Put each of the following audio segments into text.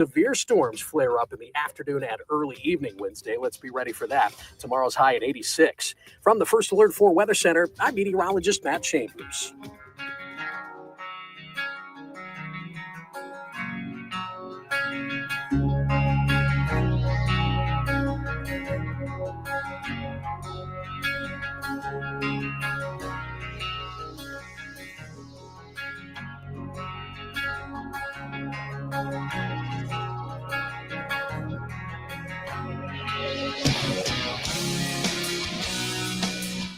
Severe storms flare up in the afternoon and early evening Wednesday. Let's be ready for that. Tomorrow's high at 86. From the First Alert 4 Weather Center, I'm meteorologist Matt Chambers.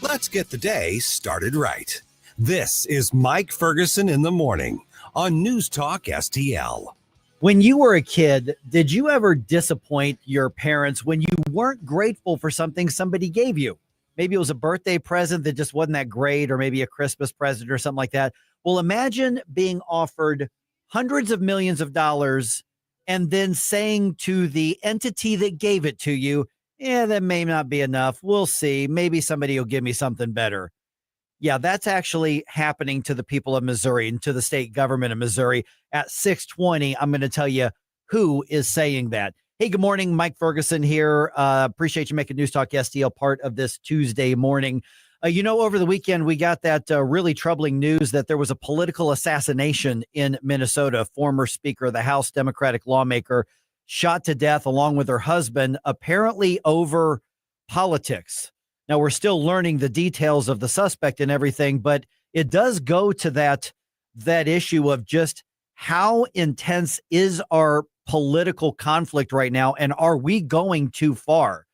Let's get the day started right. This is Mike Ferguson in the morning on News Talk STL. When you were a kid, did you ever disappoint your parents when you weren't grateful for something somebody gave you? Maybe it was a birthday present that just wasn't that great, or maybe a Christmas present or something like that. Well, imagine being offered hundreds of millions of dollars and then saying to the entity that gave it to you, yeah, that may not be enough. We'll see. Maybe somebody will give me something better. Yeah, that's actually happening to the people of Missouri and to the state government of Missouri. At 6:20, I'm going to tell you who is saying that. Hey, good morning. Mike Ferguson here. Appreciate you making News Talk STL part of this Tuesday morning. Over the weekend, we got that really troubling news that there was a political assassination in Minnesota. Former Speaker of the House, Democratic lawmaker, shot to death along with her husband, apparently over politics. Now, we're still learning the details of the suspect and everything, but it does go to that issue of just how intense is our political conflict right now, and are we going too far?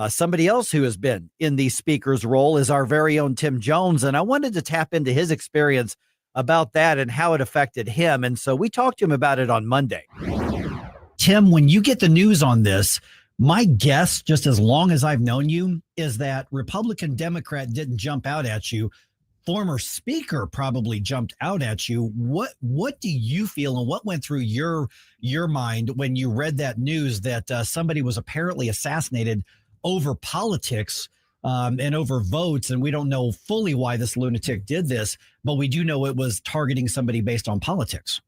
Somebody else who has been in the speaker's role is our very own Tim Jones, and I wanted to tap into his experience about that and how it affected him, and so we talked to him about it on Monday. Tim, when you get the news on this, my guess, just as long as I've known you, is that Republican Democrat didn't jump out at you. Former speaker probably jumped out at you. What do you feel, and what went through your mind when you read that news that somebody was apparently assassinated over politics and over votes? And we don't know fully why this lunatic did this, but we do know it was targeting somebody based on politics.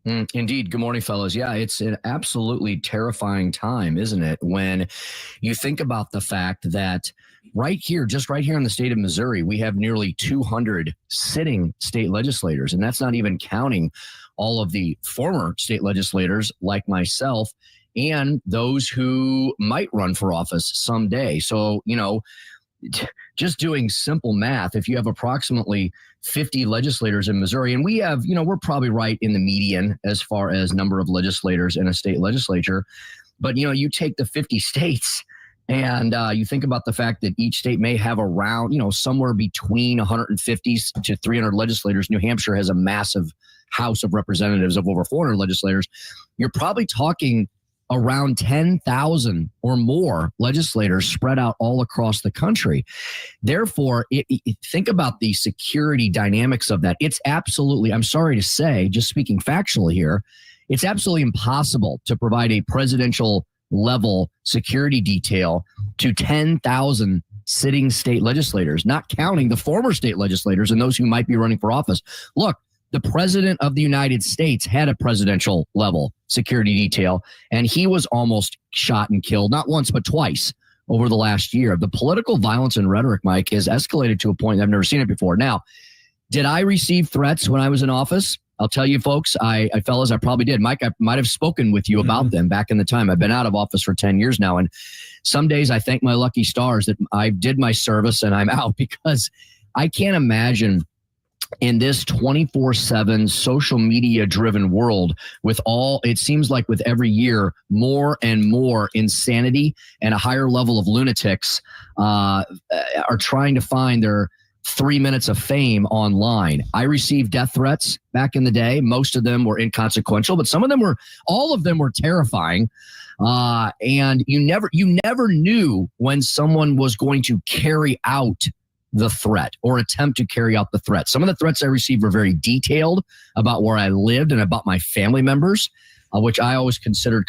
Indeed. Good morning, fellas. Yeah, it's an absolutely terrifying time, isn't it? When you think about the fact that right here in the state of Missouri, we have nearly 200 sitting state legislators, and that's not even counting all of the former state legislators like myself and those who might run for office someday. So, just doing simple math, if you have approximately 50 legislators in Missouri, and we have, we're probably right in the median as far as number of legislators in a state legislature. But, you take the 50 states and you think about the fact that each state may have around, somewhere between 150 to 300 legislators. New Hampshire has a massive House of Representatives of over 400 legislators. You're probably talking around 10,000 or more legislators spread out all across the country. Therefore, think about the security dynamics of that. It's absolutely, I'm sorry to say, just speaking factually here, it's absolutely impossible to provide a presidential level security detail to 10,000 sitting state legislators, not counting the former state legislators and those who might be running for office. Look, the president of the United States had a presidential level security detail, and he was almost shot and killed, not once, but twice over the last year. The political violence and rhetoric, Mike, has escalated to a point I've never seen it before. Now, did I receive threats when I was in office? I'll tell you, folks, fellas, I probably did. Mike, I might have spoken with you about them back in the time. I've been out of office for 10 years now, and some days I thank my lucky stars that I did my service and I'm out, because I can't imagine in this 24/7 social media driven world, with all, it seems like with every year, more and more insanity and a higher level of lunatics are trying to find their 3 minutes of fame online. I received death threats back in the day. Most of them were inconsequential, but all of them were terrifying. And you never knew when someone was going to carry out the threat or attempt to carry out the threat. Some of the threats I received were very detailed about where I lived and about my family members, which I always considered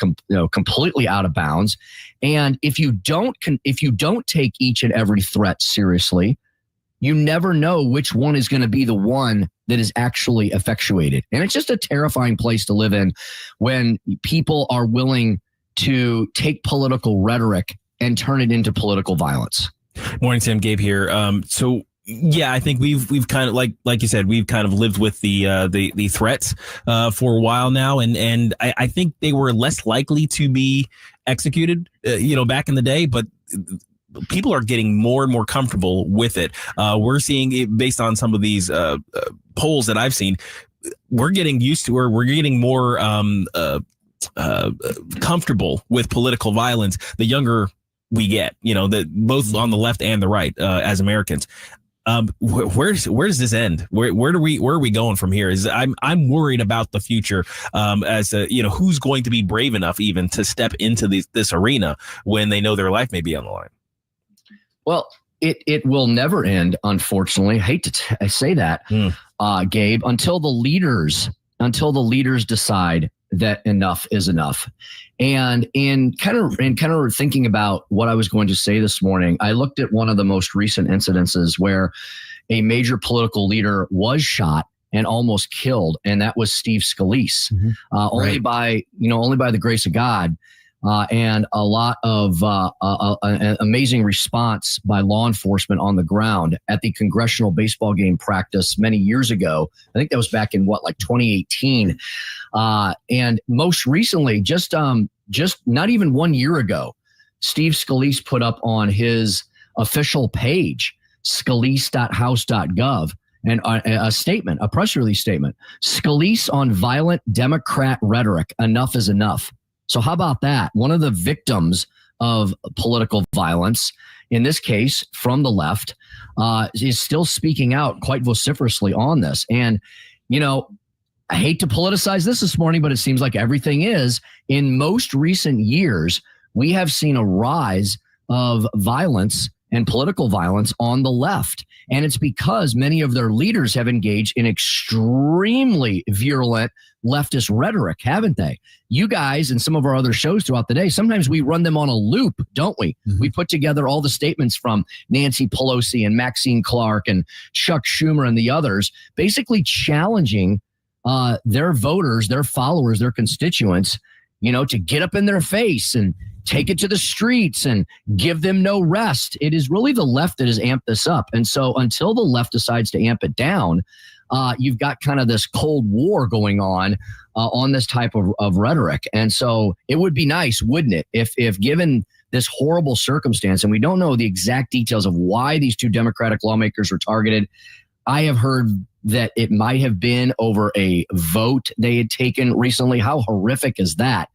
completely out of bounds. And if you don't take each and every threat seriously, you never know which one is going to be the one that is actually effectuated. And it's just a terrifying place to live in when people are willing to take political rhetoric and turn it into political violence. Morning, Tim. Gabe here. So yeah, I think we've kind of like you said, we've kind of lived with the threats for a while now, and I think they were less likely to be executed, back in the day, but people are getting more and more comfortable with it. We're seeing it based on some of these polls that I've seen. We're getting used to, or we're getting more comfortable with political violence the younger we get, that both on the left and the right, as Americans. Where does this end? Where are we going from here? I'm worried about the future, who's going to be brave enough even to step into this arena when they know their life may be on the line. Well, it will never end, unfortunately. I hate to say that, Gabe, until the leaders decide that enough is enough. And in kind of thinking about what I was going to say this morning, I looked at one of the most recent incidences where a major political leader was shot and almost killed, and that was Steve Scalise. Only by the grace of God. And a lot of an amazing response by law enforcement on the ground at the congressional baseball game practice many years ago. I think that was back in 2018. And most recently, just not even 1 year ago, Steve Scalise put up on his official page, scalise.house.gov, and a press release statement. Scalise on violent Democrat rhetoric. Enough is enough. So how about that? One of the victims of political violence, in this case from the left, is still speaking out quite vociferously on this. And, I hate to politicize this morning, but it seems like everything is. In most recent years, we have seen a rise of violence and political violence on the left. And it's because many of their leaders have engaged in extremely virulent leftist rhetoric, haven't they? You guys and some of our other shows throughout the day, sometimes we run them on a loop, don't we? We put together all the statements from Nancy Pelosi and Maxine Clark and Chuck Schumer and the others, basically challenging their voters, their followers, their constituents, to get up in their face and take it to the streets and give them no rest. It is really the left that has amped this up. And so until the left decides to amp it down, you've got kind of this Cold War going on this type of rhetoric. And so it would be nice, wouldn't it, if given this horrible circumstance, and we don't know the exact details of why these two Democratic lawmakers were targeted. I have heard that it might have been over a vote they had taken recently. How horrific is that?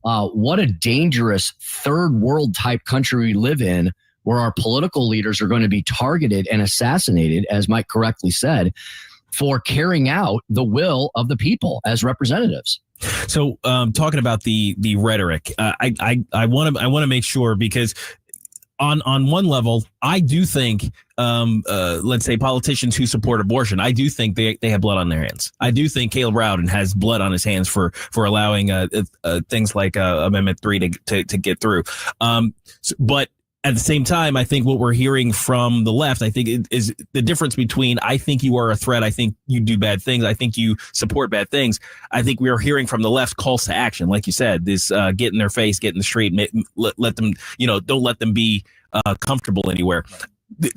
What a dangerous third world type country we live in, where our political leaders are going to be targeted and assassinated, as Mike correctly said, for carrying out the will of the people as representatives. So talking about the rhetoric, I want to make sure, because on one level, I do think, let's say politicians who support abortion, I do think they have blood on their hands. I do think Caleb Rowden has blood on his hands for allowing things like Amendment 3 to get through. But at the same time, I think what we're hearing from the left, I think is the difference between, I think you are a threat, I think you do bad things, I think you support bad things. I think we are hearing from the left calls to action, like you said, this get in their face, get in the street, let them, don't let them be comfortable anywhere.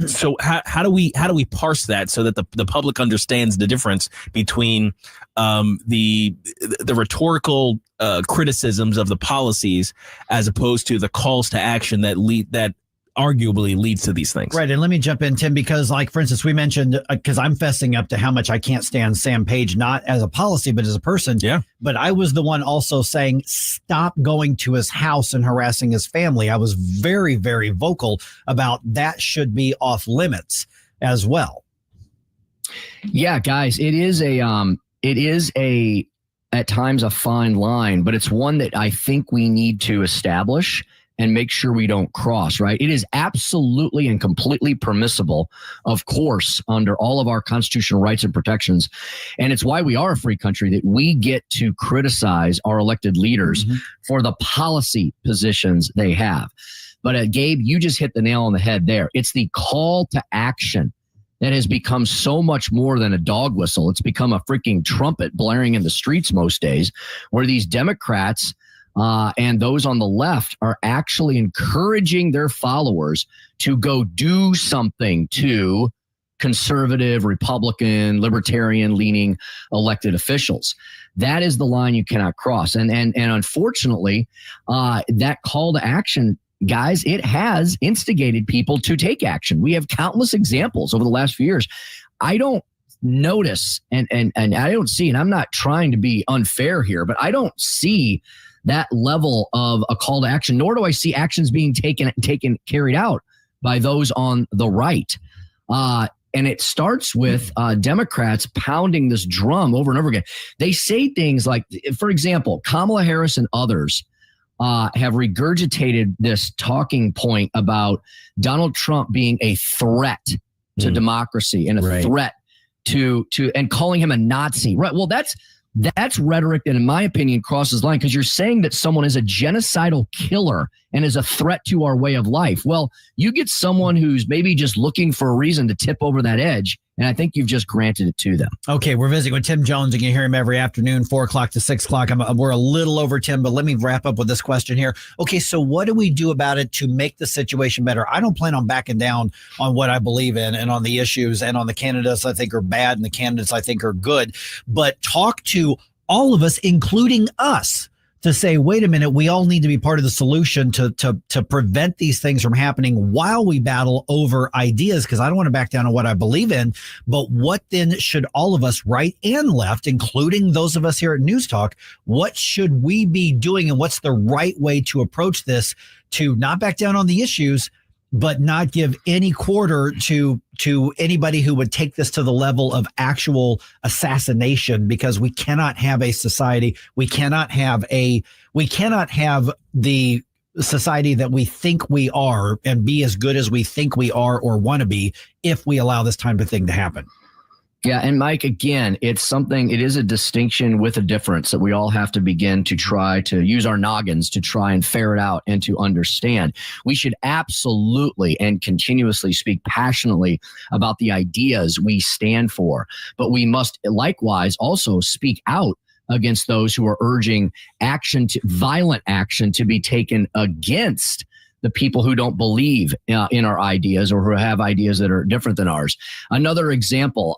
So how do we parse that so that the public understands the difference between the rhetorical criticisms of the policies as opposed to the calls to action that arguably leads to these things? Right. And let me jump in, Tim, because for instance, we mentioned, because I'm fessing up to how much I can't stand Sam Page, not as a policy, but as a person. Yeah. But I was the one also saying, stop going to his house and harassing his family. I was very, very vocal about that should be off limits as well. Yeah, guys, it is at times a fine line, but it's one that I think we need to establish and make sure we don't cross, right? It is absolutely and completely permissible, of course, under all of our constitutional rights and protections. And it's why we are a free country, that we get to criticize our elected leaders for the policy positions they have. But Gabe, you just hit the nail on the head there. It's the call to action that has become so much more than a dog whistle. It's become a freaking trumpet blaring in the streets most days, where these Democrats and those on the left are actually encouraging their followers to go do something to conservative, Republican, libertarian leaning elected officials. That is the line you cannot cross. And unfortunately, that call to action, guys, it has instigated people to take action. We have countless examples over the last few years. I don't notice and I don't see, and I'm not trying to be unfair here, but I don't see that level of a call to action, nor do I see actions being carried out by those on the right. And it starts with Democrats pounding this drum over and over again. They say things like, for example, Kamala Harris and others have regurgitated this talking point about Donald Trump being a threat to democracy and a threat to and calling him a Nazi. Right. Well, that's rhetoric that, in my opinion, crosses the line, because you're saying that someone is a genocidal killer and is a threat to our way of life. Well, you get someone who's maybe just looking for a reason to tip over that edge, and I think you've just granted it to them. Okay, we're visiting with Tim Jones. You can hear him every afternoon, 4 o'clock to 6 o'clock. We're a little over, Tim, but let me wrap up with this question here. Okay, so what do we do about it to make the situation better? I don't plan on backing down on what I believe in and on the issues and on the candidates I think are bad and the candidates I think are good, but talk to all of us, including us, to say, wait a minute, we all need to be part of the solution to prevent these things from happening while we battle over ideas, because I don't want to back down on what I believe in. But what then should all of us, right and left, including those of us here at News Talk, what should we be doing, and what's the right way to approach this to not back down on the issues, but not give any quarter to anybody who would take this to the level of actual assassination? Because we cannot have a society. We cannot have the society that we think we are and be as good as we think we are or want to be if we allow this type of thing to happen. Yeah. And Mike, again, it is a distinction with a difference that we all have to begin to try to use our noggins to try and ferret out and to understand. We should absolutely and continuously speak passionately about the ideas we stand for, but we must likewise also speak out against those who are urging violent action to be taken against the people who don't believe in our ideas or who have ideas that are different than ours. Another example,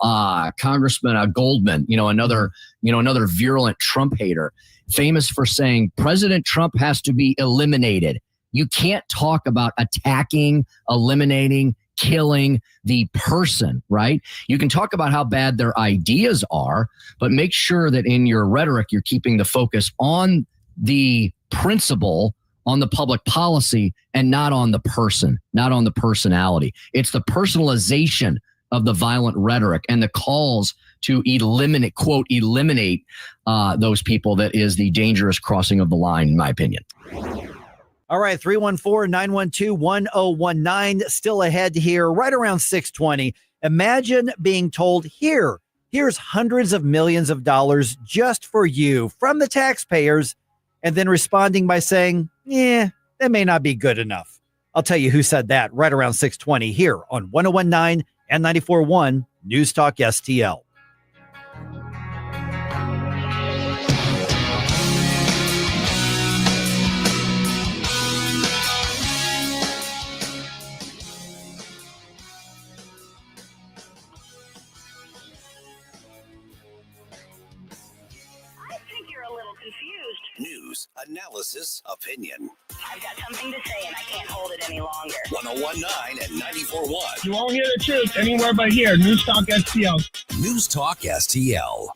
Congressman Goldman, another virulent Trump hater, famous for saying President Trump has to be eliminated. You can't talk about attacking, eliminating, killing the person, right? You can talk about how bad their ideas are, but make sure that in your rhetoric, you're keeping the focus on the principle, on the public policy, and not on the person, not on the personality. It's the personalization of the violent rhetoric and the calls to eliminate, quote, eliminate those people that is the dangerous crossing of the line, in my opinion. All right, 314-912-1019, still ahead here, right around 6:20. Imagine being told, here's hundreds of millions of dollars just for you from the taxpayers, and then responding by saying, that may not be good enough. I'll tell you who said that right around 6:20 here on 101.9 and 94.1 News Talk STL. News, analysis, opinion. I've got something to say and I can't hold it any longer. 101.9 and 94.1. You won't hear the truth anywhere but here. News Talk STL. News Talk STL.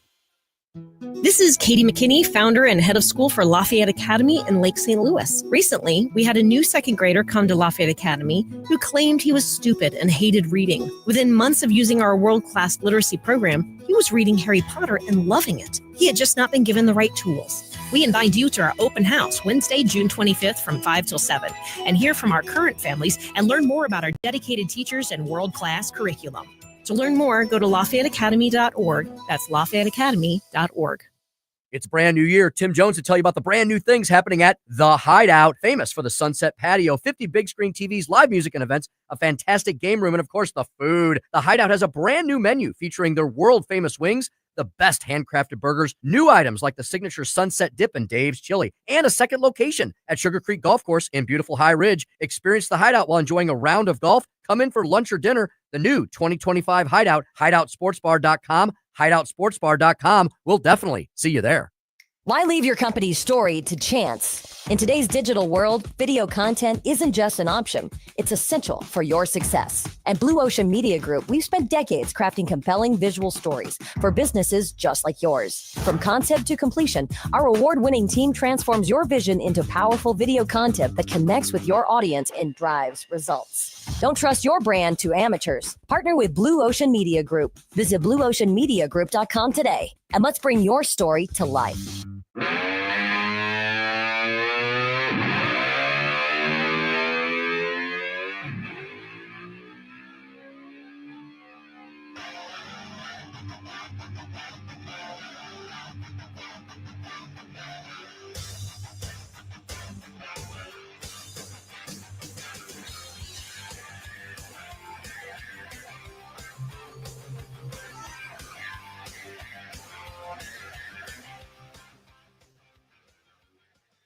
This is Katie McKinney, founder and head of school for Lafayette Academy in Lake St. Louis. Recently, we had a new second grader come to Lafayette Academy who claimed he was stupid and hated reading. Within months of using our world-class literacy program, he was reading Harry Potter and loving it. He had just not been given the right tools. We invite you to our open house Wednesday, June 25th from 5 till 7 and hear from our current families and learn more about our dedicated teachers and world-class curriculum. To learn more, go to LafayetteAcademy.org. That's LafayetteAcademy.org. It's a brand new year. Tim Jones to tell you about the brand new things happening at The Hideout, famous for the Sunset Patio, 50 big screen TVs, live music and events, a fantastic game room, and of course, the food. The Hideout has a brand new menu featuring their world famous wings, the best handcrafted burgers, new items like the signature Sunset Dip and Dave's Chili, and a second location at Sugar Creek Golf Course in beautiful High Ridge. Experience the Hideout while enjoying a round of golf. Come in for lunch or dinner. The new 2025 Hideout, hideoutsportsbar.com, hideoutsportsbar.com. We'll definitely see you there. Why leave your company's story to chance? In today's digital world, video content isn't just an option. It's essential for your success. At Blue Ocean Media Group, we've spent decades crafting compelling visual stories for businesses just like yours. From concept to completion, our award-winning team transforms your vision into powerful video content that connects with your audience and drives results. Don't trust your brand to amateurs. Partner with Blue Ocean Media Group. Visit blueoceanmediagroup.com today, and let's bring your story to life.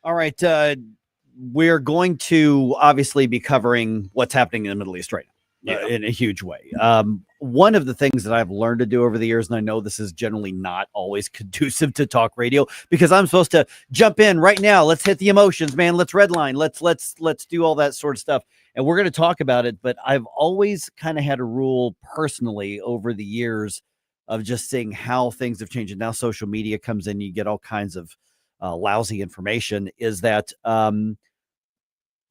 All right. We're going to obviously be covering what's happening in the Middle East right now in a huge way. One of the things that I've learned to do over the years, and I know this is generally not always conducive to talk radio, because I'm supposed to jump in right now. Let's hit the emotions, man. Let's redline. Let's do all that sort of stuff. And we're going to talk about it. But I've always kind of had a rule personally over the years of just seeing how things have changed. And now social media comes in, you get all kinds of lousy information, is that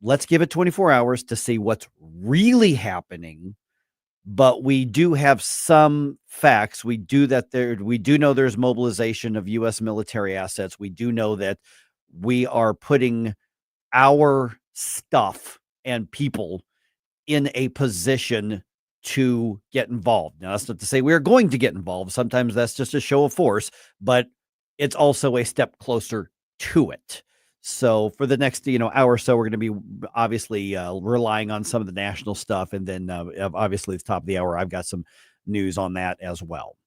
let's give it 24 hours to see what's really happening. But we do have some facts. We do know there's mobilization of U.S. military assets. We do know that we are putting our stuff and people in a position to get involved. Now, that's not to say we're going to get involved. Sometimes that's just a show of force, but it's also a step closer to it. So for the next, hour or so, we're going to be obviously relying on some of the national stuff. And then obviously at the top of the hour, I've got some news on that as well.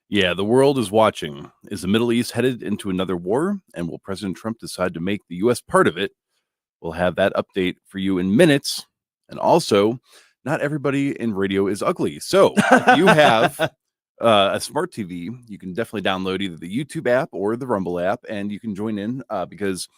Yeah, the world is watching. Is the Middle East headed into another war? And will President Trump decide to make the U.S. part of it? We'll have that update for you in minutes. And also, not everybody in radio is ugly. So if you have a smart TV, you can definitely download either the YouTube app or the Rumble app, and you can join in because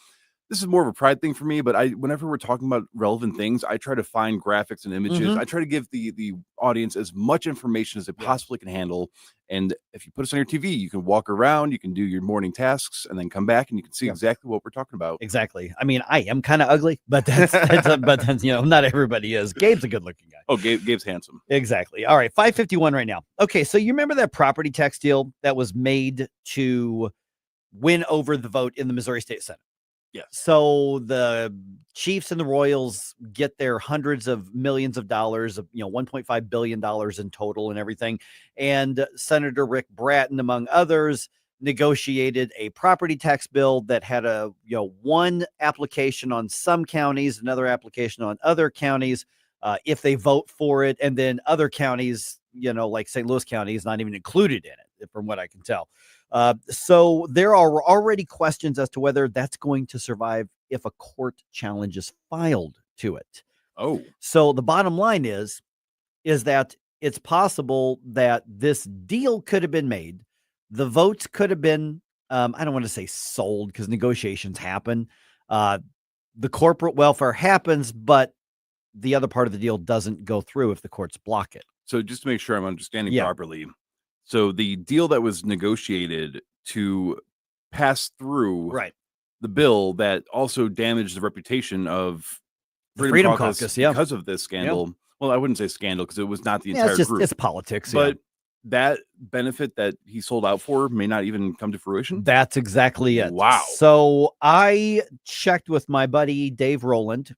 this is more of a pride thing for me. But whenever we're talking about relevant things, I try to find graphics and images. Mhm. I try to give the audience as much information as they possibly can handle. And if you put us on your TV, you can walk around, you can do your morning tasks, and then come back and you can see exactly what we're talking about. Exactly. I mean, I am kind of ugly, but that's not everybody is. Gabe's a good looking guy. Oh, Gabe's handsome. Exactly. All right. 5:51 right now. Okay. So you remember that property tax deal that was made to win over the vote in the Missouri State Senate? Yeah. So the Chiefs and the Royals get their hundreds of millions of dollars, of $1.5 billion in total and everything. And Senator Rick Bratton, among others, negotiated a property tax bill that had one application on some counties, another application on other counties, if they vote for it, and then other counties, like St. Louis County is not even included in it, from what I can tell. So there are already questions as to whether that's going to survive if a court challenge is filed to it. Oh, so the bottom line is that it's possible that this deal could have been made. The votes could have been, I don't want to say sold because negotiations happen. The corporate welfare happens, but the other part of the deal doesn't go through if the courts block it. So just to make sure I'm understanding properly. So the deal that was negotiated to pass through the bill that also damaged the reputation of Freedom Caucus because of this scandal. Yep. Well, I wouldn't say scandal because it was not the entire group. It's politics. But that benefit that he sold out for may not even come to fruition. That's exactly it. Wow. So I checked with my buddy Dave Rowland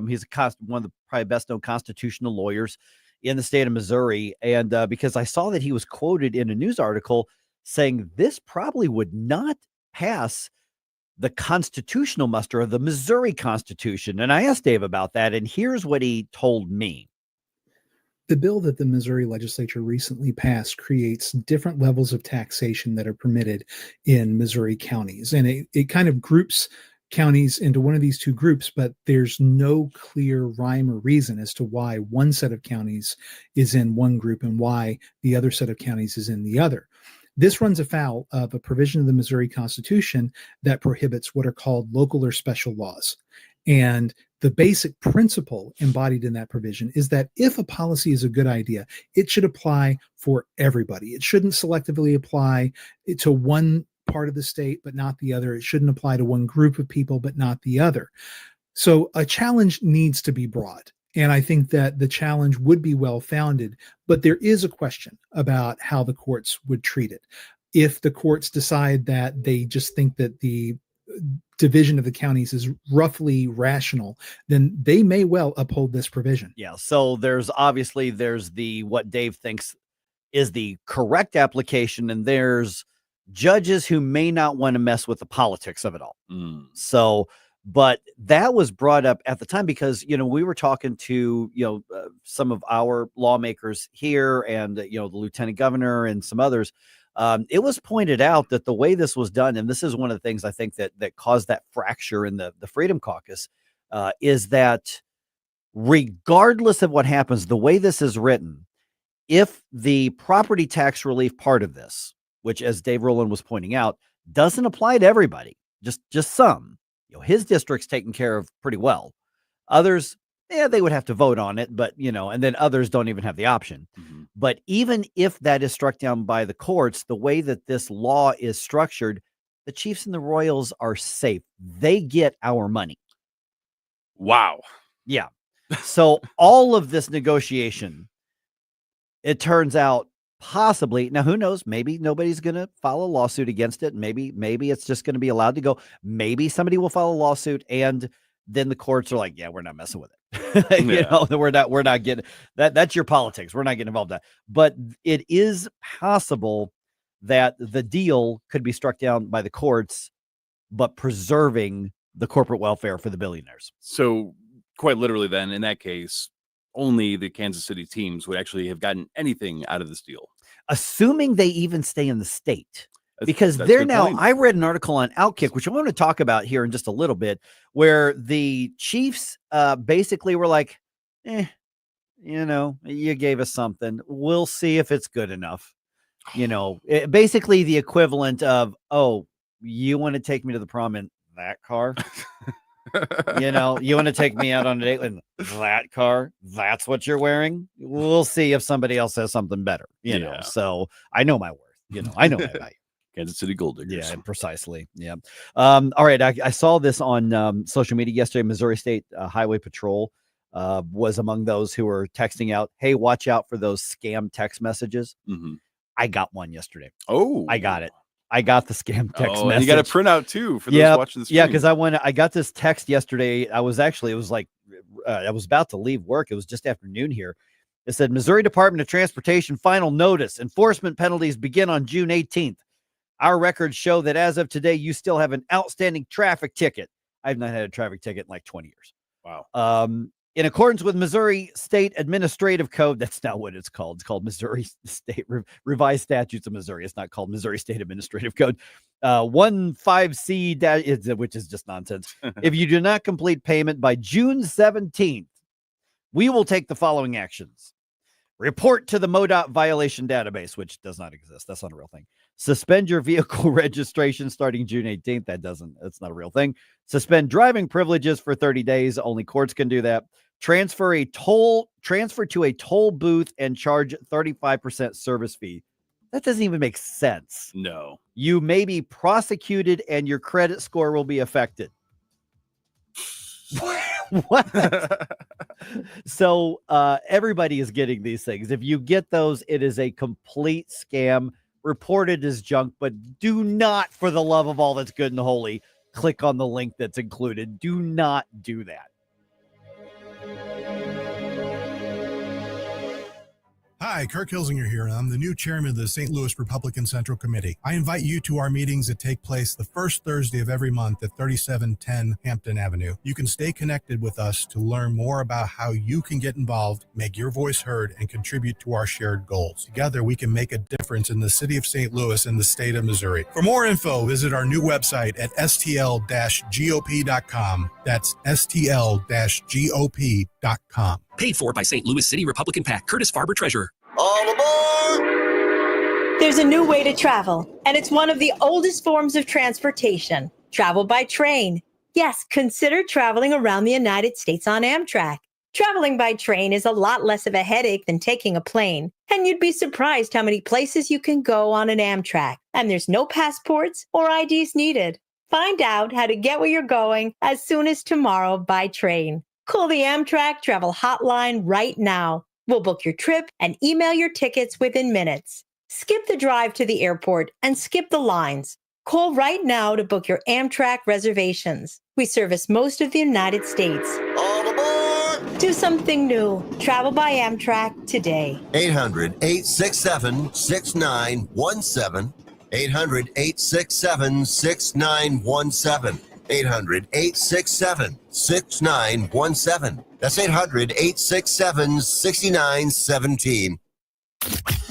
he's one of the probably best known constitutional lawyers in the state of Missouri. And because I saw that he was quoted in a news article saying this probably would not pass the constitutional muster of the Missouri Constitution. And I asked Dave about that, and here's what he told me. The bill that the Missouri legislature recently passed creates different levels of taxation that are permitted in Missouri counties. And it kind of groups counties into one of these two groups, but there's no clear rhyme or reason as to why one set of counties is in one group and why the other set of counties is in the other. This runs afoul of a provision of the Missouri Constitution that prohibits what are called local or special laws. And the basic principle embodied in that provision is that if a policy is a good idea, it should apply for everybody. It shouldn't selectively apply to one part of the state, but not the other. It shouldn't apply to one group of people, but not the other. So a challenge needs to be brought. And I think that the challenge would be well-founded, but there is a question about how the courts would treat it. If the courts decide that they just think that the division of the counties is roughly rational, then they may well uphold this provision. Yeah. So there's the what Dave thinks is the correct application, and there's judges who may not want to mess with the politics of it all. So, but that was brought up at the time because, we were talking to, some of our lawmakers here and, the lieutenant governor and some others. It was pointed out that the way this was done, and this is one of the things I think that caused that fracture in the Freedom Caucus, is that regardless of what happens, the way this is written, if the property tax relief part of this, which as Dave Rowland was pointing out, doesn't apply to everybody, just some, his district's taken care of pretty well. Others, they would have to vote on it, but, and then others don't even have the option. Mm-hmm. But even if that is struck down by the courts, the way that this law is structured, the Chiefs and the Royals are safe. They get our money. Wow. Yeah. So all of this negotiation, it turns out possibly, now who knows, maybe nobody's going to file a lawsuit against it. Maybe it's just going to be allowed to go. Maybe somebody will file a lawsuit and then the courts are like, yeah, we're not messing with it. We're not getting that. That's your politics. We're not getting involved in that. But it is possible that the deal could be struck down by the courts, but preserving the corporate welfare for the billionaires. So quite literally then, in that case, only the Kansas City teams would actually have gotten anything out of this deal. Assuming they even stay in the state. Because they're now, I read an article on Outkick, which I want to talk about here in just a little bit, where the Chiefs basically were like, you gave us something. We'll see if it's good enough. Basically the equivalent of, oh, you want to take me to the prom in that car? You want to take me out on a date in that car? That's what you're wearing? We'll see if somebody else has something better, you know. So I know my worth, I know my value. Kansas City Gold Diggers. Yeah, precisely. Yeah. All right. I saw this on social media yesterday. Missouri State Highway Patrol was among those who were texting out, hey, watch out for those scam text messages. Mm-hmm. I got one yesterday. Oh, I got it. I got the scam text message. You got a printout too for those watching the stream. Yeah, because I got this text yesterday. I was about to leave work. It was just afternoon here. It said, Missouri Department of Transportation final notice. Enforcement penalties begin on June 18th. Our records show that as of today, you still have an outstanding traffic ticket. I've not had a traffic ticket in like 20 years. Wow. In accordance with Missouri State Administrative Code, that's not what it's called. It's called Missouri State Revised Statutes of Missouri. It's not called Missouri State Administrative Code. 15C, which is just nonsense. If you do not complete payment by June 17th, we will take the following actions. Report to the MoDOT violation database, which does not exist. That's not a real thing. Suspend your vehicle registration starting June 18th. That's not a real thing. Suspend driving privileges for 30 days. Only courts can do that. Transfer to a toll booth and charge 35% service fee. That doesn't even make sense. No. You may be prosecuted and your credit score will be affected. What? So everybody is getting these things. If you get those, it is a complete scam. Report it as junk, but do not, for the love of all that's good and holy, click on the link that's included. Do not do that. Hi, Kirk Hilsinger here, and I'm the new chairman of the St. Louis Republican Central Committee. I invite you to our meetings that take place the first Thursday of every month at 3710 Hampton Avenue. You can stay connected with us to learn more about how you can get involved, make your voice heard, and contribute to our shared goals. Together, we can make a difference in the city of St. Louis and the state of Missouri. For more info, visit our new website at stl-gop.com. That's stl-gop.com. Paid for by St. Louis City Republican PAC. Curtis Farber, Treasurer. All aboard! There's a new way to travel, and it's one of the oldest forms of transportation. Travel by train. Yes, consider traveling around the United States on Amtrak. Traveling by train is a lot less of a headache than taking a plane, and you'd be surprised how many places you can go on an Amtrak. And there's no passports or IDs needed. Find out how to get where you're going as soon as tomorrow by train. Call the Amtrak Travel Hotline right now. We'll book your trip and email your tickets within minutes. Skip the drive to the airport and skip the lines. Call right now to book your Amtrak reservations. We service most of the United States. All aboard! Do something new. Travel by Amtrak today. 800-867-6917. 800-867-6917. 800-867-6917. That's 800-867-6917.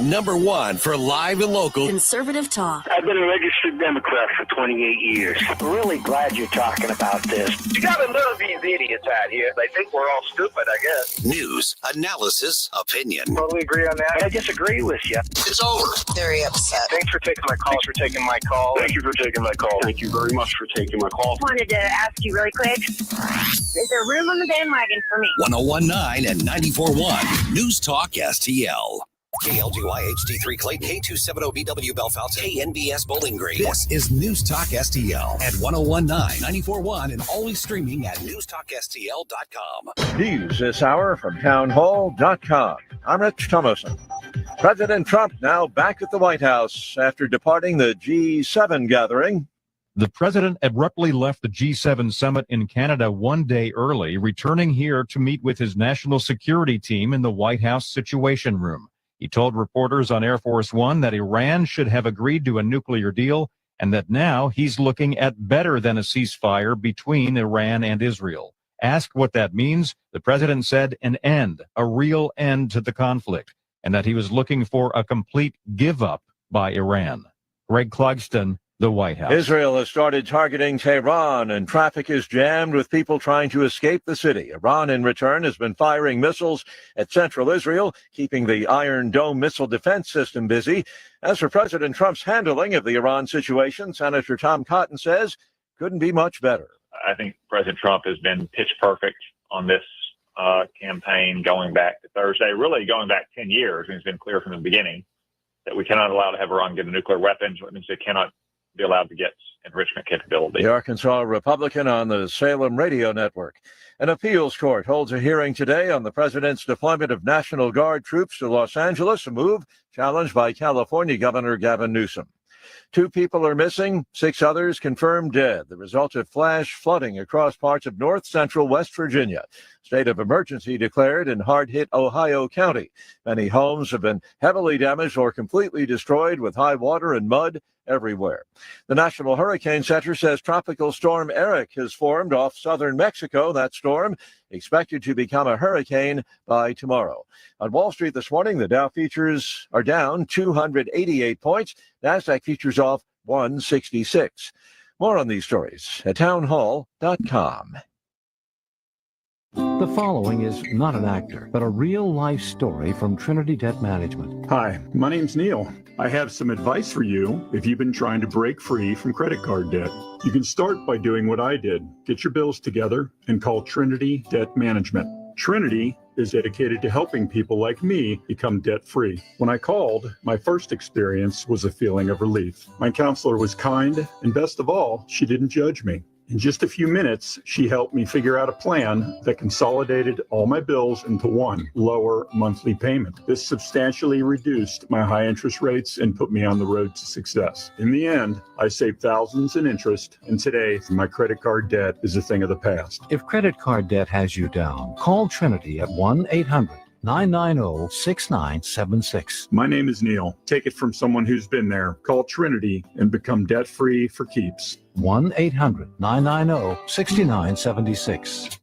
Number one for live and local conservative talk. I've been a registered Democrat for 28 years. I'm really glad you're talking about this. You gotta love these idiots out here. They think we're all stupid, I guess. news, analysis, opinion. Totally agree on that. I disagree with you. It's over. Very upset. Thanks for taking my call. Thank you for taking my call. Thank you very much for taking my call. Wanted to ask you really quick. Is there room on the bandwagon for me? 101.9 and 94.1 News Talk STL. KLGY HD3 Clayton, K270BW Belfast, KNBS Bowling Green. This is News Talk STL at 101.9, 94.1, and always streaming at newstalkstl.com. News this hour from townhall.com. I'm Rich Thomason. President Trump now back at the White House after departing the G7 gathering. The president abruptly left the G7 summit in Canada one day early, returning here to meet with his national security team in the White House Situation Room. He told reporters on Air Force One that Iran should have agreed to a nuclear deal and that now he's looking at better than a ceasefire between Iran and Israel. Asked what that means, the president said an end, a real end to the conflict, and that he was looking for a complete give up by Iran. Greg Clugston, the White House. Israel has started targeting Tehran, and traffic is jammed with people trying to escape the city. Iran, in return, has been firing missiles at central Israel, keeping the Iron Dome missile defense system busy. As for President Trump's handling of the Iran situation, Senator Tom Cotton says couldn't be much better. I think President Trump has been pitch perfect on this campaign going back to Thursday, really going back 10 years. And it's been clear from the beginning that we cannot allow to have Iran get a nuclear weapon, which means they cannot be allowed to get enrichment capability. The Arkansas Republican on the Salem radio network. An appeals court holds a hearing today on the president's deployment of National Guard troops to Los Angeles, a move challenged by California Governor Gavin Newsom. 2 people are missing, 6 others confirmed dead, the result of flash flooding across parts of north central West Virginia. State of emergency declared in hard-hit Ohio County. Many homes have been heavily damaged or completely destroyed with high water and mud everywhere. The National Hurricane Center says Tropical Storm Eric has formed off southern Mexico. That storm expected to become a hurricane by tomorrow. On Wall Street this morning, the Dow futures are down 288 points. NASDAQ futures off 166. More on these stories at townhall.com. The following is not an actor, but a real-life story from Trinity Debt Management. Hi, my name's Neil. I have some advice for you if you've been trying to break free from credit card debt. You can start by doing what I did. Get your bills together and call Trinity Debt Management. Trinity is dedicated to helping people like me become debt-free. When I called, my first experience was a feeling of relief. My counselor was kind, and best of all, she didn't judge me. In just a few minutes, she helped me figure out a plan that consolidated all my bills into one lower monthly payment. This substantially reduced my high interest rates and put me on the road to success. In the end, I saved thousands in interest, and today my credit card debt is a thing of the past. If credit card debt has you down, call Trinity at 1-800 1-800-990-6976. My name is Neil. Take it from someone who's been there. Call Trinity and become debt-free for keeps. 1-800-990-6976.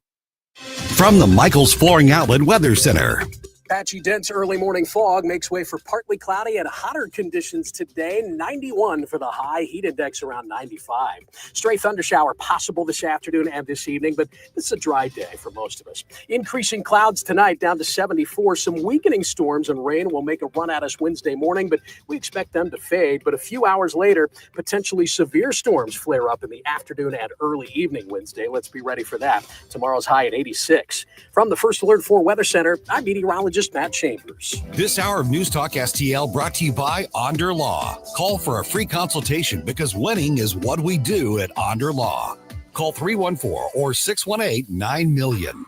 From the Michaels Flooring Outlet Weather Center. Patchy, dense early morning fog makes way for partly cloudy and hotter conditions today. 91 for the high, heat index around 95. Stray thundershower possible this afternoon and this evening, but this is a dry day for most of us. Increasing clouds tonight down to 74. Some weakening storms and rain will make a run at us Wednesday morning, but we expect them to fade. But a few hours later, potentially severe storms flare up in the afternoon and early evening Wednesday. Let's be ready for that. Tomorrow's high at 86. From the First Alert 4 Weather Center, I'm meteorologist Matt Chambers. This hour of News Talk STL brought to you by Onder Law. Call for a free consultation because winning is what we do at Onder Law. Call 314 or 618-9000.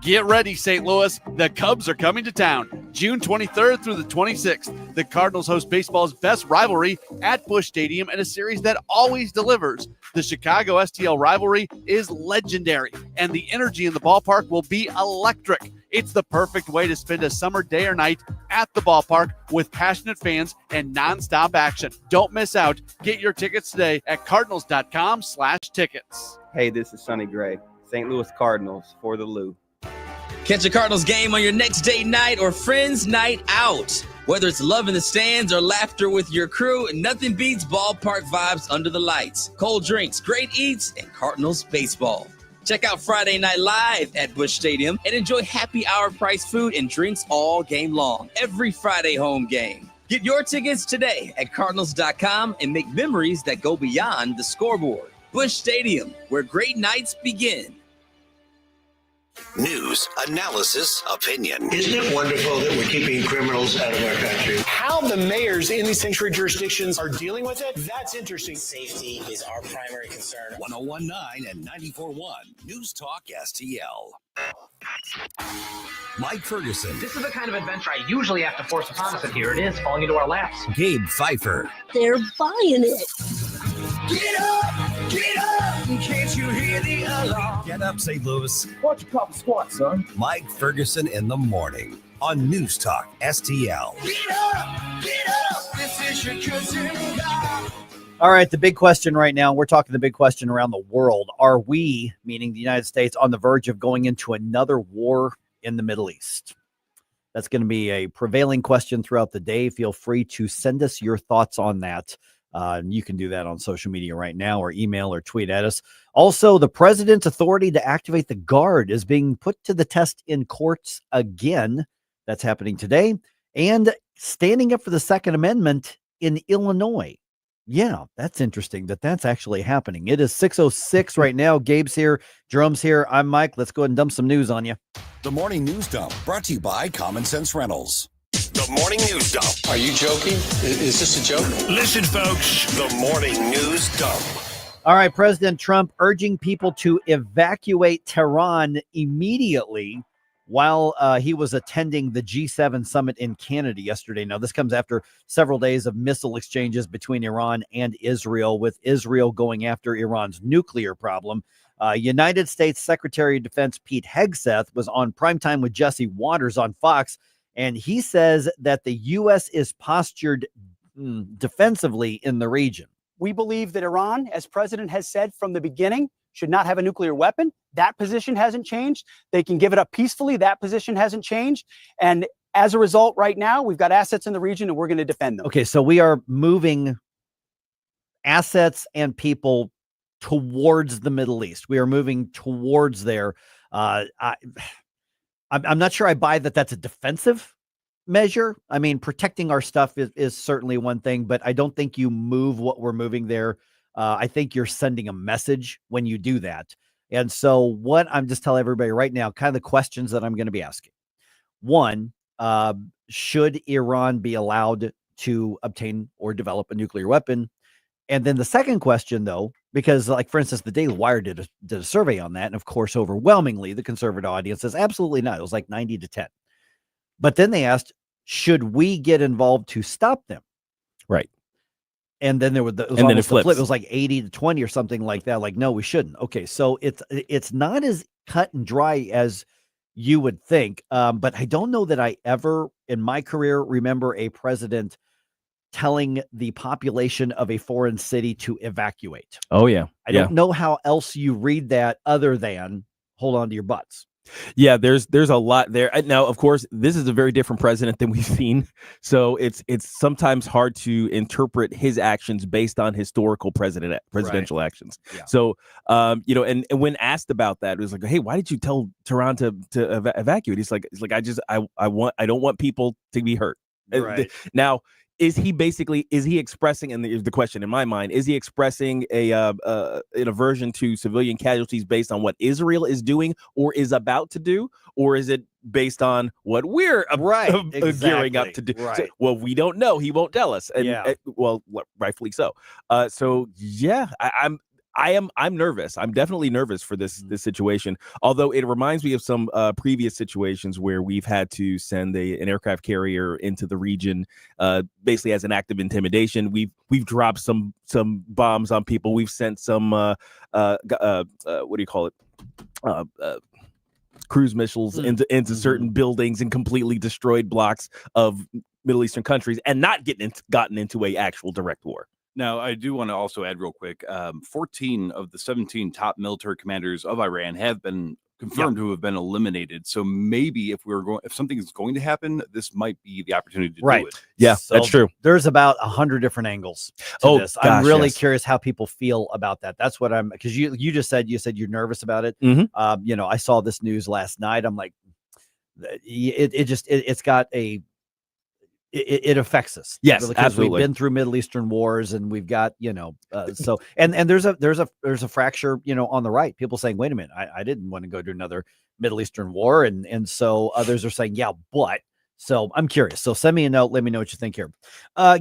Get ready, St. Louis. The Cubs are coming to town June 23rd through the 26th. The Cardinals host baseball's best rivalry at Busch Stadium in a series that always delivers. The Chicago STL rivalry is legendary, and the energy in the ballpark will be electric. It's the perfect way to spend a summer day or night at the ballpark with passionate fans and nonstop action. Don't miss out. Get your tickets today at cardinals.com/tickets. Hey, this is Sonny Gray, St. Louis Cardinals for the Lou. Catch a Cardinals game on your next date night or friends night out. Whether it's love in the stands or laughter with your crew, nothing beats ballpark vibes under the lights. Cold drinks, great eats, and Cardinals baseball. Check out Friday Night Live at Busch Stadium and enjoy happy hour price food and drinks all game long. Every Friday home game. Get your tickets today at cardinals.com and make memories that go beyond the scoreboard. Busch Stadium, where great nights begin. News, analysis, opinion. Isn't it wonderful that we're keeping criminals out of our country? How the mayors in these sanctuary jurisdictions are dealing with it, that's interesting. Safety is our primary concern. 1019 and 94.1 News Talk STL. Mike Ferguson. This is the kind of adventure I usually have to force upon us, and here it is, falling into our laps. Gabe Pfeiffer. They're buying it. Get up! Get up! Can't you hear the alarm? Get up, St. Louis. Watch a couple squats, son. Mike Ferguson in the morning on News Talk STL. Get up! Get up! This is your cousin God. All right, the big question right now, we're talking the big question around the world. Are we, meaning the United States, on the verge of going into another war in the Middle East? That's going to be a prevailing question throughout the day. Feel free to send us your thoughts on that. You can do that on social media right now or email or tweet at us. Also, the president's authority to activate the Guard is being put to the test in courts again. That's happening today. And standing up for the Second Amendment in Illinois. Yeah, that's interesting that's actually happening. It is 6:06 right now. Gabe's here. Jerome's here. I'm Mike. Let's go ahead and dump some news on you. The Morning News Dump brought to you by Common Sense Rentals. The Morning News Dump. Are you joking? Is this a joke? Listen, folks. The Morning News Dump. All right, President Trump urging people to evacuate Tehran immediately while he was attending the G7 summit in Canada yesterday. Now, this comes after several days of missile exchanges between Iran and Israel, with Israel going after Iran's nuclear problem. United States Secretary of Defense Pete Hegseth was on primetime with Jesse Waters on Fox, and he says that the U.S. is postured defensively in the region. We believe that Iran, as President has said from the beginning, should not have a nuclear weapon. That position hasn't changed. They can give it up peacefully. That position hasn't changed. And as a result, right now, we've got assets in the region and we're going to defend them. Okay, so we are moving assets and people towards the Middle East. We are moving towards there. I'm not sure I buy that that's a defensive measure. I mean, protecting our stuff is certainly one thing, but I don't think you move what we're moving there. I think you're sending a message when you do that. And so what I'm just telling everybody right now, kind of the questions that I'm going to be asking. One, should Iran be allowed to obtain or develop a nuclear weapon? And then the second question, though, because like, for instance, the Daily Wire did a survey on that. And of course, overwhelmingly, the conservative audience says absolutely not. It was like 90-10. But then they asked, should we get involved to stop them? Right. And then there was the, and then it flips. Flip. It was like 80-20 or something like that. Like, no, we shouldn't. Okay. So it's not as cut and dry as you would think. But I don't know that I ever in my career remember a president telling the population of a foreign city to evacuate. Oh, yeah. I don't know how else you read that other than hold on to your butts. Yeah, there's a lot there. Now, of course, this is a very different president than we've seen. So it's sometimes hard to interpret his actions based on historical presidential actions. Yeah. So, and when asked about that, it was like, hey, why did you tell Tehran to evacuate? He's like, I don't want people to be hurt. Right. Now, is he expressing, and the question in my mind, is he expressing an aversion to civilian casualties based on what Israel is doing or is about to do, or is it based on what we're gearing up to do? Right. So, well, we don't know. He won't tell us. And rightfully so. I'm nervous. I'm definitely nervous for this situation. Although it reminds me of some previous situations where we've had to send an aircraft carrier into the region, basically as an act of intimidation. We've dropped some bombs on people. We've sent some what do you call it? Cruise missiles into certain buildings and completely destroyed blocks of Middle Eastern countries, and not gotten into a actual direct war. Now, I do want to also add real quick, 14 of the 17 top military commanders of Iran have been confirmed to have been eliminated. So maybe if something is going to happen, this might be the opportunity to do it. Yeah, So that's true. There's about 100 different angles to this. I'm really curious how people feel about that. That's what because you just said you're nervous about it. Mm-hmm. I saw this news last night. I'm like, it's got a. It affects us. Yes, because absolutely. We've been through Middle Eastern wars, and we've got so and there's a fracture on the right. People saying, wait a minute, I didn't want to go to another Middle Eastern war, and so others are saying, yeah, but. So I'm curious. So send me a note. Let me know what you think here.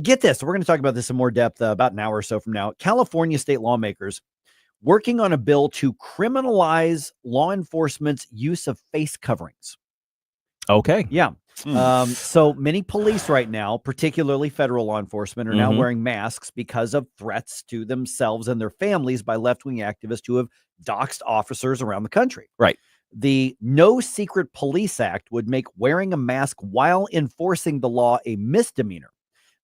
Get this. We're going to talk about this in more depth about an hour or so from now. California state lawmakers working on a bill to criminalize law enforcement's use of face coverings. Okay. Yeah. So many police right now, particularly federal law enforcement, are now wearing masks because of threats to themselves and their families by left-wing activists who have doxed officers around the country. Right. The No Secret Police Act would make wearing a mask while enforcing the law a misdemeanor.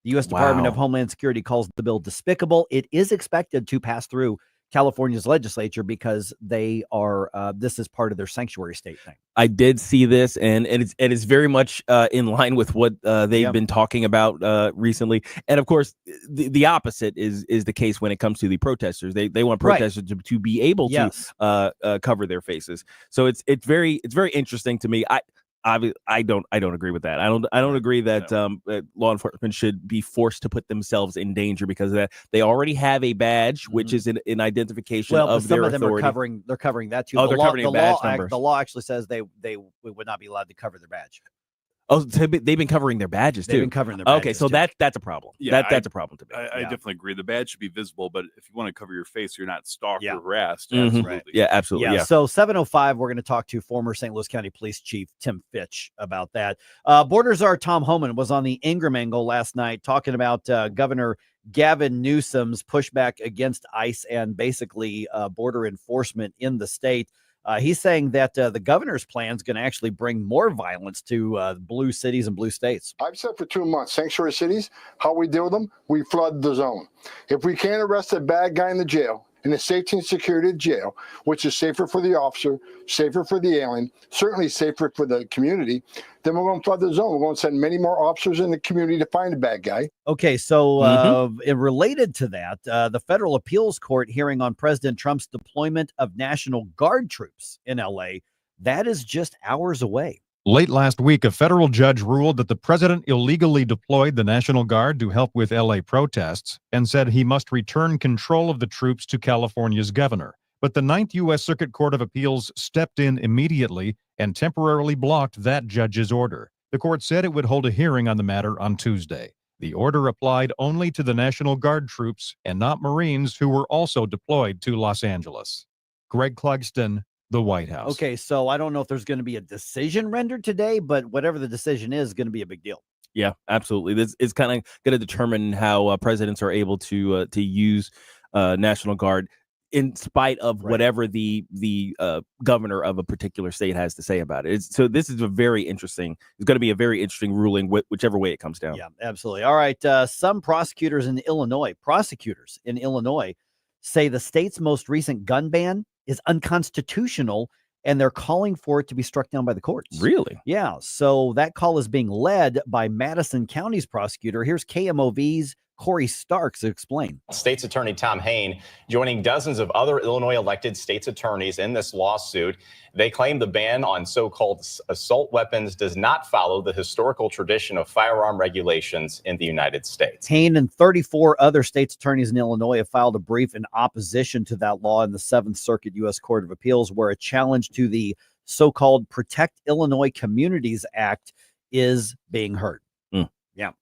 The U.S. Department of Homeland Security calls the bill despicable. It is expected to pass through California's legislature because they are this is part of their sanctuary state thing. I did see this, and it's very much in line with what they've been talking about recently. And of course, the opposite is the case when it comes to the protesters. They want protesters to be able to cover their faces. So it's very interesting to me. I don't agree with that. I don't agree that law enforcement should be forced to put themselves in danger because of that. They already have a badge, which is an identification of their authority. They're covering that too. They're covering badge numbers. The law actually says they would not be allowed to cover their badge. Oh, they've been covering their badges too. They've been covering their badges. Okay, so too. that's a problem. Yeah, that's a problem to me. I definitely agree. The badge should be visible, but if you want to cover your face, you're not stalked or harassed. Mhm. Absolutely. Right. Yeah, absolutely. Yeah. So 7:05, we're going to talk to former St. Louis County Police Chief Tim Fitch about that. Border Czar Tom Homan was on the Ingram Angle last night talking about Governor Gavin Newsom's pushback against ICE and basically border enforcement in the state. He's saying that the governor's plan is going to actually bring more violence to blue cities and blue states. I've said for 2 months, sanctuary cities, how we deal with them, we flood the zone. If we can't arrest a bad guy in the jail, in the safety and security of jail, which is safer for the officer, safer for the alien, certainly safer for the community, then we're going to flood the zone. We're going to send many more officers in the community to find a bad guy. Okay, so related to that, the federal appeals court hearing on President Trump's deployment of National Guard troops in L.A., that is just hours away. Late last week, a federal judge ruled that the president illegally deployed the National Guard to help with L.A. protests and said he must return control of the troops to California's governor. But the Ninth U.S. Circuit Court of Appeals stepped in immediately and temporarily blocked that judge's order. The court said it would hold a hearing on the matter on Tuesday. The order applied only to the National Guard troops and not Marines who were also deployed to Los Angeles. Greg Clugston, the White House. Okay, so I don't know if there's going to be a decision rendered today, but whatever the decision is going to be a big deal. Yeah, absolutely. This is kind of going to determine how presidents are able to use National Guard. in spite of whatever the governor of a particular state has to say about it. So this is it's going to be a very interesting ruling, whichever way it comes down. Yeah, absolutely. All right. Some prosecutors in Illinois say the state's most recent gun ban is unconstitutional, and they're calling for it to be struck down by the courts. Really? Yeah. So that call is being led by Madison County's prosecutor. Here's KMOV's Corey Starks to explain. State's Attorney Tom Hain joining dozens of other Illinois elected state's attorneys in this lawsuit. They claim the ban on so-called assault weapons does not follow the historical tradition of firearm regulations in the United States. Hain and 34 other state's attorneys in Illinois have filed a brief in opposition to that law in the 7th Circuit U.S. Court of Appeals, where a challenge to the so-called Protect Illinois Communities Act is being heard. Yeah.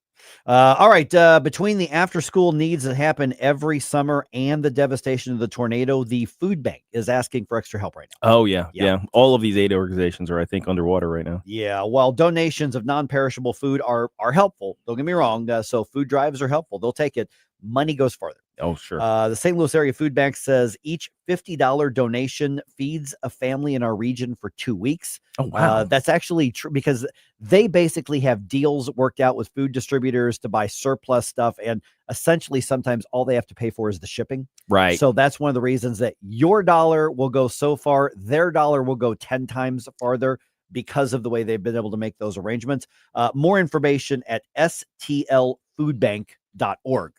All right. Between the after-school needs that happen every summer and the devastation of the tornado, the food bank is asking for extra help right now. Oh, yeah. All of these aid organizations are, I think, underwater right now. Yeah. While donations of non-perishable food are helpful, don't get me wrong. So food drives are helpful. They'll take it. Money goes farther. Oh, sure. The St. Louis Area Food Bank says each $50 donation feeds a family in our region for 2 weeks. Oh, wow. That's actually true because they basically have deals worked out with food distributors to buy surplus stuff. And essentially, sometimes all they have to pay for is the shipping. Right. So that's one of the reasons that your dollar will go so far, their dollar will go 10 times farther because of the way they've been able to make those arrangements. More information at stlfoodbank.org.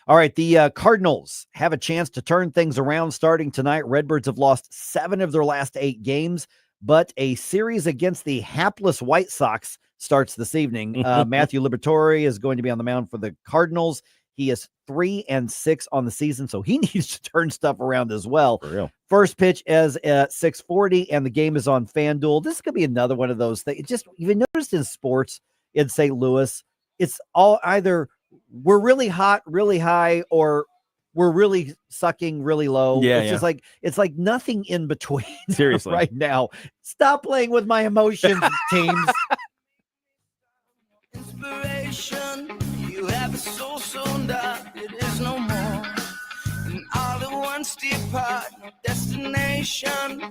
All right, the Cardinals have a chance to turn things around starting tonight. Redbirds have lost 7 of their last 8 games, but a series against the hapless White Sox starts this evening. Matthew Liberatore is going to be on the mound for the Cardinals. He is 3-6 on the season, so he needs to turn stuff around as well. For real. First pitch is at 6:40, and the game is on FanDuel. This could be another one of those things. Just you've noticed in sports in St. Louis, it's all either we're really hot, really high, or we're really sucking really low. Just like it's like nothing in between. Seriously. Right now. Stop playing with my emotions, teams. Inspiration, you have a soul so dark, it is no more. And all at once depart, no destination,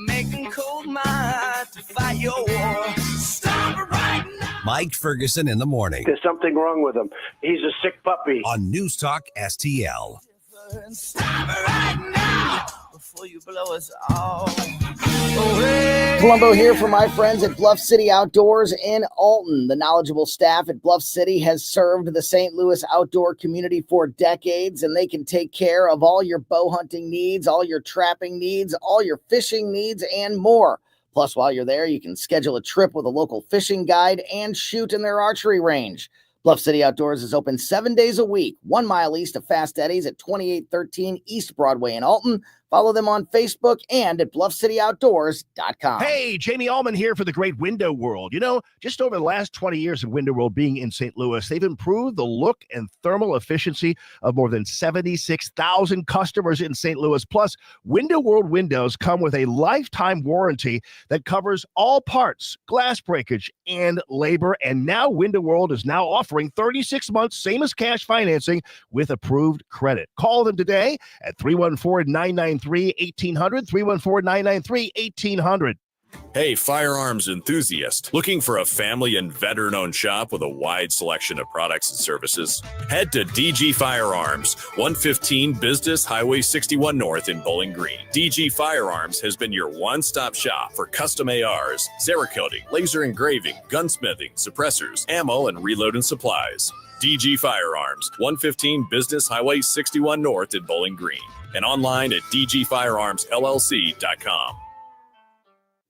making cold my heart to fight your war. Stop it right now. Mike Ferguson in the morning. There's something wrong with him. He's a sick puppy. On News Talk STL. Stop it right now before you blow us all away. Columbo here for my friends at Bluff City Outdoors in Alton. The knowledgeable staff at Bluff City has served the St. Louis outdoor community for decades, and they can take care of all your bow hunting needs, all your trapping needs, all your fishing needs, and more. Plus, while you're there, you can schedule a trip with a local fishing guide and shoot in their archery range. Bluff City Outdoors is open 7 days a week, 1 mile east of Fast Eddie's at 2813 East Broadway in Alton. Follow them on Facebook and at bluffcityoutdoors.com. Hey, Jamie Allman here for the great Window World. You know, just over the last 20 years of Window World being in St. Louis, they've improved the look and thermal efficiency of more than 76,000 customers in St. Louis. Plus, Window World windows come with a lifetime warranty that covers all parts, glass breakage, and labor. And now Window World is now offering 36 months, same as cash financing with approved credit. Call them today at 314-993-1800, 314-993-1800. Hey, firearms enthusiast, looking for a family and veteran-owned shop with a wide selection of products and services? Head to DG Firearms, 115 Business Highway 61 North in Bowling Green. DG Firearms has been your one-stop shop for custom ARs, Cerakoting, laser engraving, gunsmithing, suppressors, ammo, and reloading supplies. DG Firearms, 115 Business Highway 61 North in Bowling Green, and online at dgfirearmsllc.com.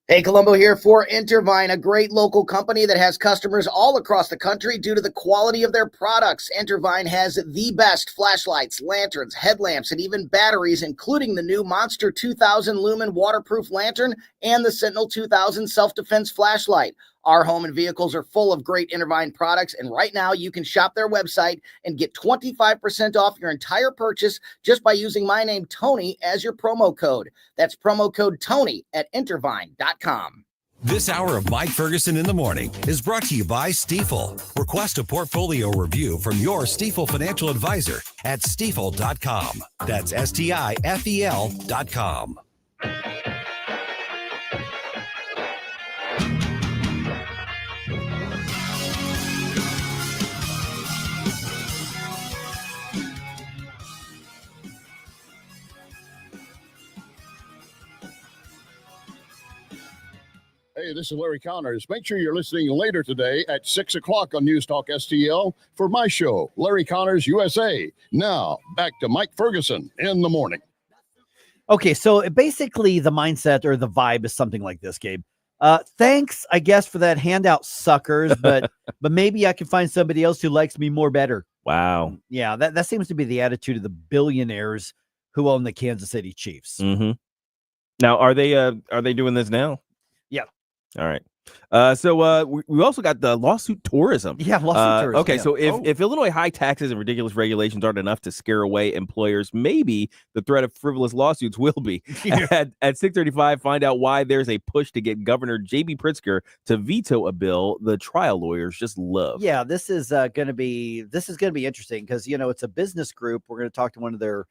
Hey, Columbo here for Intervine, a great local company that has customers all across the country due to the quality of their products. Intervine has the best flashlights, lanterns, headlamps, and even batteries, including the new Monster 2000 Lumen waterproof lantern and the Sentinel 2000 self-defense flashlight. Our home and vehicles are full of great Intervine products, and right now you can shop their website and get 25% off your entire purchase just by using my name, Tony, as your promo code. That's promo code Tony at Intervine.com. This hour of Mike Ferguson in the Morning is brought to you by Stifel. Request a portfolio review from your Stifel financial advisor at stifel.com. That's STIFEL.com. Hey, this is Larry Connors. Make sure you're listening later today at 6 o'clock on News Talk STL for my show, Larry Connors USA. Now, back to Mike Ferguson in the morning. Okay, so basically the mindset or the vibe is something like this, Gabe. Thanks, I guess, for that handout, suckers, but maybe I can find somebody else who likes me more better. Wow. Yeah, that seems to be the attitude of the billionaires who own the Kansas City Chiefs. Mm-hmm. Now, are they doing this now? Yeah. All right. So we also got the lawsuit tourism. Yeah, lawsuit tourism. Okay, yeah. so if Illinois high taxes and ridiculous regulations aren't enough to scare away employers, maybe the threat of frivolous lawsuits will be. At 6:35, find out why there's a push to get Governor J.B. Pritzker to veto a bill the trial lawyers just love. Yeah, this is going to be interesting because it's a business group. We're going to talk to one of their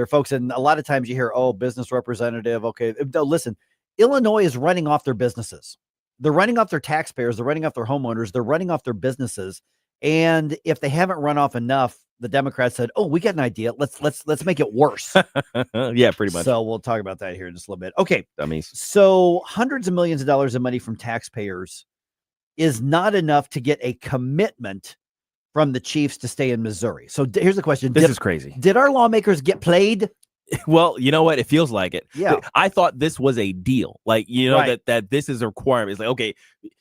folks, and a lot of times you hear, business representative. Okay, no, listen, Illinois is running off their businesses. They're running off their taxpayers. They're running off their homeowners. They're running off their businesses. And if they haven't run off enough, the Democrats said, we got an idea. Let's make it worse. Yeah, pretty much. So we'll talk about that here in just a little bit. Okay. Dummies. So hundreds of millions of dollars of money from taxpayers is not enough to get a commitment from the Chiefs to stay in Missouri. So here's the question. This is crazy. Did our lawmakers get played? Well, you know what? It feels like it. Yeah. I thought this was a deal. Like, Right. that this is a requirement. It's like, okay,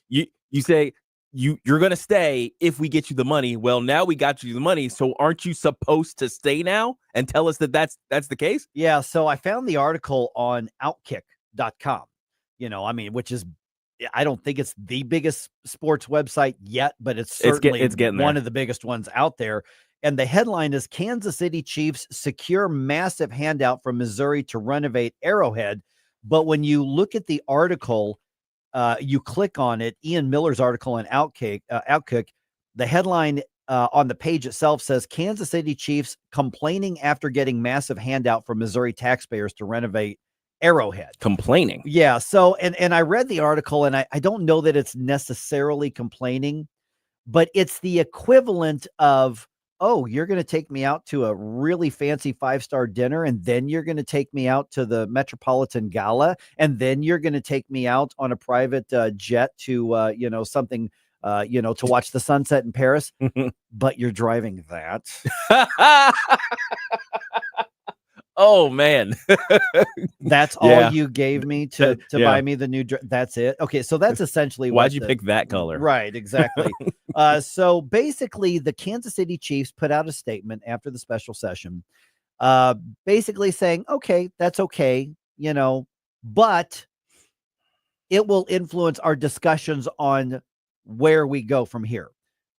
you say you're going to stay if we get you the money. Well, now we got you the money. So aren't you supposed to stay now and tell us that that's the case? Yeah. So I found the article on outkick.com, which is, I don't think it's the biggest sports website yet, but it's certainly it's getting there. One of the biggest ones out there. And the headline is Kansas City Chiefs secure massive handout from Missouri to renovate Arrowhead. But when you look at the article, you click on it, Ian Miller's article on Outkick, the headline on the page itself says Kansas City Chiefs complaining after getting massive handout from Missouri taxpayers to renovate Arrowhead. Complaining. Yeah. So, and I read the article and I don't know that it's necessarily complaining, but it's the equivalent of, you're going to take me out to a really fancy 5-star dinner, and then you're going to take me out to the Metropolitan Gala, and then you're going to take me out on a private jet to, something, to watch the sunset in Paris, but you're driving that. Oh, man. That's all you gave me to buy me the new that's it. Okay, so that's essentially why'd you pick that color? Right, exactly. So basically the Kansas City Chiefs put out a statement after the special session, basically saying, okay, that's okay, but it will influence our discussions on where we go from here.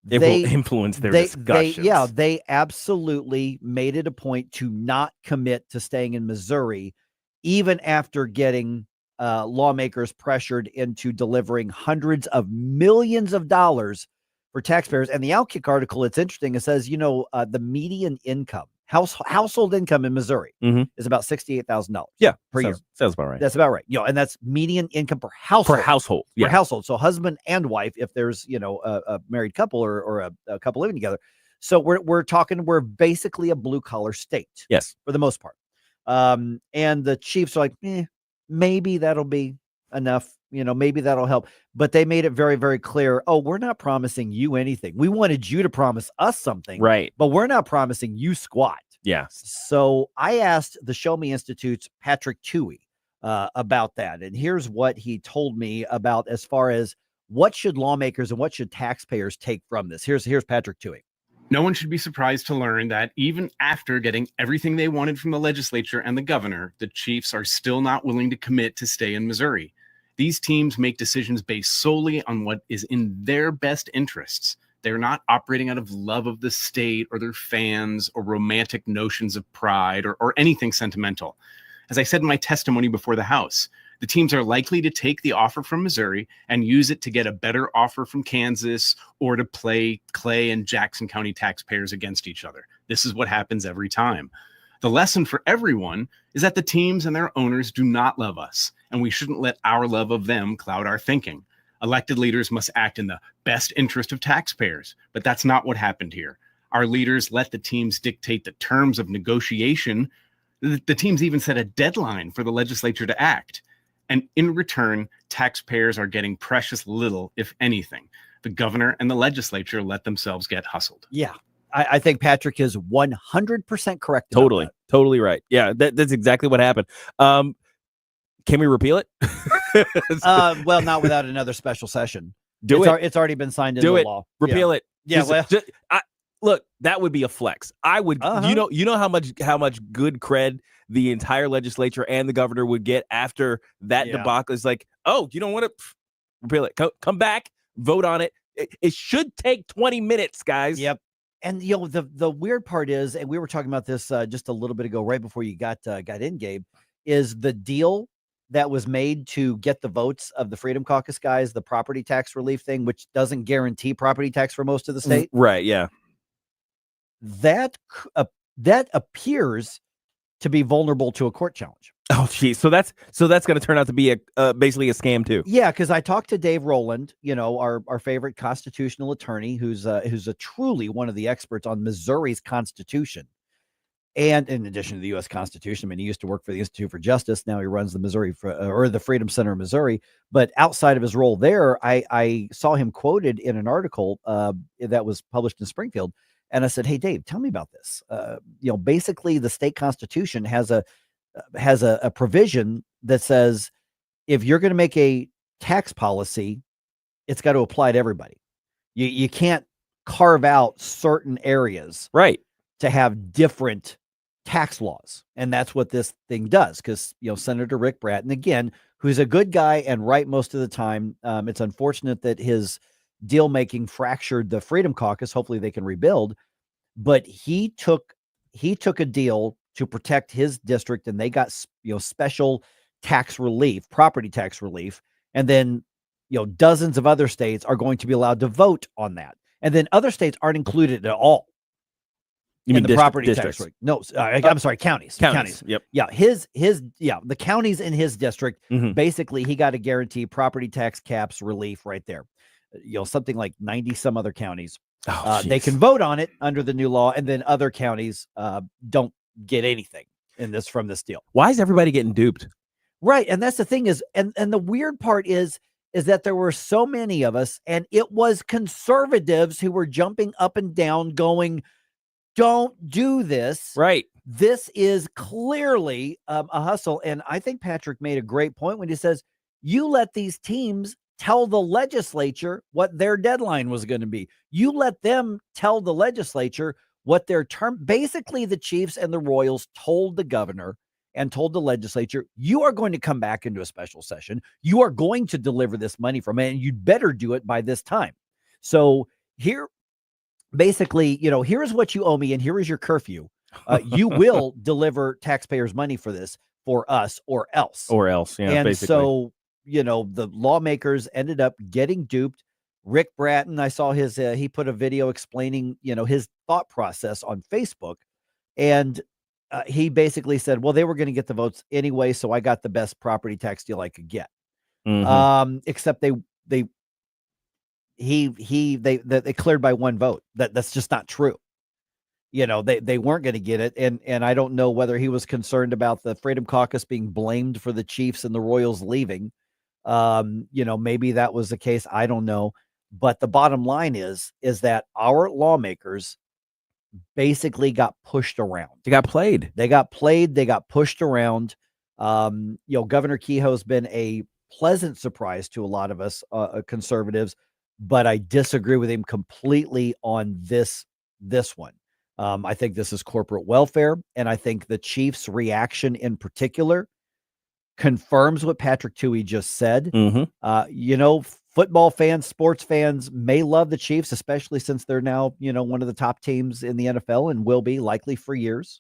It will influence their discussions. They absolutely made it a point to not commit to staying in Missouri, even after getting lawmakers pressured into delivering hundreds of millions of dollars for taxpayers. And the Outkick article, it's interesting. It says, the median income, household income in Missouri is about $68,000 per year. Sounds about right. That's about right. And that's median income per household. Per household. Per household. So husband and wife, if there's, a married couple or a couple living together. So we're basically a blue collar state. Yes. For the most part. And the Chiefs are like, maybe that'll be enough. Maybe that'll help. But they made it very, very clear. We're not promising you anything. We wanted you to promise us something. Right. But we're not promising you squat. Yeah. So I asked the Show Me Institute's Patrick Toohey about that. And here's what he told me about as far as what should lawmakers and what should taxpayers take from this. Here's Patrick Toohey. No one should be surprised to learn that even after getting everything they wanted from the legislature and the governor, the Chiefs are still not willing to commit to stay in Missouri. These teams make decisions based solely on what is in their best interests. They're not operating out of love of the state or their fans or romantic notions of pride or anything sentimental. As I said in my testimony before the House, The teams are likely to take the offer from Missouri and use it to get a better offer from Kansas or to play Clay and Jackson County taxpayers against each other. This is what happens every time. The lesson for everyone is that the teams and their owners do not love us, and we shouldn't let our love of them cloud our thinking. Elected leaders must act in the best interest of taxpayers, but that's not what happened here. Our leaders let the teams dictate the terms of negotiation. The teams even set a deadline for the legislature to act. And in return, taxpayers are getting precious little, if anything. The governor and the legislature let themselves get hustled. Yeah, I think Patrick is 100% correct. Totally right. Yeah, that's exactly what happened. Can we repeal it? Well, not without another special session. It's already been signed into law. Repeal it. Yeah, Look, that would be a flex. I would, you know how much good cred the entire legislature and the governor would get after that debacle. Is like, oh, you don't want to repeal it. Come back, vote on it. It should take 20 minutes, guys. Yep. And the weird part is, and we were talking about this just a little bit ago, right before you got in, Gabe, is the deal that was made to get the votes of the Freedom Caucus guys, the property tax relief thing, which doesn't guarantee property tax for most of the state. Right. Yeah. That appears to be vulnerable to a court challenge. Oh, geez. So that's going to turn out to be basically a scam too. Yeah, because I talked to Dave Rowland, our favorite constitutional attorney, who's a truly one of the experts on Missouri's constitution. And in addition to the U.S. Constitution, I mean, he used to work for the Institute for Justice. Now he runs the the Freedom Center of Missouri. But outside of his role there, I saw him quoted in an article that was published in Springfield. And I said, "Hey, Dave, tell me about this. Basically, the state constitution has a provision that says if you're going to make a tax policy, it's got to apply to everybody. You can't carve out certain areas, right, to have different tax laws. And that's what this thing does. Because, Senator Rick Bratton, again, who's a good guy and right most of the time, it's unfortunate that his deal making fractured the Freedom Caucus. Hopefully they can rebuild. But he took a deal to protect his district, and they got, special tax relief, property tax relief. And then, dozens of other states are going to be allowed to vote on that. And then other states aren't included at all. You mean the property districts? tax rate? No, I'm sorry, counties. Yep. Yeah, the counties in his district. Basically, he got a guarantee property tax caps relief right there. Something like 90 some other counties. They can vote on it under the new law, and then other counties don't get anything from this deal. Why is everybody getting duped? Right, and that's the thing is, and the weird part is that there were so many of us, and it was conservatives who were jumping up and down, going, "Don't do this." Right. This is clearly a hustle. And I think Patrick made a great point when he says, you let these teams tell the legislature what their deadline was going to be. You let them tell the legislature what their term. Basically, the Chiefs and the Royals told the governor and told the legislature, you are going to come back into a special session. You are going to deliver this money from it, and you'd better do it by this time. So here, basically, here is what you owe me, and here is your curfew. You will deliver taxpayers' money for this for us, or else. Or else, yeah. And basically. so, the lawmakers ended up getting duped. Rick Bratton, I saw he put a video explaining, his thought process on Facebook, and he basically said, well, they were going to get the votes anyway, so I got the best property tax deal I could get. Except they cleared by one vote. That's just not true. They weren't going to get it. And I don't know whether he was concerned about the Freedom Caucus being blamed for the Chiefs and the Royals leaving. Maybe that was the case. I don't know. But the bottom line is that our lawmakers basically got pushed around. They got played. They got pushed around. Governor Kehoe's been a pleasant surprise to a lot of us conservatives, but I disagree with him completely on this one. I think this is corporate welfare, and I think the Chiefs' reaction in particular confirms what Patrick Tuohy just said. Football fans, sports fans may love the Chiefs, especially since they're now, one of the top teams in the NFL and will be likely for years,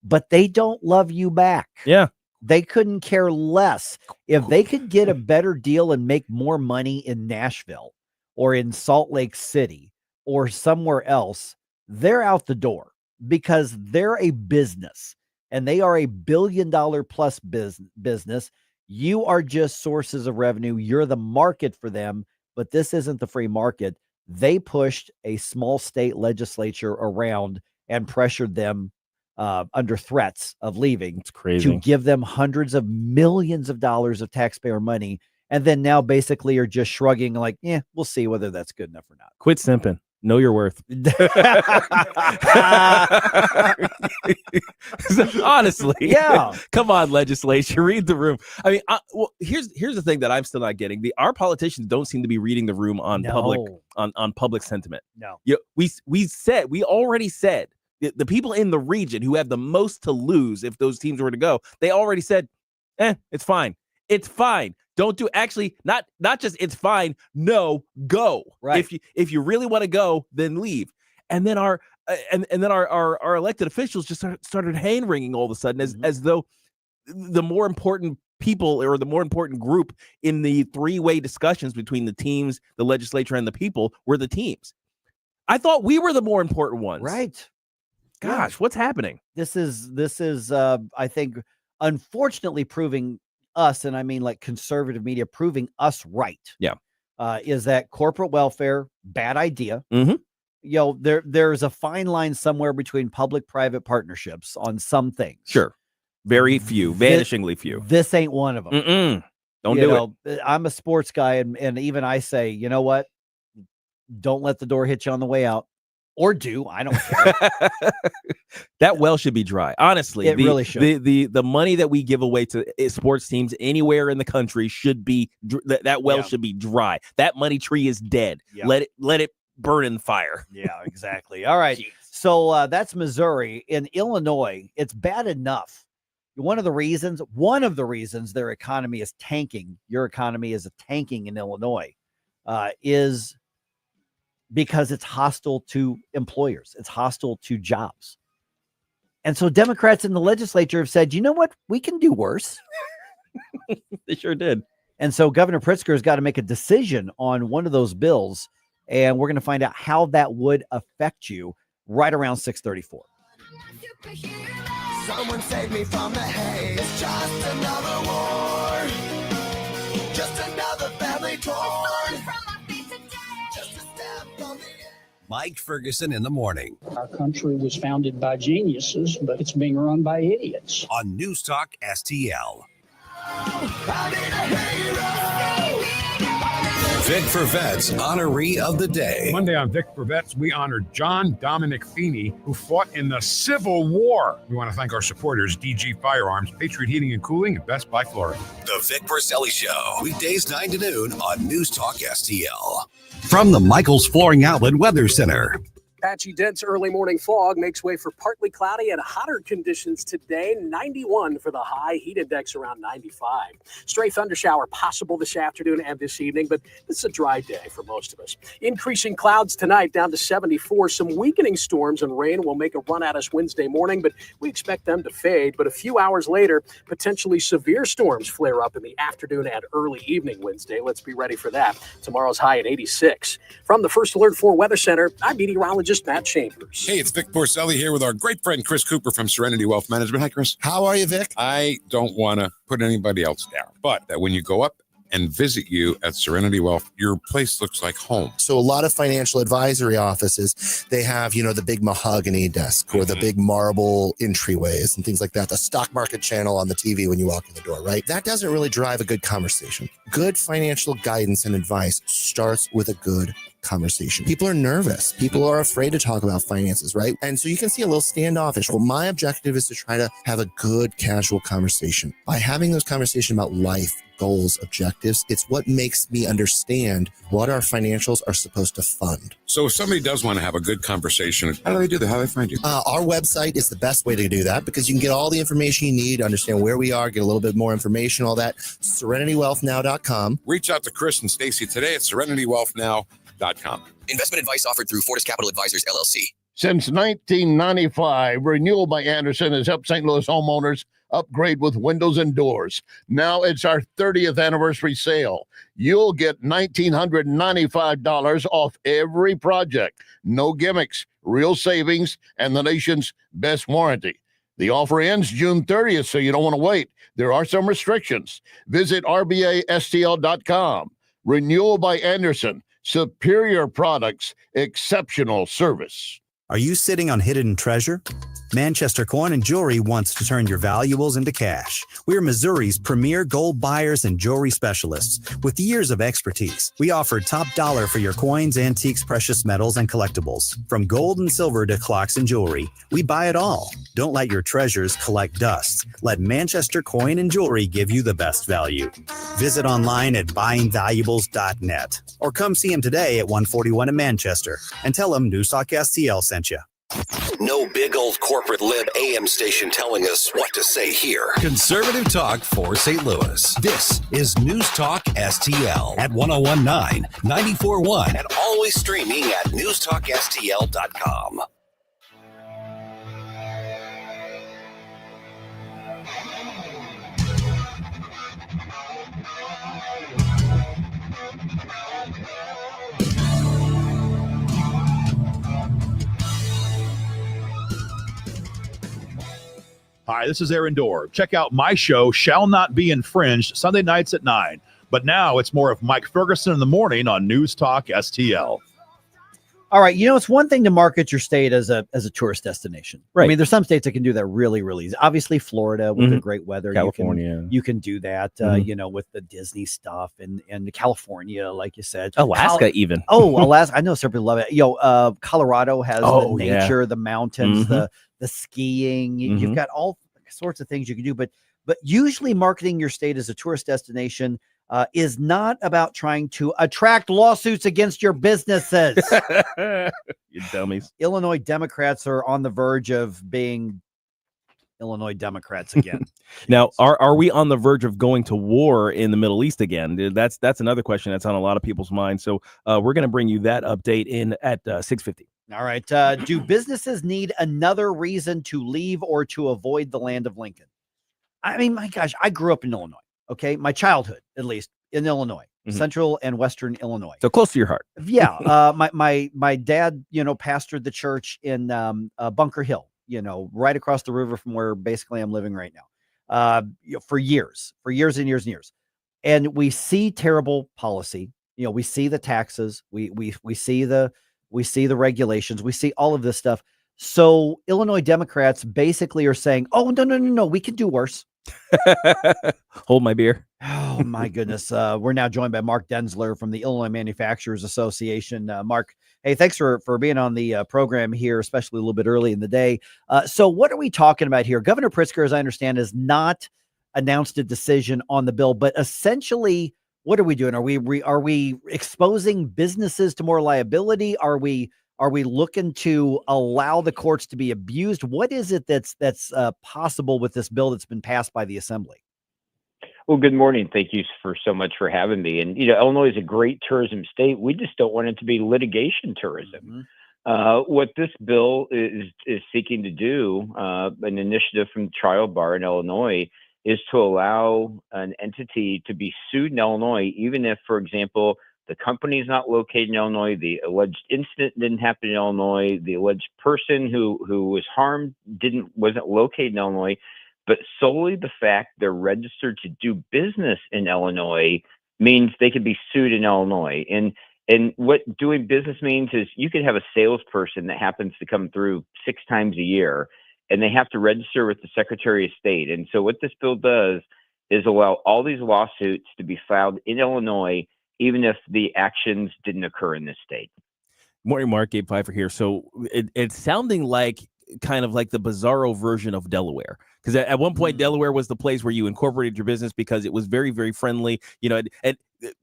but they don't love you back. Yeah. They couldn't care less. If they could get a better deal and make more money in Nashville or in Salt Lake City or somewhere else, they're out the door because they're a business and they are a $1 billion plus business. You are just sources of revenue. You're the market for them, but this isn't the free market. They pushed a small state legislature around and pressured them under threats of leaving. It's crazy. To give them hundreds of millions of dollars of taxpayer money. And then now basically are just shrugging like, yeah, we'll see whether that's good enough or not. Quit simping. Know your worth. Honestly, yeah. Come on, legislature, read the room. I mean, well, here's the thing that I'm still not getting. Our politicians don't seem to be reading the room on public sentiment. No. We already said the people in the region who have the most to lose if those teams were to go. They already said, it's fine. It's fine. Don't do not just it's fine. No, go. Right. If you really want to go, then leave. And then our elected officials just started hand wringing all of a sudden as though the more important people or the more important group in the three-way discussions between the teams, the legislature, and the people were the teams. I thought we were the more important ones. Right. Gosh, what's happening? This is I think unfortunately proving us, and I mean like conservative media proving us right. Yeah. Is that corporate welfare, bad idea. Mm-hmm. There's a fine line somewhere between public-private partnerships on some things. Sure. Very few, vanishingly few. This ain't one of them. Mm-mm. Don't do it. I'm a sports guy, and even I say, you know what? Don't let the door hit you on the way out. Or do. I don't care. That well should be dry. Honestly, it really should. The money that we give away to sports teams anywhere in the country should be that well should be dry. That money tree is dead. Yeah. Let it burn in fire. Yeah, exactly. All right. So that's Missouri. In Illinois, it's bad enough. One of the reasons their economy is tanking, your economy is tanking in Illinois, is because it's hostile to employers. It's hostile to jobs. And so Democrats in the legislature have said, you know what? We can do worse. They sure did. And so Governor Pritzker has got to make a decision on one of those bills. And we're going to find out how that would affect you right around 6:34. Someone save me from the haze. Just another war. Just another family torn. Mike Ferguson in the morning. Our country was founded by geniuses, but it's being run by idiots. On NewsTalk STL. Vic for Vets honoree of the day. Monday on Vic for Vets, we honored John Dominic Feeney, who fought in the Civil War. We want to thank our supporters, DG Firearms, Patriot Heating and Cooling, and Best Buy Flooring. The Vic Porcelli Show, weekdays 9 to noon on NewsTalk STL. From the Michaels Flooring Outlet Weather Center. Patchy, dense early morning fog makes way for partly cloudy and hotter conditions today. 91 for the high, heat index around 95. Stray thundershower possible this afternoon and this evening, but it's a dry day for most of us. Increasing clouds tonight down to 74. Some weakening storms and rain will make a run at us Wednesday morning, but we expect them to fade. But a few hours later, potentially severe storms flare up in the afternoon and early evening Wednesday. Let's be ready for that. Tomorrow's high at 86. From the First Alert 4 Weather Center, I'm meteorologist Matt Chambers. Hey, it's Vic Porcelli here with our great friend Chris Cooper from Serenity Wealth Management. Hi, Chris. How are you, Vic? I don't want to put anybody else down, but that when you go up and visit you at Serenity Wealth, your place looks like home. So a lot of financial advisory offices, they have, the big mahogany desk or the big marble entryways and things like that. The stock market channel on the TV when you walk in the door, right? That doesn't really drive a good conversation. Good financial guidance and advice starts with a good conversation. People are nervous. People are afraid to talk about finances, right? And so you can see a little standoffish. Well, my objective is to try to have a good casual conversation. By having those conversations about life, goals, objectives, it's what makes me understand what our financials are supposed to fund. So if somebody does want to have a good conversation, how do they do that? How do they find you? Our website is the best way to do that because you can get all the information you need, understand where we are, get a little bit more information, all that. SerenityWealthNow.com. Reach out to Chris and Stacy today at SerenityWealthNow.com. Investment advice offered through Fortis Capital Advisors, LLC. Since 1995, Renewal by Anderson has helped St. Louis homeowners upgrade with windows and doors. Now it's our 30th anniversary sale. You'll get $1,995 off every project. No gimmicks, real savings, and the nation's best warranty. The offer ends June 30th, so you don't want to wait. There are some restrictions. Visit rbastl.com. Renewal by Anderson. Superior products, exceptional service. Are you sitting on hidden treasure? Manchester Coin and Jewelry wants to turn your valuables into cash. We're Missouri's premier gold buyers and jewelry specialists with years of expertise. We offer top dollar for your coins, antiques, precious metals, and collectibles. From gold and silver to clocks and jewelry, we buy it all. Don't let your treasures collect dust. Let Manchester Coin and Jewelry give you the best value. Visit online at buyingvaluables.net or come see him today at 141 in Manchester and tell him NewsTalkSTL sent you. No big old corporate lib AM station telling us what to say here. Conservative talk for St. Louis. This is News Talk STL at 1019, 94.1, and always streaming at newstalkstl.com. Hi, this is Aaron Dorr. Check out my show, Shall Not Be Infringed, Sunday nights at 9. But now it's more of Mike Ferguson in the morning on News Talk STL. All right, it's one thing to market your state as a tourist destination. Right. I mean, there's some states that can do that really, really easy. Obviously, Florida with the great weather, California, you can do that. With the Disney stuff and California, like you said, Alaska even. Alaska. I know some people love it. Colorado has the nature, the mountains, the skiing. You've got all sorts of things you can do, but usually marketing your state as a tourist destination is not about trying to attract lawsuits against your businesses. You dummies. Illinois Democrats are on the verge of being Illinois Democrats again. Now, are we on the verge of going to war in the Middle East again? That's another question that's on a lot of people's minds. So we're going to bring you that update in at 6:50. All right. Do businesses need another reason to leave or to avoid the land of Lincoln? I mean, my gosh, I grew up in Illinois. Okay. My childhood, at least in Illinois, central and western Illinois. So close to your heart. Yeah. My dad, pastored the church in Bunker Hill, right across the river from where basically I'm living right now, for years and years and years. And we see terrible policy. We see the taxes. We see the regulations. We see all of this stuff. So Illinois Democrats basically are saying, oh, no, we can do worse. Hold my beer. Oh, my goodness. We're now joined by Mark Denzler from the Illinois Manufacturers Association. Mark, hey, thanks for being on the program here, especially a little bit early in the day. So what are we talking about here? Governor Pritzker, as I understand, has not announced a decision on the bill, but essentially, what are we doing? Are we exposing businesses to more liability? Are we looking to allow the courts to be abused? What is it that's possible with this bill that's been passed by the Assembly? Well, good morning. Thank you so much for having me. And Illinois is a great tourism state. We just don't want it to be litigation tourism. What this bill is seeking to do, an initiative from the trial bar in Illinois, is to allow an entity to be sued in Illinois, even if, for example, the company is not located in Illinois, the alleged incident didn't happen in Illinois, the alleged person who was harmed wasn't located in Illinois, but solely the fact they're registered to do business in Illinois means they could be sued in Illinois. And what doing business means is you could have a salesperson that happens to come through 6 times a year, and they have to register with the Secretary of State. And so what this bill does is allow all these lawsuits to be filed in Illinois, even if the actions didn't occur in this state. Morning, Mark. Gabe Pfeiffer here. So it's sounding like kind of like the bizarro version of Delaware. Because at one point, Delaware was the place where you incorporated your business because it was very, very friendly. And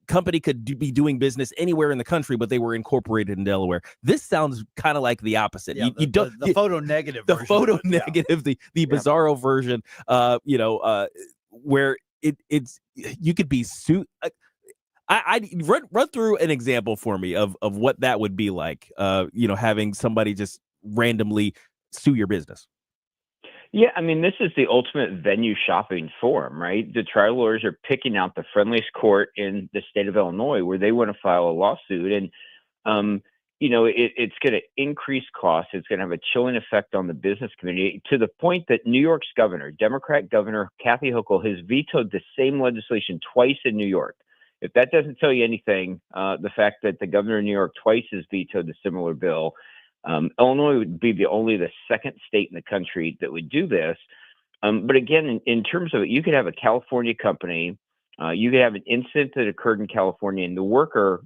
company could be doing business anywhere in the country, but they were incorporated in Delaware. This sounds kind of like the opposite. Yeah, the photo negative the version. Photo negative, the bizarro version, where it's you could be sued. I run through an example for me of what that would be like, having somebody just randomly sue your business. Yeah, I mean, this is the ultimate venue shopping forum, right? The trial lawyers are picking out the friendliest court in the state of Illinois where they want to file a lawsuit. And, it's going to increase costs. It's going to have a chilling effect on the business community to the point that New York's governor, Democrat Governor Kathy Hochul, has vetoed the same legislation twice in New York. If that doesn't tell you anything, the fact that the governor of New York twice has vetoed a similar bill, Illinois would be the second state in the country that would do this. But again, in terms of it, you could have a California company, you could have an incident that occurred in California and the worker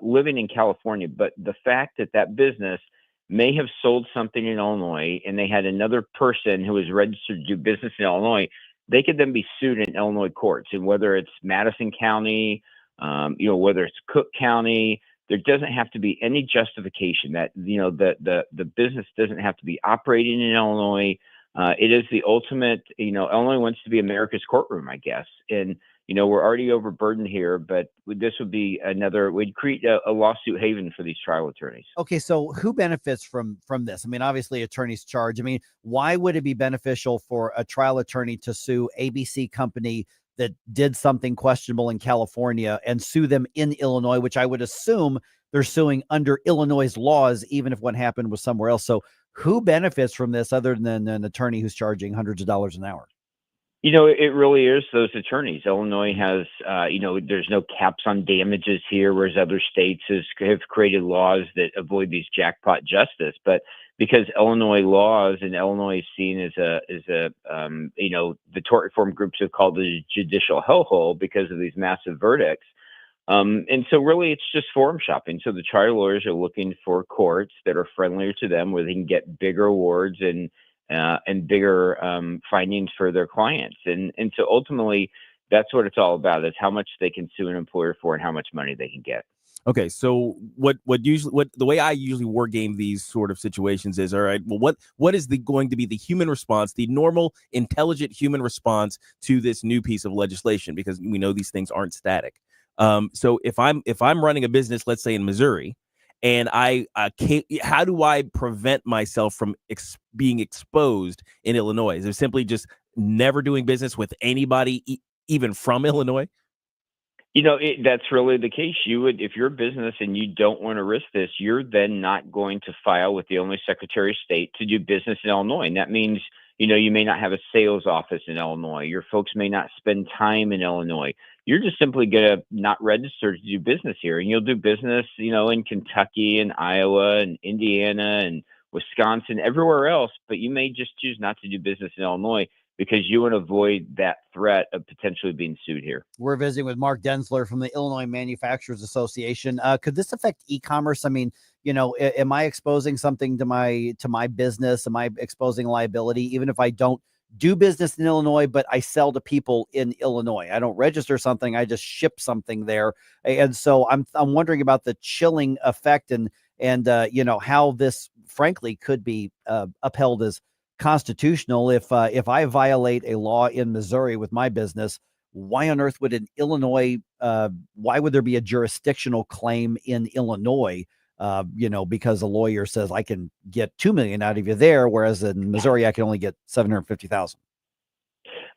living in California, but the fact that that business may have sold something in Illinois and they had another person who was registered to do business in Illinois, they could then be sued in Illinois courts. And whether it's Madison County, whether it's Cook County, there doesn't have to be any justification that, the business doesn't have to be operating in Illinois. It is the ultimate, Illinois wants to be America's courtroom, I guess. And, we're already overburdened here, but this would be we'd create a lawsuit haven for these trial attorneys. Okay, so who benefits from this? I mean, obviously attorneys charge. I mean, why would it be beneficial for a trial attorney to sue ABC company that did something questionable in California and sue them in Illinois, which I would assume they're suing under Illinois' laws, even if what happened was somewhere else? So who benefits from this other than an attorney who's charging hundreds of dollars an hour? It really is those attorneys. Illinois has, there's no caps on damages here, whereas other states have created laws that avoid these jackpot justice. But because Illinois laws and Illinois is seen as the tort reform groups have called it a judicial hellhole because of these massive verdicts. And so really it's just forum shopping. So the trial lawyers are looking for courts that are friendlier to them where they can get bigger awards and bigger findings for their clients. And so ultimately that's what it's all about, is how much they can sue an employer for and how much money they can get. Okay, so what the way I usually war game these sort of situations is, all right, well, what is going to be the human response, the normal, intelligent human response to this new piece of legislation? Because we know these things aren't static. So if I'm running a business, let's say in Missouri, and I can't, how do I prevent myself from being exposed in Illinois? Is it simply just never doing business with anybody, even from Illinois? That's really the case. You would, if you're a business and you don't want to risk this, you're then not going to file with the Illinois Secretary of State to do business in Illinois. And that means, you may not have a sales office in Illinois. Your folks may not spend time in Illinois. You're just simply going to not register to do business here. And you'll do business, in Kentucky and Iowa and Indiana and Wisconsin, everywhere else. But you may just choose not to do business in Illinois because you want to avoid that threat of potentially being sued here. We're visiting with Mark Denzler from the Illinois Manufacturers Association. Could this affect e-commerce? I mean, am I exposing something to my business? Am I exposing liability, even if I don't do business in Illinois, but I sell to people in Illinois? I don't register something, I just ship something there. And so I'm wondering about the chilling effect and how this frankly could be upheld as constitutional. If I violate a law in Missouri with my business, why on earth would in Illinois, why would there be a jurisdictional claim in Illinois? Because a lawyer says I can get $2 million out of you there, whereas in Missouri I can only get $750,000.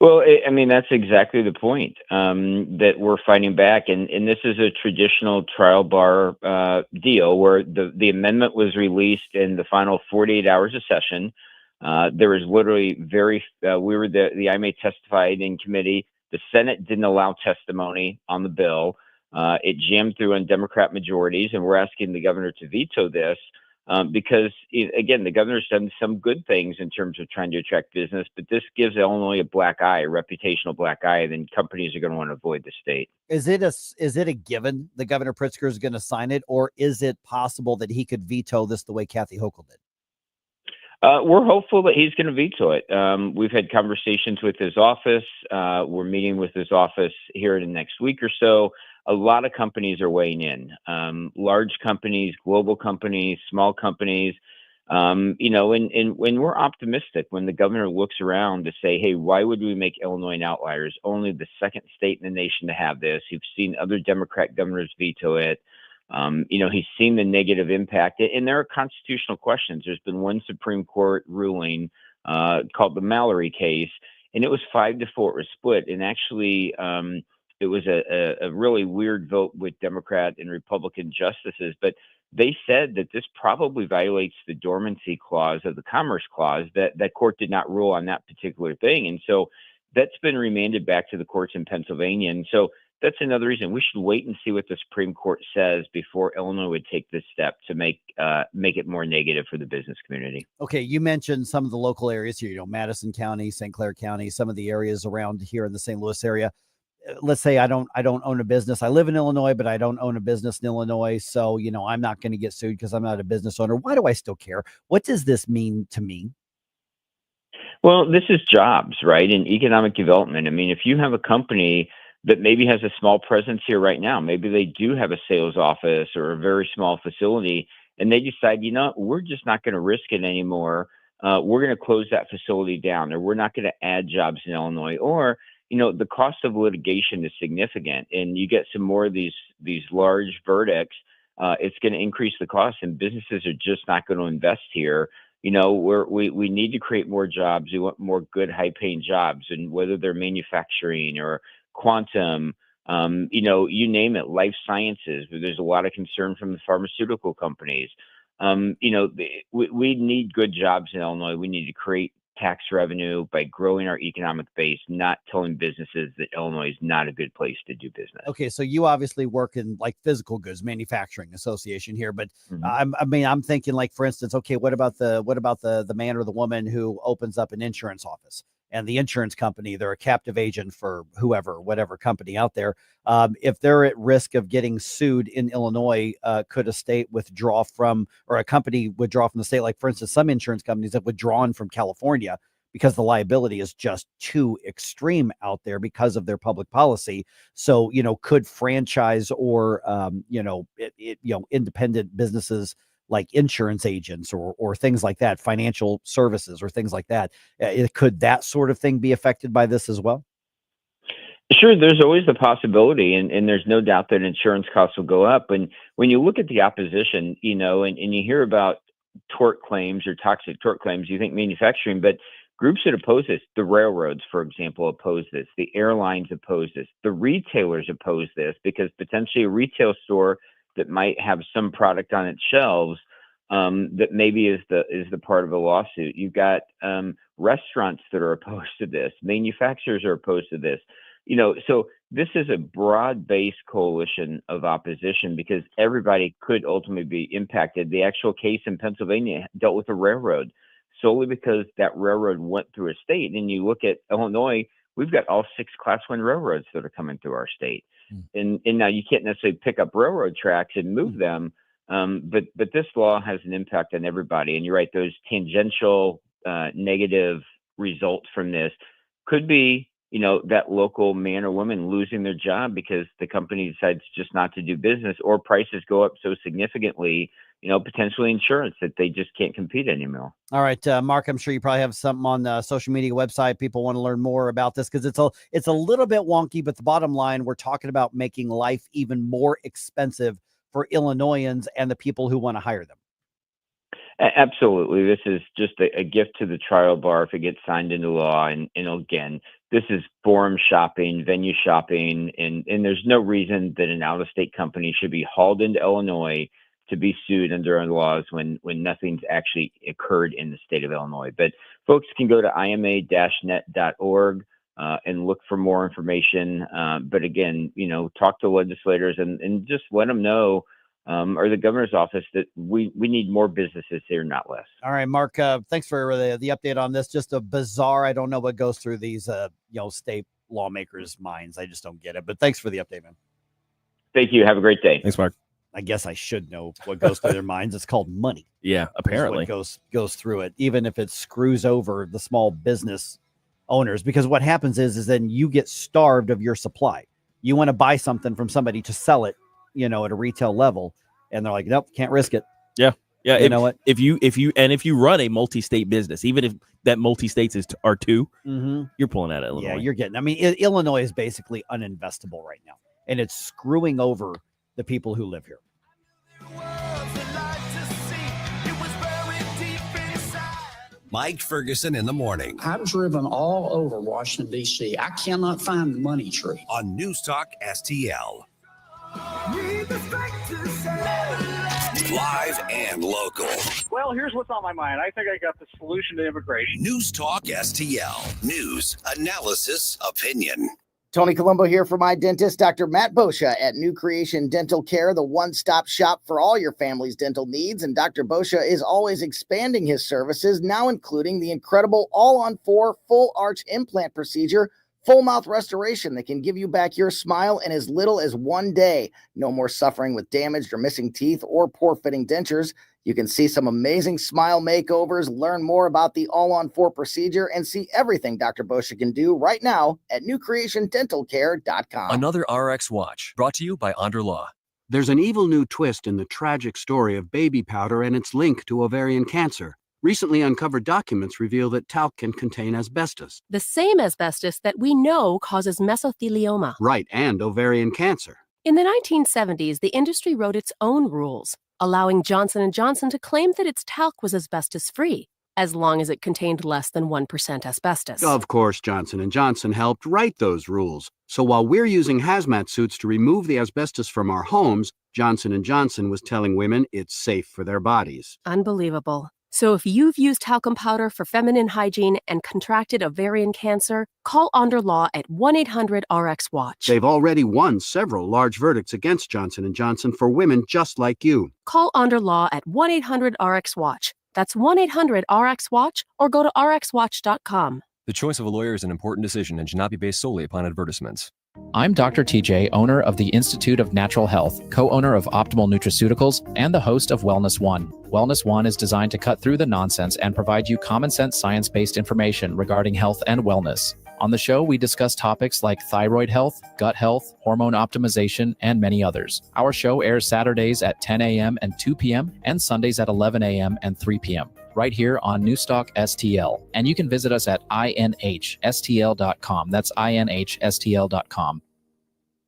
Well, that's exactly the point that we're fighting back. And this is a traditional trial bar deal where the amendment was released in the final 48 hours of session. There was literally the IMA testified in committee. The Senate didn't allow testimony on the bill. It jammed through on Democrat majorities, and we're asking the governor to veto this because, again, the governor's done some good things in terms of trying to attract business, but this gives Illinois a black eye, a reputational black eye, then companies are going to want to avoid the state. Is it a given the Governor Pritzker is going to sign it, or is it possible that he could veto this the way Kathy Hochul did? We're hopeful that he's going to veto it. We've had conversations with his office. We're meeting with his office here in the next week or so. A lot of companies are weighing in, large companies, global companies, small companies. And when we're optimistic, when the governor looks around to say, hey, why would we make Illinois an outlier? It's only the second state in the nation to have this. You've seen other Democrat governors veto it. He's seen the negative impact, and there are constitutional questions. There's been one Supreme Court ruling called the Mallory case, and it was 5-4. It was split, and actually it was a really weird vote with Democrat and Republican justices, but they said that this probably violates the dormancy clause of the Commerce Clause, that court did not rule on that particular thing. And so that's been remanded back to the courts in Pennsylvania. And so that's another reason we should wait and see what the Supreme Court says before Illinois would take this step to make it more negative for the business community. Okay, you mentioned some of the local areas here, Madison County, St. Clair County, some of the areas around here in the St. Louis area. Let's say I don't own a business. I live in Illinois, but I don't own a business in Illinois. So, I'm not going to get sued because I'm not a business owner. Why do I still care? What does this mean to me? Well, this is jobs, right? And economic development. I mean, if you have a company that maybe has a small presence here right now, maybe they do have a sales office or a very small facility, and they decide, we're just not going to risk it anymore. We're going to close that facility down, or we're not going to add jobs in Illinois, or the cost of litigation is significant, and you get some more of these large verdicts. It's going to increase the cost, and businesses are just not going to invest here. We need to create more jobs. We want more good, high-paying jobs, and whether they're manufacturing or quantum, you name it, life sciences. There's a lot of concern from the pharmaceutical companies. We need good jobs in Illinois. We need to create tax revenue by growing our economic base, not telling businesses that Illinois is not a good place to do business. Okay, so you obviously work in like physical goods manufacturing association here, but I'm thinking, like, for instance, okay, what about the man or the woman who opens up an insurance office, and the insurance company, they're a captive agent for whatever company out there. If they're at risk of getting sued in Illinois, could a state withdraw from, or a company withdraw from the state? Like, for instance, some insurance companies have withdrawn from California because the liability is just too extreme out there because of their public policy. So, could franchise or, independent businesses like insurance agents or things like that, financial services or things like that, could that sort of thing be affected by this as well? Sure, there's always the possibility, and there's no doubt that insurance costs will go up. And when you look at the opposition, and you hear about tort claims or toxic tort claims, you think manufacturing, but groups that oppose this, the railroads, for example, oppose this. The airlines oppose this. The retailers oppose this because potentially a retail store that might have some product on its shelves that maybe is the part of a lawsuit. You've got restaurants that are opposed to this. Manufacturers are opposed to this. So this is a broad-based coalition of opposition because everybody could ultimately be impacted. The actual case in Pennsylvania dealt with a railroad solely because that railroad went through a state. And you look at Illinois, we've got all 6 Class 1 railroads that are coming through our state. And now you can't necessarily pick up railroad tracks and move them, but this law has an impact on everybody. And you're right, those tangential negative results from this could be, that local man or woman losing their job because the company decides just not to do business, or prices go up so significantly, potentially insurance, that they just can't compete anymore. All right, Mark, I'm sure you probably have something on the social media website. People want to learn more about this because it's a little bit wonky, but the bottom line, we're talking about making life even more expensive for Illinoisans and the people who want to hire them. Absolutely. This is just a gift to the trial bar if it gets signed into law. And again, this is forum shopping, venue shopping, and there's no reason that an out-of-state company should be hauled into Illinois to be sued under our laws when nothing's actually occurred in the state of Illinois. But folks can go to ima-net.org and look for more information. But again, talk to legislators and just let them know, or the governor's office, that we need more businesses here, not less. All right, Mark, thanks for the update on this. Just a bizarre, I don't know what goes through these, state lawmakers' minds. I just don't get it. But thanks for the update, man. Thank you. Have a great day. Thanks, Mark. I guess I should know what goes through their minds. It's called money. Yeah, apparently. What goes through it, even if it screws over the small business owners. Because what happens is then you get starved of your supply. You want to buy something from somebody to sell it, at a retail level, and they're like, nope, can't risk it. Yeah. You know what? If you run a multi-state business, even if that multi-states are 2, you're pulling out of Illinois. Yeah, you're getting. I mean, Illinois is basically uninvestable right now, and it's screwing over the people who live here. Mike Ferguson in the morning. I've driven all over Washington, D.C. I cannot find the money tree. On News Talk STL. Live and local. Well, here's what's on my mind. I think I got the solution to immigration. News Talk STL. News, analysis, opinion. Tony Colombo here for my dentist, Dr. Matt Boscia at New Creation Dental Care, the one-stop shop for all your family's dental needs. And Dr. Boscia is always expanding his services, now including the incredible all-on-4 full arch implant procedure, full mouth restoration that can give you back your smile in as little as 1 day. No more suffering with damaged or missing teeth or poor fitting dentures. You can see some amazing smile makeovers, learn more about the all-on-4 procedure, and see everything Dr. Boscia can do right now at newcreationdentalcare.com. Another RX Watch, brought to you by Onder Law. There's an evil new twist in the tragic story of baby powder and its link to ovarian cancer. Recently uncovered documents reveal that talc can contain asbestos. The same asbestos that we know causes mesothelioma. Right, and ovarian cancer. In the 1970s, the industry wrote its own rules, allowing Johnson & Johnson to claim that its talc was asbestos-free, as long as it contained less than 1% asbestos. Of course, Johnson & Johnson helped write those rules. So while we're using hazmat suits to remove the asbestos from our homes, Johnson & Johnson was telling women it's safe for their bodies. Unbelievable. So if you've used talcum powder for feminine hygiene and contracted ovarian cancer, call Onder Law at 1-800-RX-WATCH. They've already won several large verdicts against Johnson & Johnson for women just like you. Call Onder Law at 1-800-RX-WATCH. That's 1-800-RX-WATCH or go to rxwatch.com. The choice of a lawyer is an important decision and should not be based solely upon advertisements. I'm Dr. TJ, owner of the Institute of Natural Health, co-owner of Optimal Nutraceuticals, and the host of Wellness One. Wellness One is designed to cut through the nonsense and provide you common sense science-based information regarding health and wellness. On the show, we discuss topics like thyroid health, gut health, hormone optimization, and many others. Our show airs Saturdays at 10 a.m. and 2 p.m. and Sundays at 11 a.m. and 3 p.m. right here on NewsTalkSTL. And you can visit us at inhstl.com. That's inhstl.com.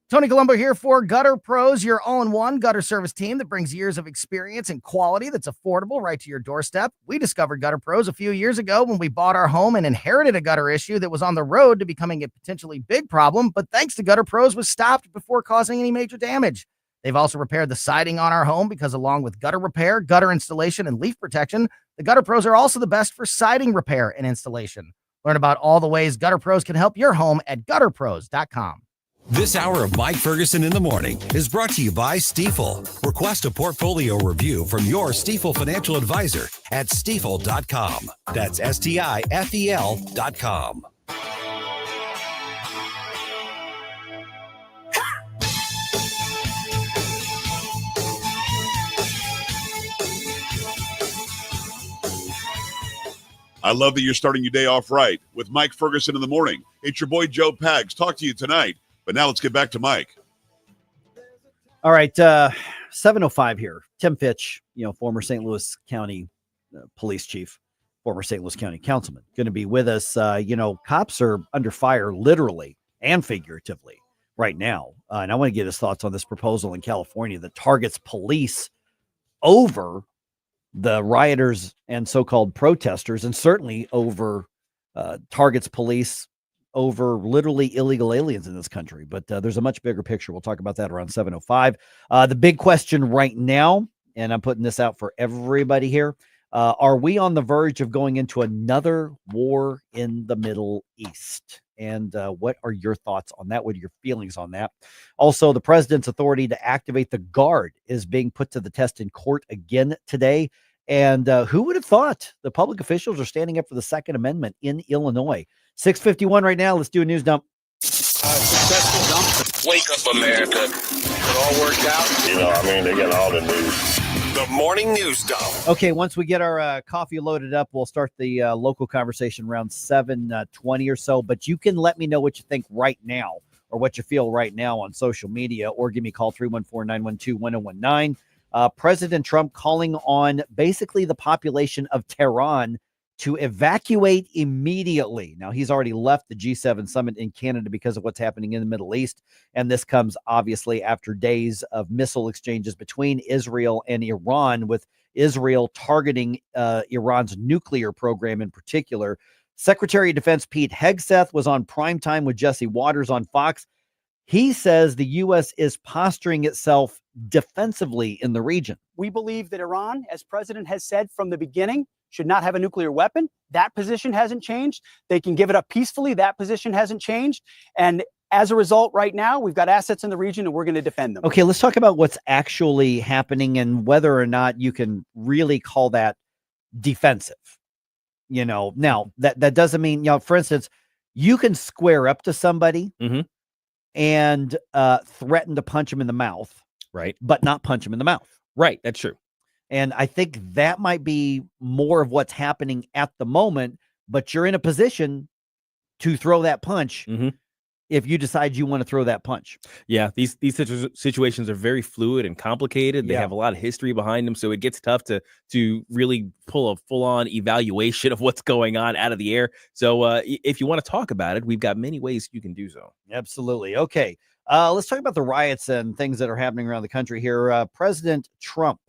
Tony Colombo here for Gutter Pros, your all-in-one gutter service team that brings years of experience and quality that's affordable right to your doorstep. We discovered Gutter Pros a few years ago when we bought our home and inherited a gutter issue that was on the road to becoming a potentially big problem, but thanks to Gutter Pros was stopped before causing any major damage. They've also repaired the siding on our home because along with gutter repair, gutter installation, and leaf protection, the Gutter Pros are also the best for siding repair and installation. Learn about all the ways Gutter Pros can help your home at gutterpros.com. This hour of Mike Ferguson in the morning is brought to you by Stifel. Request a portfolio review from your Stifel financial advisor at stifel.com. That's STIFEL.com. I love that you're starting your day off right with Mike Ferguson in the morning. It's your boy Joe Pags. Talk to you tonight. But now let's get back to Mike. All right, 7:05 here. Tim Fitch, former St. Louis County police chief, former St. Louis County councilman, going to be with us. Cops are under fire literally and figuratively right now. And I want to get his thoughts on this proposal in California that targets police over the rioters and so-called protesters, and certainly over targets police over literally illegal aliens in this country. But there's a much bigger picture. We'll talk about that around 7:05. The big question right now, and I'm putting this out for everybody here, are we on the verge of going into another war in the Middle East? And what are your thoughts on that? What are your feelings on that? Also, the president's authority to activate the Guard is being put to the test in court again today. And who would have thought the public officials are standing up for the Second Amendment in Illinois? 6:51 right now. Let's do a news dump. Successful dump. Wake up, America. It all worked out. They got all the news. The morning news dump. Okay, once we get our coffee loaded up, we'll start the local conversation around 7:20 or so. But you can let me know what you think right now or what you feel right now on social media, or give me a call 314-912-1019. President Trump calling on basically the population of Tehran to evacuate immediately. Now, he's already left the G7 summit in Canada because of what's happening in the Middle East. And this comes obviously after days of missile exchanges between Israel and Iran, with Israel targeting Iran's nuclear program in particular. Secretary of Defense Pete Hegseth was on primetime with Jesse Waters on Fox. He says the U.S. is posturing itself defensively in the region. We believe that Iran, as President has said from the beginning, should not have a nuclear weapon. That position hasn't changed. They can give it up peacefully. That position hasn't changed. And as a result, right now, we've got assets in the region and we're going to defend them. Okay, let's talk about what's actually happening and whether or not you can really call that defensive. Now that doesn't mean, for instance, you can square up to somebody and threaten to punch him in the mouth. Right. But not punch him in the mouth. Right. That's true. And I think that might be more of what's happening at the moment, but you're in a position to throw that punch if you decide you want to throw that punch. Yeah, these situations are very fluid and complicated. They have a lot of history behind them, so it gets tough to really pull a full-on evaluation of what's going on out of the air. So if you want to talk about it, we've got many ways you can do so. Absolutely. Okay, let's talk about the riots and things that are happening around the country here. President Trump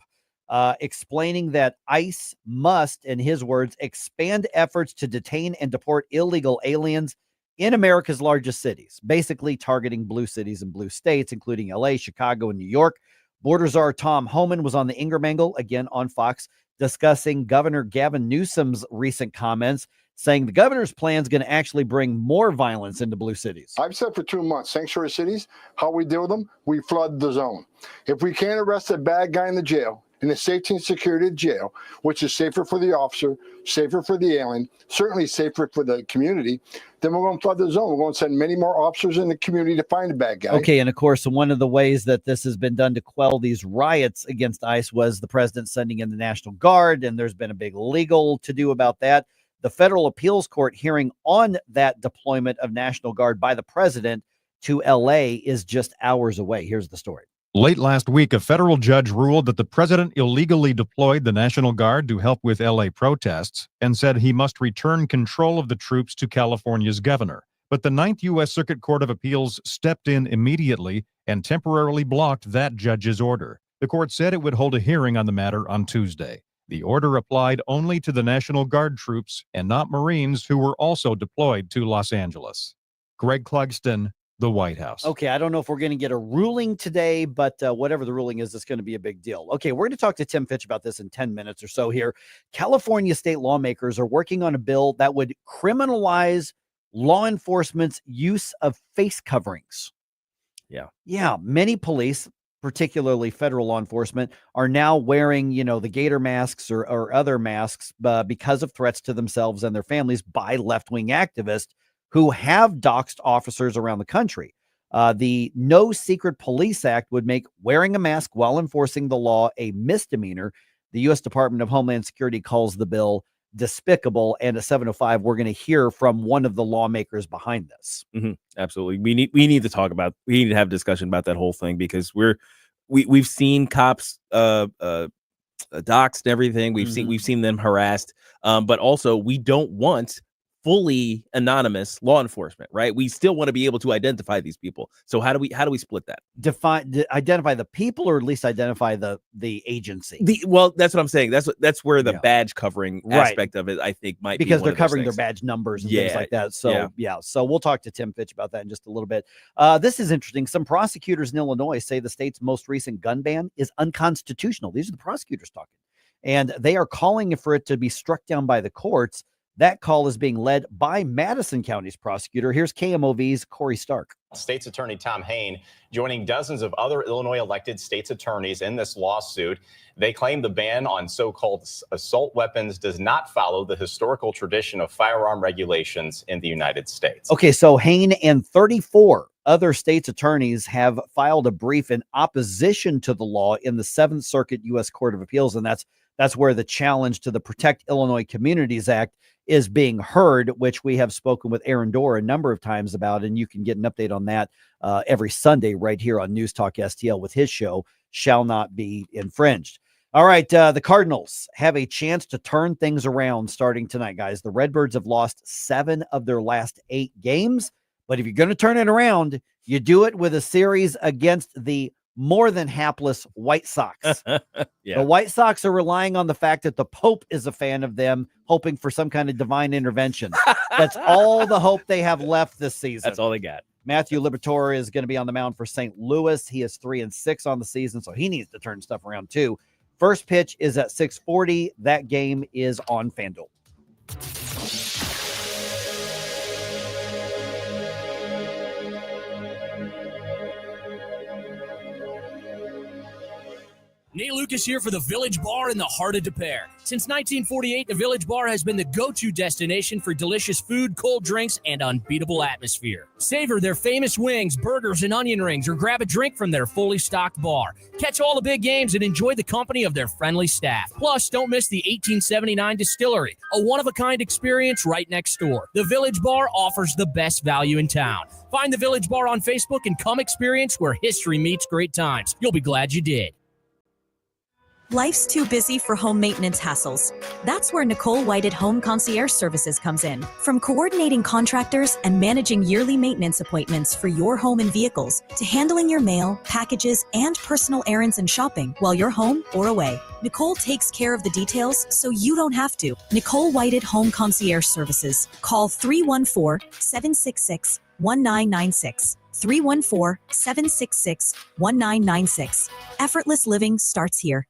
explaining that ICE must, in his words, expand efforts to detain and deport illegal aliens in America's largest cities, basically targeting blue cities and blue states, including LA, Chicago, and New York. Border czar Tom Homan was on the Ingram Angle, again on Fox, discussing Governor Gavin Newsom's recent comments, saying the governor's plan is going to actually bring more violence into blue cities. I've said for 2 months, sanctuary cities, how we deal with them, we flood the zone. If we can't arrest a bad guy in the jail, in the safety and security of jail, which is safer for the officer, safer for the alien, certainly safer for the community, then we're going to flood the zone. We're going to send many more officers in the community to find a bad guy. Okay, and of course, one of the ways that this has been done to quell these riots against ICE was the president sending in the National Guard, and there's been a big legal to-do about that. The federal appeals court hearing on that deployment of National Guard by the president to LA is just hours away. Here's the story. Late last week, a federal judge ruled that the president illegally deployed the National Guard to help with LA protests and said he must return control of the troops to California's governor. But the Ninth U.S. Circuit Court of Appeals stepped in immediately and temporarily blocked that judge's order. The court said it would hold a hearing on the matter on Tuesday. The order applied only to the National Guard troops and not Marines who were also deployed to Los Angeles. Greg Clugston, the White House. Okay, I don't know if we're going to get a ruling today, but whatever the ruling is, it's going to be a big deal. Okay, we're going to talk to Tim Fitch about this in 10 minutes or so here. California state lawmakers are working on a bill that would criminalize law enforcement's use of face coverings. Yeah, many police, particularly federal law enforcement, are now wearing, the gator masks or other masks because of threats to themselves and their families by left-wing activists who have doxed officers around the country. The No Secret Police Act would make wearing a mask while enforcing the law a misdemeanor. The U.S. Department of Homeland Security calls the bill despicable. And at 7:05, we're going to hear from one of the lawmakers behind this. Absolutely. We need to have a discussion about that whole thing, because we've seen cops doxed and everything. We've seen them harassed. But also we don't want fully anonymous law enforcement, right? We still want to be able to identify these people. So how do we split that? Identify the people, or at least identify the agency. Well, that's what I'm saying. That's where the badge covering aspect of it, I think, might be, because they're covering their badge numbers and things like that. So so we'll talk to Tim Fitch about that in just a little bit. This is interesting. Some prosecutors in Illinois say the state's most recent gun ban is unconstitutional. These are the prosecutors talking, and they are calling for it to be struck down by the courts. That call is being led by Madison County's prosecutor. Here's KMOV's Corey Stark. State's Attorney Tom Hain joining dozens of other Illinois elected state's attorneys in this lawsuit. They claim the ban on so-called assault weapons does not follow the historical tradition of firearm regulations in the United States. Okay, so Hain and 34 other state's attorneys have filed a brief in opposition to the law in the 7th Circuit U.S. Court of Appeals, and that's where the challenge to the Protect Illinois Communities Act is being heard, which we have spoken with Aaron Dorr a number of times about, and you can get an update on that every Sunday right here on News Talk STL with his show, Shall Not Be Infringed. All right, the Cardinals have a chance to turn things around starting tonight, guys. The Redbirds have lost 7 of their last 8 games, but if you're going to turn it around, you do it with a series against the more than hapless White Sox. Yeah. The White Sox are relying on the fact that the Pope is a fan of them, hoping for some kind of divine intervention. That's all the hope they have left this season. That's all they got. Matthew Liberatore is going to be on the mound for St. Louis. He is 3-6 on the season, so he needs to turn stuff around too. First pitch is at 6:40. That game is on FanDuel. Nate Lucas here for the Village Bar in the heart of Des Peres. Since 1948, the Village Bar has been the go-to destination for delicious food, cold drinks, and unbeatable atmosphere. Savor their famous wings, burgers, and onion rings, or grab a drink from their fully stocked bar. Catch all the big games and enjoy the company of their friendly staff. Plus, don't miss the 1879 Distillery, a one-of-a-kind experience right next door. The Village Bar offers the best value in town. Find the Village Bar on Facebook and come experience where history meets great times. You'll be glad you did. Life's too busy for home maintenance hassles. That's where Nicole Whited Home Concierge Services comes in. From coordinating contractors and managing yearly maintenance appointments for your home and vehicles, to handling your mail, packages, and personal errands and shopping while you're home or away, Nicole takes care of the details so you don't have to. Nicole Whited Home Concierge Services. Call 314-766-1996. 314-766-1996. Effortless living starts here.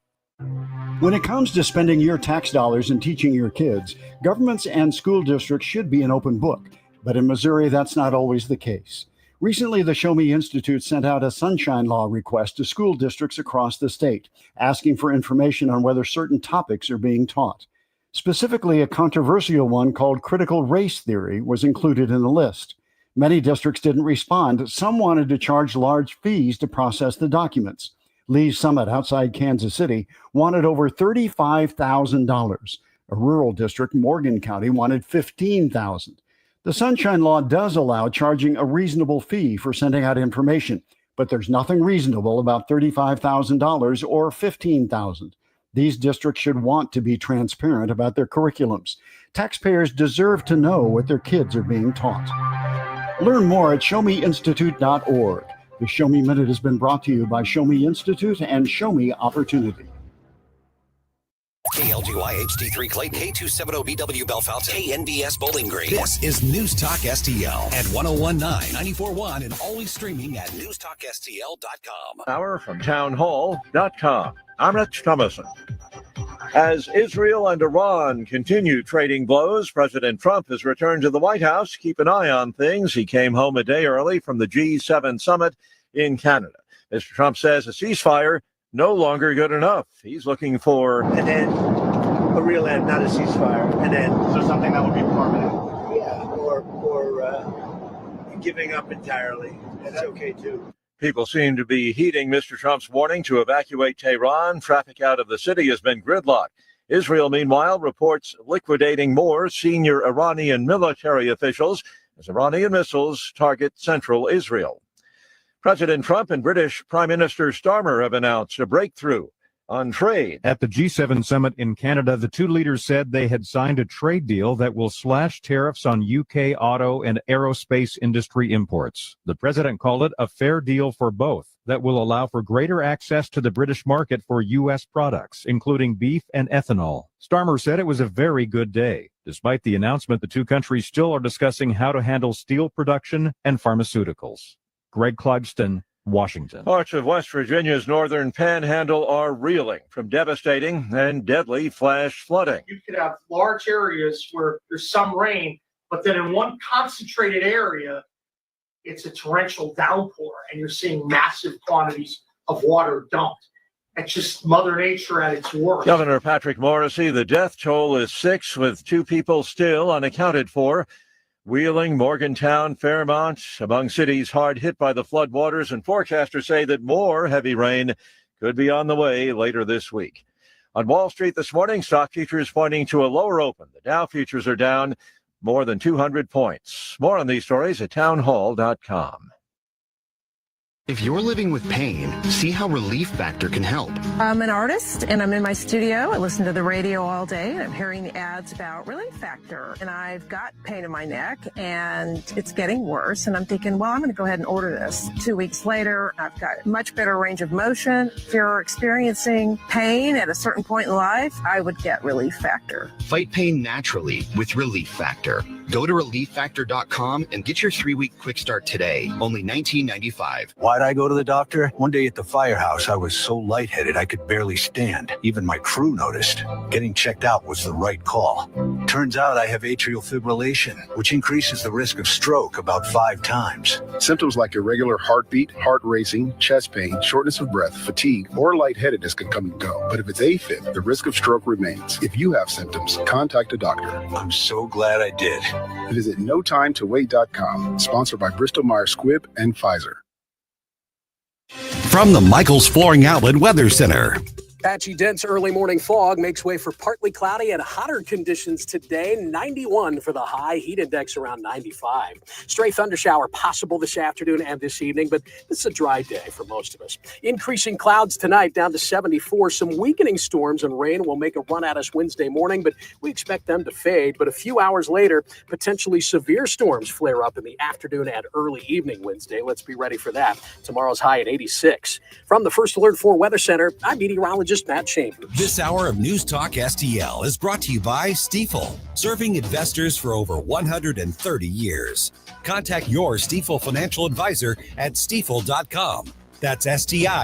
When it comes to spending your tax dollars and teaching your kids, governments and school districts should be an open book. But in Missouri, that's not always the case. Recently, the Show Me Institute sent out a sunshine law request to school districts across the state, asking for information on whether certain topics are being taught. Specifically, a controversial one called critical race theory was included in the list. Many districts didn't respond. Some wanted to charge large fees to process the documents. Lee's Summit outside Kansas City wanted over $35,000. A rural district, Morgan County, wanted $15,000. The Sunshine Law does allow charging a reasonable fee for sending out information, but there's nothing reasonable about $35,000 or $15,000. These districts should want to be transparent about their curriculums. Taxpayers deserve to know what their kids are being taught. Learn more at showmeinstitute.org. The Show Me Minute has been brought to you by Show Me Institute and Show Me Opportunity. KLGY HD3 Clayton, K270BW Belfast, KNBS Bowling Green. This is News Talk STL at 1019, 94.1, and always streaming at NewsTalkSTL.com. Hour from townhall.com. I'm Rich Thomason. As Israel and Iran continue trading blows, President Trump has returned to the White House. Keep an eye on things. He came home a day early from the G7 summit in Canada. Mr. Trump says a ceasefire no longer good enough. He's looking for an end, a real end, not a ceasefire, an end. So something that would be permanent. Yeah, or giving up entirely. That's okay too. People seem to be heeding Mr. Trump's warning to evacuate Tehran. Traffic out of the city has been gridlocked. Israel, meanwhile, reports liquidating more senior Iranian military officials as Iranian missiles target central Israel. President Trump and British Prime Minister Starmer have announced a breakthrough on trade. At the G7 summit in Canada, the two leaders said they had signed a trade deal that will slash tariffs on UK auto and aerospace industry imports. The president called it a fair deal for both that will allow for greater access to the British market for U.S. products, including beef and ethanol. Starmer said it was a very good day. Despite the announcement, the two countries still are discussing how to handle steel production and pharmaceuticals. Greg Clugston, Washington. Parts of West Virginia's northern panhandle are reeling from devastating and deadly flash flooding. You could have large areas where there's some rain, but then in one concentrated area, it's a torrential downpour, and you're seeing massive quantities of water dumped. It's just Mother Nature at its worst. Governor Patrick Morrissey, the death toll is 6, with 2 people still unaccounted for. Wheeling, Morgantown, Fairmont, among cities hard hit by the floodwaters, and forecasters say that more heavy rain could be on the way later this week. On Wall Street this morning, stock futures pointing to a lower open. The Dow futures are down more than 200 points. More on these stories at townhall.com. If you're living with pain, see how Relief Factor can help. I'm an artist and I'm in my studio. I listen to the radio all day and I'm hearing the ads about Relief Factor. And I've got pain in my neck and it's getting worse. And I'm thinking, well, I'm going to go ahead and order this. 2 weeks later, I've got much better range of motion. If you're experiencing pain at a certain point in life, I would get Relief Factor. Fight pain naturally with Relief Factor. Go to relieffactor.com and get your 3-week quick start today. Only $19.95. Why'd I go to the doctor? One day at the firehouse, I was so lightheaded I could barely stand. Even my crew noticed. Getting checked out was the right call. Turns out I have atrial fibrillation, which increases the risk of stroke about 5 times. Symptoms like irregular heartbeat, heart racing, chest pain, shortness of breath, fatigue, or lightheadedness can come and go. But if it's AFib, the risk of stroke remains. If you have symptoms, contact a doctor. I'm so glad I did. Visit NoTimeToWait.com, sponsored by Bristol-Myers Squibb and Pfizer. From the Michaels Flooring Outlet Weather Center. Patchy, dense early morning fog makes way for partly cloudy and hotter conditions today. 91 for the high, heat index around 95. Stray thundershower possible this afternoon and this evening, but this is a dry day for most of us. Increasing clouds tonight down to 74. Some weakening storms and rain will make a run at us Wednesday morning, but we expect them to fade. But a few hours later, potentially severe storms flare up in the afternoon and early evening Wednesday. Let's be ready for that. Tomorrow's high at 86. From the First Alert 4 Weather Center, I'm meteorologist Matt Chambers. This hour of News Talk STL is brought to you by Inciteful, serving investors for over 130 years. Contact your Inciteful financial advisor at Inciteful.com. That's STIFEL.com.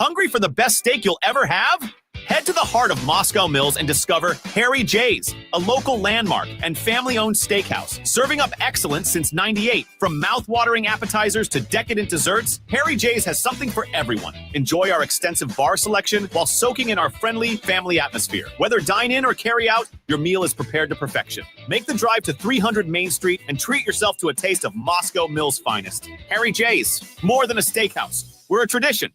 Hungry for the best steak you'll ever have? Head to the heart of Moscow Mills and discover Harry J's, a local landmark and family-owned steakhouse, serving up excellence since '98. From mouth-watering appetizers to decadent desserts, Harry J's has something for everyone. Enjoy our extensive bar selection while soaking in our friendly family atmosphere. Whether dine-in or carry-out, your meal is prepared to perfection. Make the drive to 300 Main Street and treat yourself to a taste of Moscow Mills' finest. Harry J's, more than a steakhouse. We're a tradition.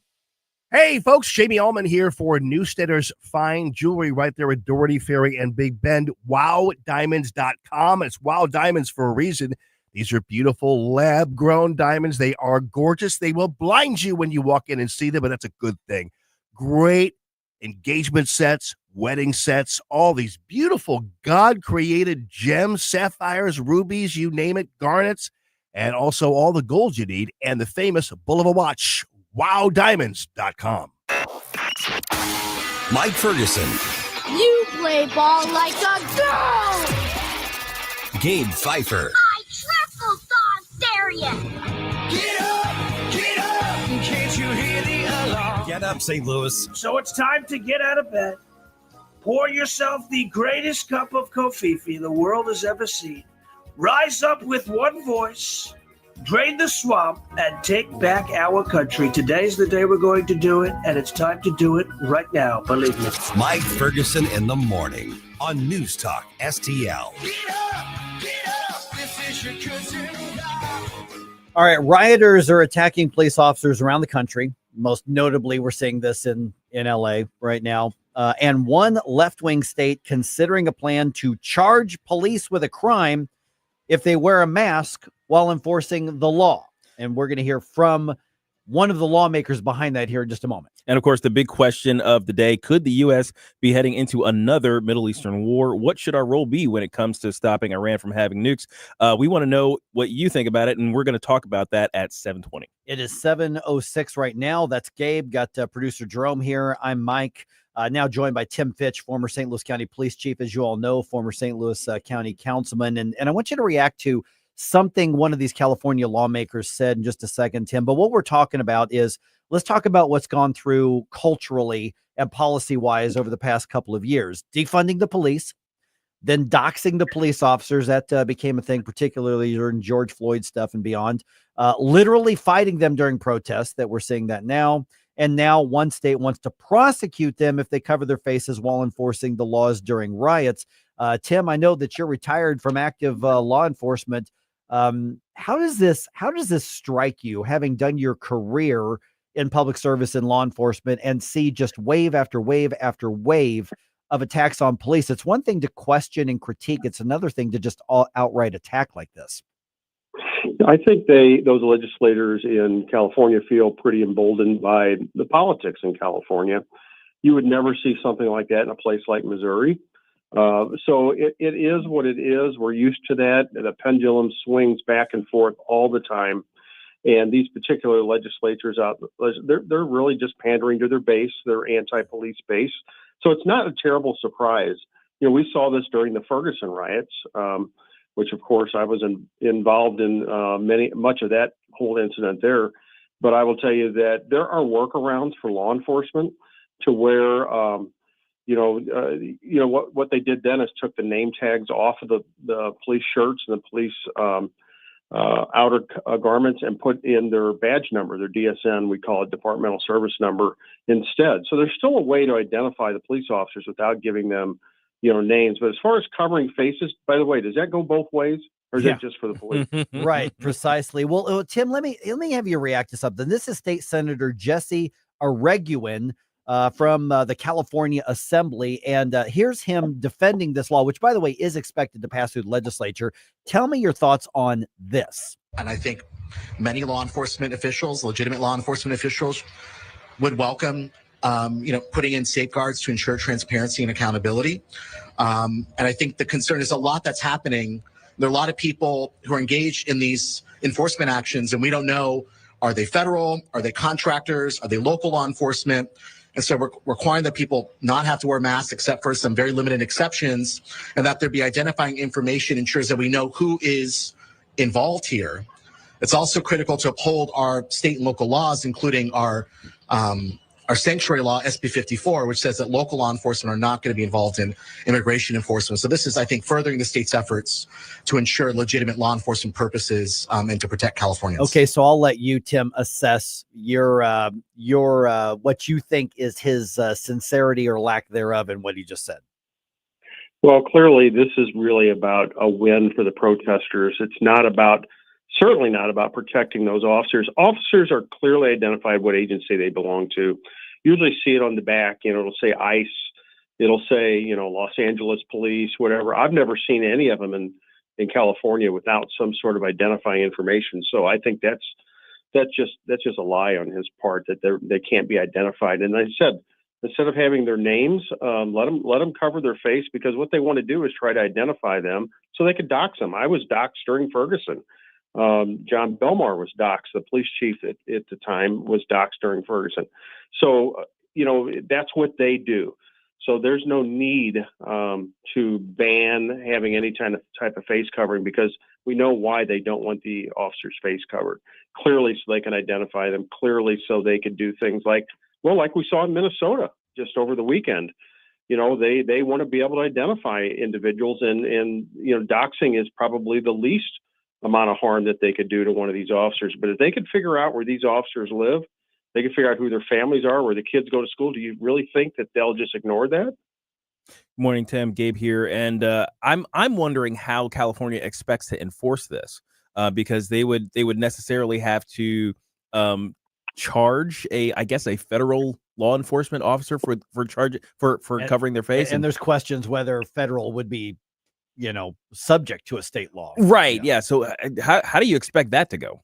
Hey, folks, Jamie Allman here for Newsteader's Fine Jewelry right there at Doherty Ferry and Big Bend. WowDiamonds.com. It's Wow Diamonds for a reason. These are beautiful lab-grown diamonds. They are gorgeous. They will blind you when you walk in and see them, but that's a good thing. Great engagement sets, wedding sets, all these beautiful God-created gems, sapphires, rubies, you name it, garnets, and also all the gold you need, and the famous Bull of a Watch. WowDiamonds.com. Mike Ferguson, You play ball like a girl! Gabe Pfeiffer, I triple dog dare you! Get up! Can't you hear the alarm? Get up, St. Louis. So it's time to get out of bed. Pour yourself the greatest cup of Kofifi the world has ever seen. Rise up with one voice. Drain the swamp and take back our country. Today's the day we're going to do it, and it's time to do it right now. Believe me. Mike Ferguson in the morning on News Talk STL. This is your cousin. All right, rioters are attacking police officers around the country. Most notably, we're seeing this in LA right now. And one left-wing state considering a plan to charge police with a crime if they wear a mask while enforcing the law. And we're going to hear from one of the lawmakers behind that here in just a moment. And of course, the big question of the day, could the U.S. be heading into another Middle Eastern war? What should our role be when it comes to stopping Iran from having nukes? We want to know what you think about it, and we're going to talk about that at 7:20. It is 7:06 right now. That's Gabe. Got producer Jerome here. I'm Mike. Now joined by Tim Fitch, former St. Louis County Police Chief, as you all know, former St. Louis County Councilman. And I want you to react to something one of these California lawmakers said in just a second, Tim. But what we're talking about is, let's talk about what's gone through culturally and policy-wise over the past couple of years. Defunding the police, then doxing the police officers. That became a thing, particularly during George Floyd stuff and beyond. Literally fighting them during protests, that we're seeing that now. And now one state wants to prosecute them if they cover their faces while enforcing the laws during riots. Tim, I know that you're retired from active law enforcement. How does this strike you, having done your career in public service and law enforcement, and see just wave after wave after wave of attacks on police? It's one thing to question and critique. It's another thing to just outright attack like this. I think those legislators in California feel pretty emboldened by the politics in California. You would never see something like that in a place like Missouri. So it is what it is. We're used to that. The pendulum swings back and forth all the time. And these particular legislators they're really just pandering to their base, their anti-police base. So it's not a terrible surprise. We saw this during the Ferguson riots, which of course I was involved in much of that whole incident there. But I will tell you that there are workarounds for law enforcement to where, what they did then is took the name tags off of the police shirts and the police outer garments and put in their badge number, their DSN, we call it departmental service number instead. So there's still a way to identify the police officers without giving them, names. But as far as covering faces, by the way, does that go both ways? Or is that just for the police? Right, precisely. Well, Tim, let me have you react to something. This is State Senator Jesse Arguin from the California Assembly, and here's him defending this law, which, by the way, is expected to pass through the legislature. Tell me your thoughts on this. And I think many law enforcement officials, legitimate law enforcement officials, would welcome, putting in safeguards to ensure transparency and accountability. And I think the concern is a lot that's happening. There are a lot of people who are engaged in these enforcement actions, and we don't know, are they federal? Are they contractors? Are they local law enforcement? And so we're requiring that people not have to wear masks except for some very limited exceptions, and that there be identifying information ensures that we know who is involved here. It's also critical to uphold our state and local laws, including our sanctuary law, SB 54, which says that local law enforcement are not going to be involved in immigration enforcement. So this is, I think, furthering the state's efforts to ensure legitimate law enforcement purposes and to protect Californians. Okay, so I'll let you, Tim, assess your what you think is his sincerity or lack thereof in what he just said. Well, clearly, this is really about a win for the protesters. It's certainly not about protecting those officers. Officers are clearly identified what agency they belong to. Usually see it on the back, it'll say ICE, it'll say, Los Angeles Police, whatever. I've never seen any of them in California without some sort of identifying information. So I think that's just a lie on his part, that they can't be identified. And I said, instead of having their names, let them cover their face, because what they want to do is try to identify them so they could dox them. I was doxxed during Ferguson. John Belmar was doxxed. The police chief at the time was doxxed during Ferguson. So, that's what they do. So there's no need to ban having any type of face covering, because we know why they don't want the officer's face covered. Clearly so they can identify them, clearly so they could do things like we saw in Minnesota just over the weekend. They want to be able to identify individuals, and doxing is probably the least amount of harm that they could do to one of these officers. But if they could figure out where these officers live, they can figure out who their families are, where the kids go to school. Do you really think that they'll just ignore that? Morning, Tim. Gabe here, and I'm wondering how California expects to enforce this, because they would necessarily have to charge a federal law enforcement officer for covering their face, and there's questions whether federal would be subject to a state law. Right. Yeah. So how do you expect that to go?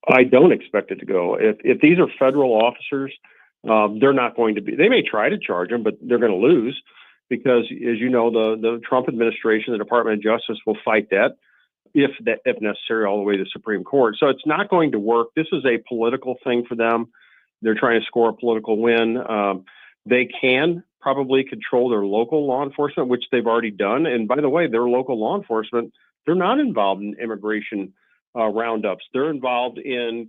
I don't expect it to go. If these are federal officers, they're not going to be. They may try to charge them, but they're going to lose, because, as you know, the Trump administration, the Department of Justice, will fight that if necessary, all the way to the Supreme Court. So it's not going to work. This is a political thing for them. They're trying to score a political win. They can probably control their local law enforcement, which they've already done. And by the way, their local law enforcement, they're not involved in immigration roundups. They're involved in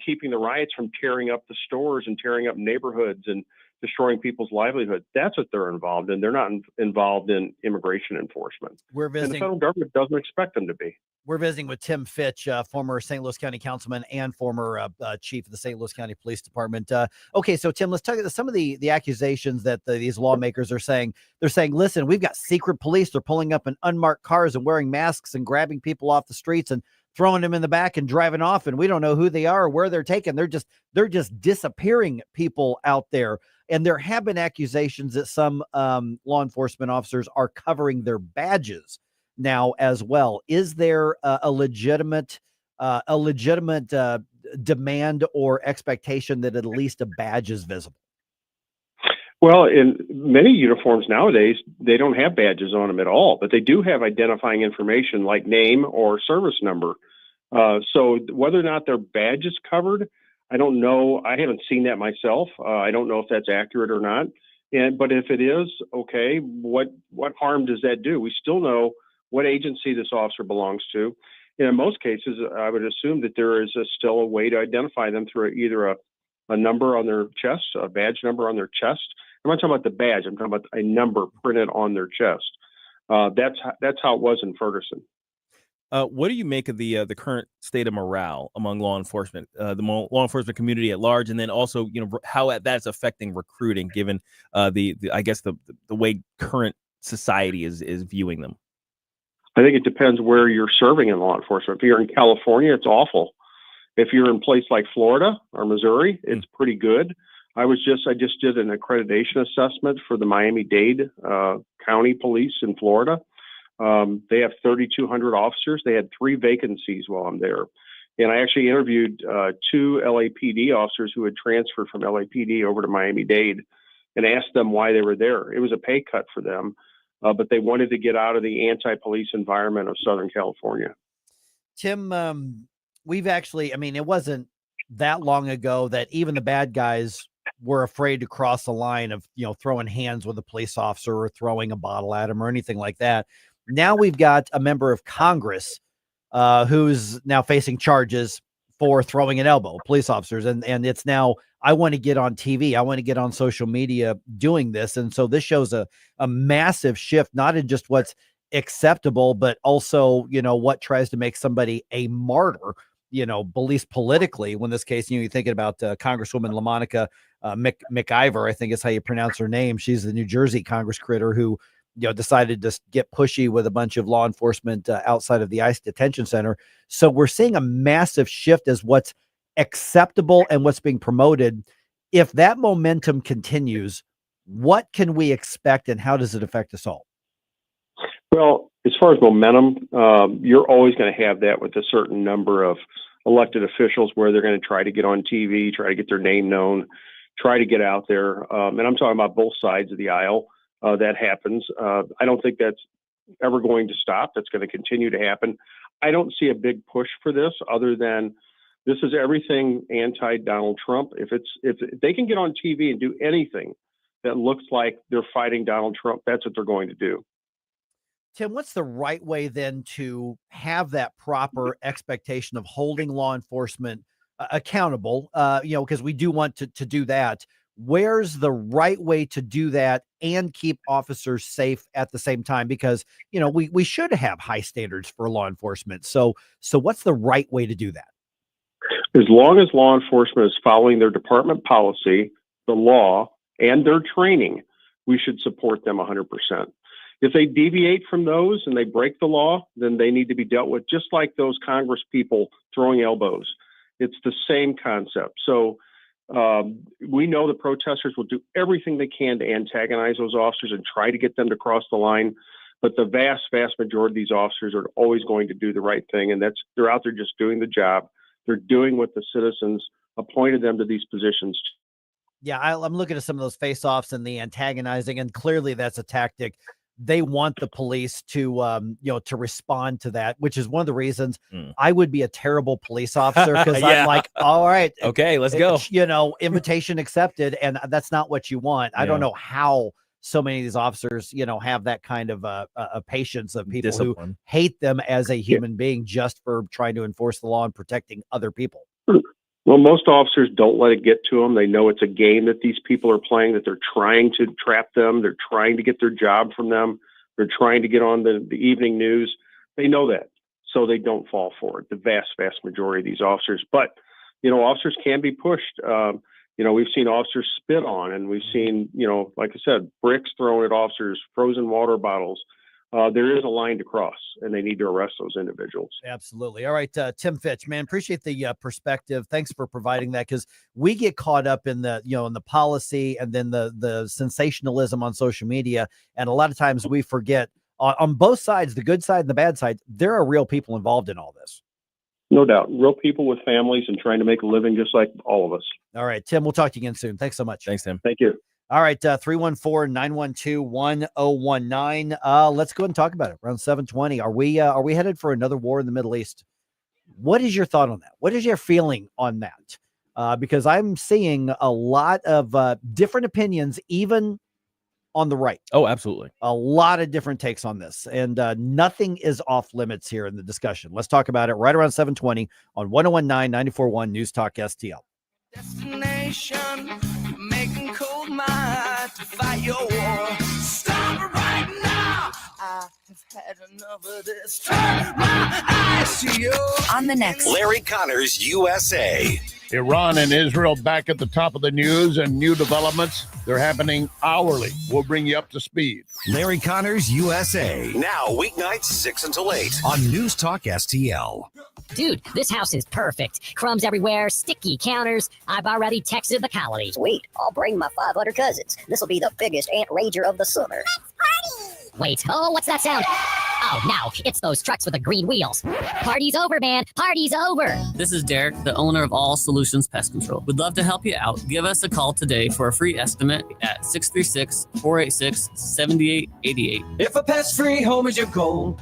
keeping the riots from tearing up the stores and tearing up neighborhoods and destroying people's livelihood. That's what they're involved in. They're not involved in immigration enforcement. We're visiting. And the federal government doesn't expect them to be. We're visiting with Tim Fitch, former St. Louis County Councilman and former chief of the St. Louis County Police Department. Okay, so Tim, let's talk about some of the accusations that these lawmakers are saying. They're saying, listen, we've got secret police. They're pulling up in unmarked cars and wearing masks and grabbing people off the streets and throwing them in the back and driving off, and we don't know who they are or where they're taken. They're just disappearing people out there. And there have been accusations that some law enforcement officers are covering their badges. now as well. Is there a legitimate demand or expectation that at least a badge is visible? Well, in many uniforms nowadays, they don't have badges on them at all, but they do have identifying information like name or service number. So whether or not their badge is covered, I don't know. I haven't seen that myself. I don't know if that's accurate or not. But if it is, okay, what harm does that do? We still know what agency this officer belongs to. And in most cases, I would assume that there is still a way to identify them through either a number on their chest, a badge number on their chest. I'm not talking about the badge. I'm talking about a number printed on their chest. That's how it was in Ferguson. What do you make of the current state of morale among law enforcement, law enforcement community at large, and then also, how that's affecting recruiting, given the way current society is viewing them? I think it depends where you're serving in law enforcement. If you're in California, it's awful. If you're in a place like Florida or Missouri, it's pretty good. I just did an accreditation assessment for the Miami-Dade County Police in Florida. They have 3,200 officers. They had 3 vacancies while I'm there. And I actually interviewed 2 LAPD officers who had transferred from LAPD over to Miami-Dade and asked them why they were there. It was a pay cut for them, but they wanted to get out of the anti-police environment of Southern California. Tim, we've actually, it wasn't that long ago that even the bad guys were afraid to cross the line of, throwing hands with a police officer or throwing a bottle at him or anything like that. Now we've got a member of Congress who's now facing charges for throwing an elbow at police officers. And it's now, I want to get on TV. I want to get on social media doing this. And so this shows a massive shift, not in just what's acceptable, but also, what tries to make somebody a martyr, beliefs politically. When this case, you're thinking about Congresswoman LaMonica McIver, I think is how you pronounce her name. She's the New Jersey Congress critter who, decided to get pushy with a bunch of law enforcement outside of the ICE detention center. So we're seeing a massive shift as what's acceptable and what's being promoted. If that momentum continues, what can we expect and how does it affect us all? Well, as far as momentum, you're always going to have that with a certain number of elected officials where they're going to try to get on TV, try to get their name known, try to get out there. And I'm talking about both sides of the aisle. That happens. I don't think that's ever going to stop. That's going to continue to happen. I don't see a big push for this other than this is everything anti-Donald Trump. If they can get on TV and do anything that looks like they're fighting Donald Trump, that's what they're going to do. Tim, what's the right way then to have that proper expectation of holding law enforcement accountable? Because we do want to do that. Where's the right way to do that and keep officers safe at the same time? Because, we should have high standards for law enforcement. So what's the right way to do that? As long as law enforcement is following their department policy, the law, and their training, we should support them 100%. If they deviate from those and they break the law, then they need to be dealt with just like those Congress people throwing elbows. It's the same concept. So we know the protesters will do everything they can to antagonize those officers and try to get them to cross the line. But the vast, vast majority of these officers are always going to do the right thing. And they're out there just doing the job. They're doing what the citizens appointed them to these positions. Yeah, I'm looking at some of those face-offs and the antagonizing, and clearly that's a tactic. They want the police to, to respond to that, which is one of the reasons I would be a terrible police officer because I'm like, all right, okay, let's go. Invitation accepted, and that's not what you want. I don't know how so many of these officers, have that kind of patience of people who hate them as a human being just for trying to enforce the law and protecting other people. Well, most officers don't let it get to them. They know it's a game that these people are playing, that they're trying to trap them. They're trying to get their job from them. They're trying to get on the evening news. They know that, so they don't fall for it, the vast, vast majority of these officers. But, officers can be pushed. We've seen officers spit on, and we've seen, like I said, bricks thrown at officers, frozen water bottles. There is a line to cross, and they need to arrest those individuals. Absolutely. All right, Tim Fitch, man, appreciate the perspective. Thanks for providing that, because we get caught up in the, in the policy and then the sensationalism on social media, and a lot of times we forget on both sides, the good side and the bad side, there are real people involved in all this. No doubt. Real people with families and trying to make a living just like all of us. All right, Tim, we'll talk to you again soon. Thanks so much. Thanks, Tim. Thank you. All right, 314-912-1019. Let's go ahead and talk about it. Around 7:20. Are we headed for another war in the Middle East? What is your thought on that? What is your feeling on that? Because I'm seeing a lot of different opinions, even on the right. Oh, absolutely. A lot of different takes on this, and nothing is off limits here in the discussion. Let's talk about it right around 7:20 on 101.9 94.1 News Talk STL. Destination, making cold mind to fight your war. Stop it right now. I have had enough of this. Turn my eyes to you. On the next Larry Connors USA. Iran and Israel back at the top of the news, and new developments, they're happening hourly. We'll bring you up to speed. Larry Connors USA. Now weeknights 6 until 8 on News Talk STL. Dude, this house is perfect. Crumbs everywhere, sticky counters. I've already texted the colony. Sweet. I'll bring my 500 cousins. This will be the biggest ant rager of the summer. Wait, oh, what's that sound? Oh, no, it's those trucks with the green wheels. Party's over, man. Party's over. This is Derek, the owner of All Solutions Pest Control. We'd love to help you out. Give us a call today for a free estimate at 636-486-7888. If a pest-free home is your goal,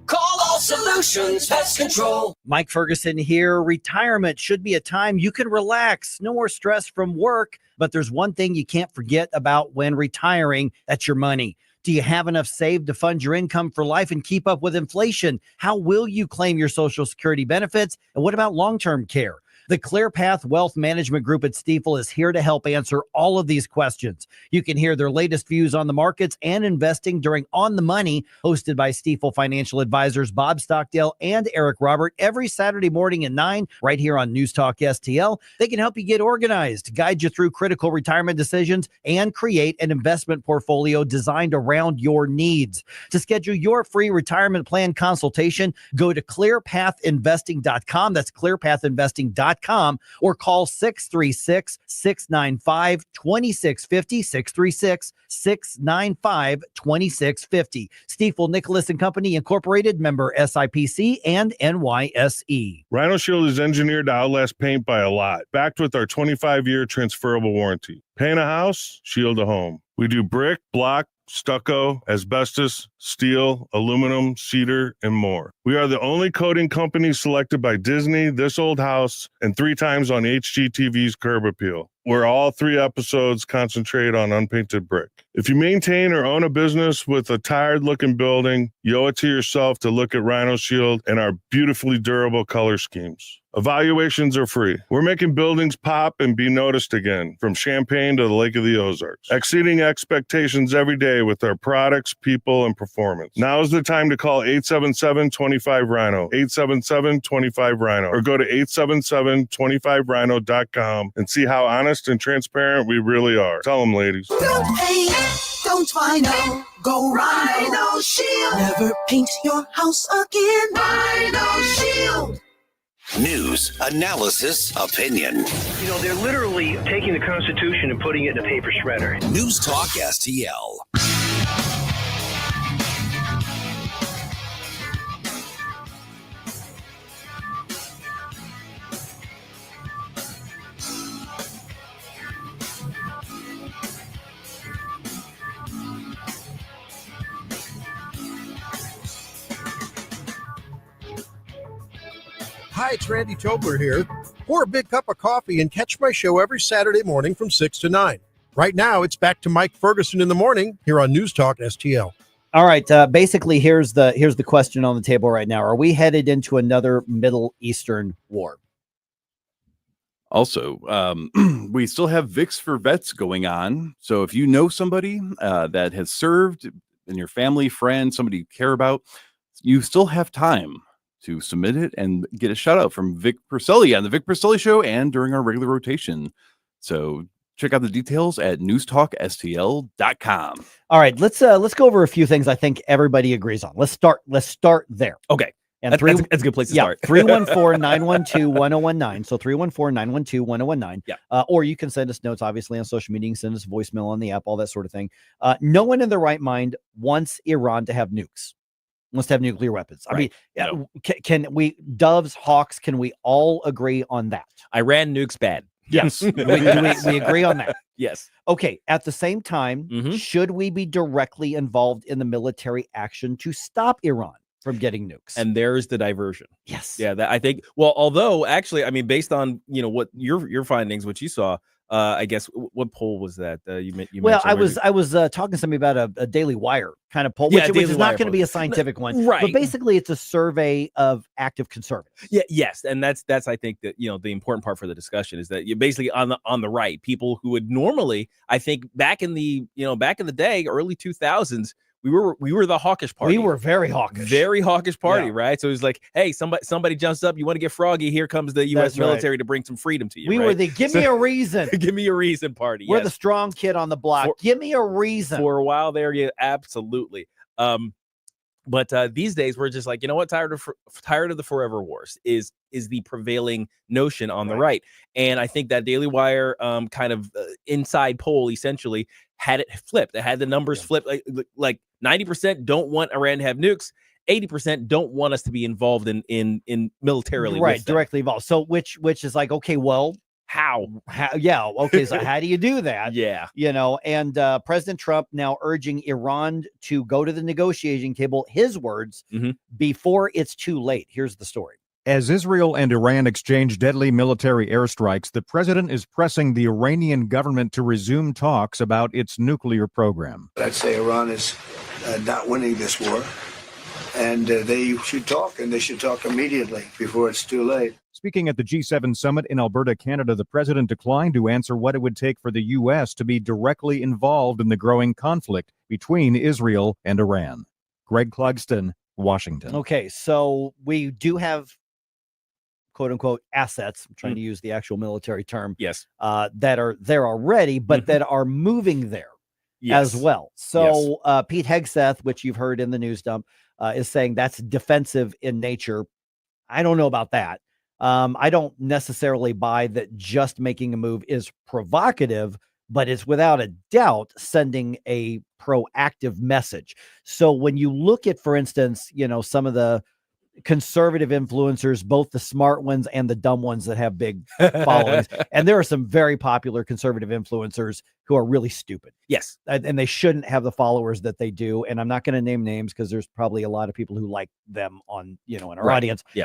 call All Solutions Pest Control. Mike Ferguson here. Retirement should be a time you can relax. No more stress from work. But there's one thing you can't forget about when retiring. That's your money. Do you have enough saved to fund your income for life and keep up with inflation? How will you claim your Social Security benefits? And what about long-term care? The ClearPath Wealth Management Group at Stifel is here to help answer all of these questions. You can hear their latest views on the markets and investing during On the Money, hosted by Stifel financial advisors Bob Stockdale and Eric Robert, every Saturday morning at 9, right here on News Talk STL. They can help you get organized, guide you through critical retirement decisions, and create an investment portfolio designed around your needs. To schedule your free retirement plan consultation, go to clearpathinvesting.com. That's clearpathinvesting.com. Or call 636-695-2650, 636-695-2650. Stifel Nicholas and Company Incorporated, member SIPC and NYSE. Rhino Shield is engineered to outlast paint by a lot, backed with our 25-year transferable warranty. Paint a house, shield a home. We do brick, block, stucco, asbestos, steel, aluminum, cedar, and more. We are the only coating company selected by Disney, This Old House, and 3 times on HGTV's Curb Appeal, where all 3 episodes concentrate on unpainted brick. If you maintain or own a business with a tired-looking building, you owe it to yourself to look at Rhino Shield and our beautifully durable color schemes. Evaluations are free. We're making buildings pop and be noticed again, from Champaign to the Lake of the Ozarks, exceeding expectations every day with our products, people, and performance. Now is the time to call 877-25-RHINO, 877-25-RHINO, or go to 877-25rhino.com and see how honest and transparent we really are. Tell them, ladies. Don't paint, don't Rhino, go Rhino Shield. Never paint your house again. Rhino Shield. News, analysis, opinion. You know, they're literally taking the Constitution and putting it in a paper shredder. News Talk STL. Hi, it's Randy Tobler here. Pour a big cup of coffee and catch my show every Saturday morning from 6 to 9. Right now, it's back to Mike Ferguson in the morning here on News Talk STL. All right. Basically, here's the question on the table right now. Are we headed into another Middle Eastern war? Also, we still have VIX for Vets going on. So if you know somebody that has served in your family, friend, somebody you care about, you still have time to submit it and get a shout out from Vic Purcelli on the Vic Purcelli Show and during our regular rotation. So check out the details at newstalkstl.com. All right, let's go over a few things I think everybody agrees on. Let's start there. Okay. And that's a good place to start. 314-912-1019. So 314-912-1019. Yeah. Or you can send us notes, obviously, on social media, send us a voicemail on the app, all that sort of thing. No one in their right mind wants Iran to have nukes, wants to have nuclear weapons. I mean, can we, doves, hawks, can we all agree on that? Iran nukes bad. Yes. we agree on that. Yes. Okay. At the same time, should we be directly involved in the military action to stop Iran from getting nukes? And there's the diversion. Yes. Yeah, that I think. Well, although actually, I mean, based on what your findings, what you saw, I guess what poll was that you mentioned? I was talking to somebody about a Daily Wire kind of poll, which is not going to be a scientific one, right? But basically, it's a survey of active conservatives. Yeah, yes, and that's I think that the important part for the discussion is that you're basically on the right, people who would normally, I think back in the day, early 2000s. We were the hawkish party. We were very hawkish party, right? So it was like, hey, somebody jumps up, you want to get froggy? Here comes the U.S. military to bring some freedom to you. We were the give me a reason, give me a reason party. We're the strong kid on the block. Give me a reason. For a while there, yeah, absolutely. But these days we're just like, you know what? Tired of the forever wars is the prevailing notion on the right, and I think that Daily Wire kind of inside poll essentially had it flipped. It had the numbers flipped. Like 90% don't want Iran to have nukes. 80% don't want us to be involved in militarily, right? Directly involved. So which is like, okay, well, how? Yeah, okay. So how do you do that? Yeah, and President Trump now urging Iran to go to the negotiating table. His words, before it's too late. Here's the story. As Israel and Iran exchange deadly military airstrikes, the president is pressing the Iranian government to resume talks about its nuclear program. I'd say Iran is not winning this war, and they should talk, and they should talk immediately before it's too late. Speaking at the G7 summit in Alberta, Canada, the president declined to answer what it would take for the U.S. to be directly involved in the growing conflict between Israel and Iran. Greg Clugston, Washington. Okay, so we do have quote unquote assets. I'm trying to use the actual military term. Yes. That are there already, but that are moving there as well. So Pete Hegseth, which you've heard in the news dump, is saying that's defensive in nature. I don't know about that. I don't necessarily buy that just making a move is provocative, but it's without a doubt sending a proactive message. So when you look at, for instance, some of the conservative influencers, both the smart ones and the dumb ones that have big followings. And there are some very popular conservative influencers who are really stupid. Yes. And they shouldn't have the followers that they do. And I'm not going to name names because there's probably a lot of people who like them on, in our audience. Yeah.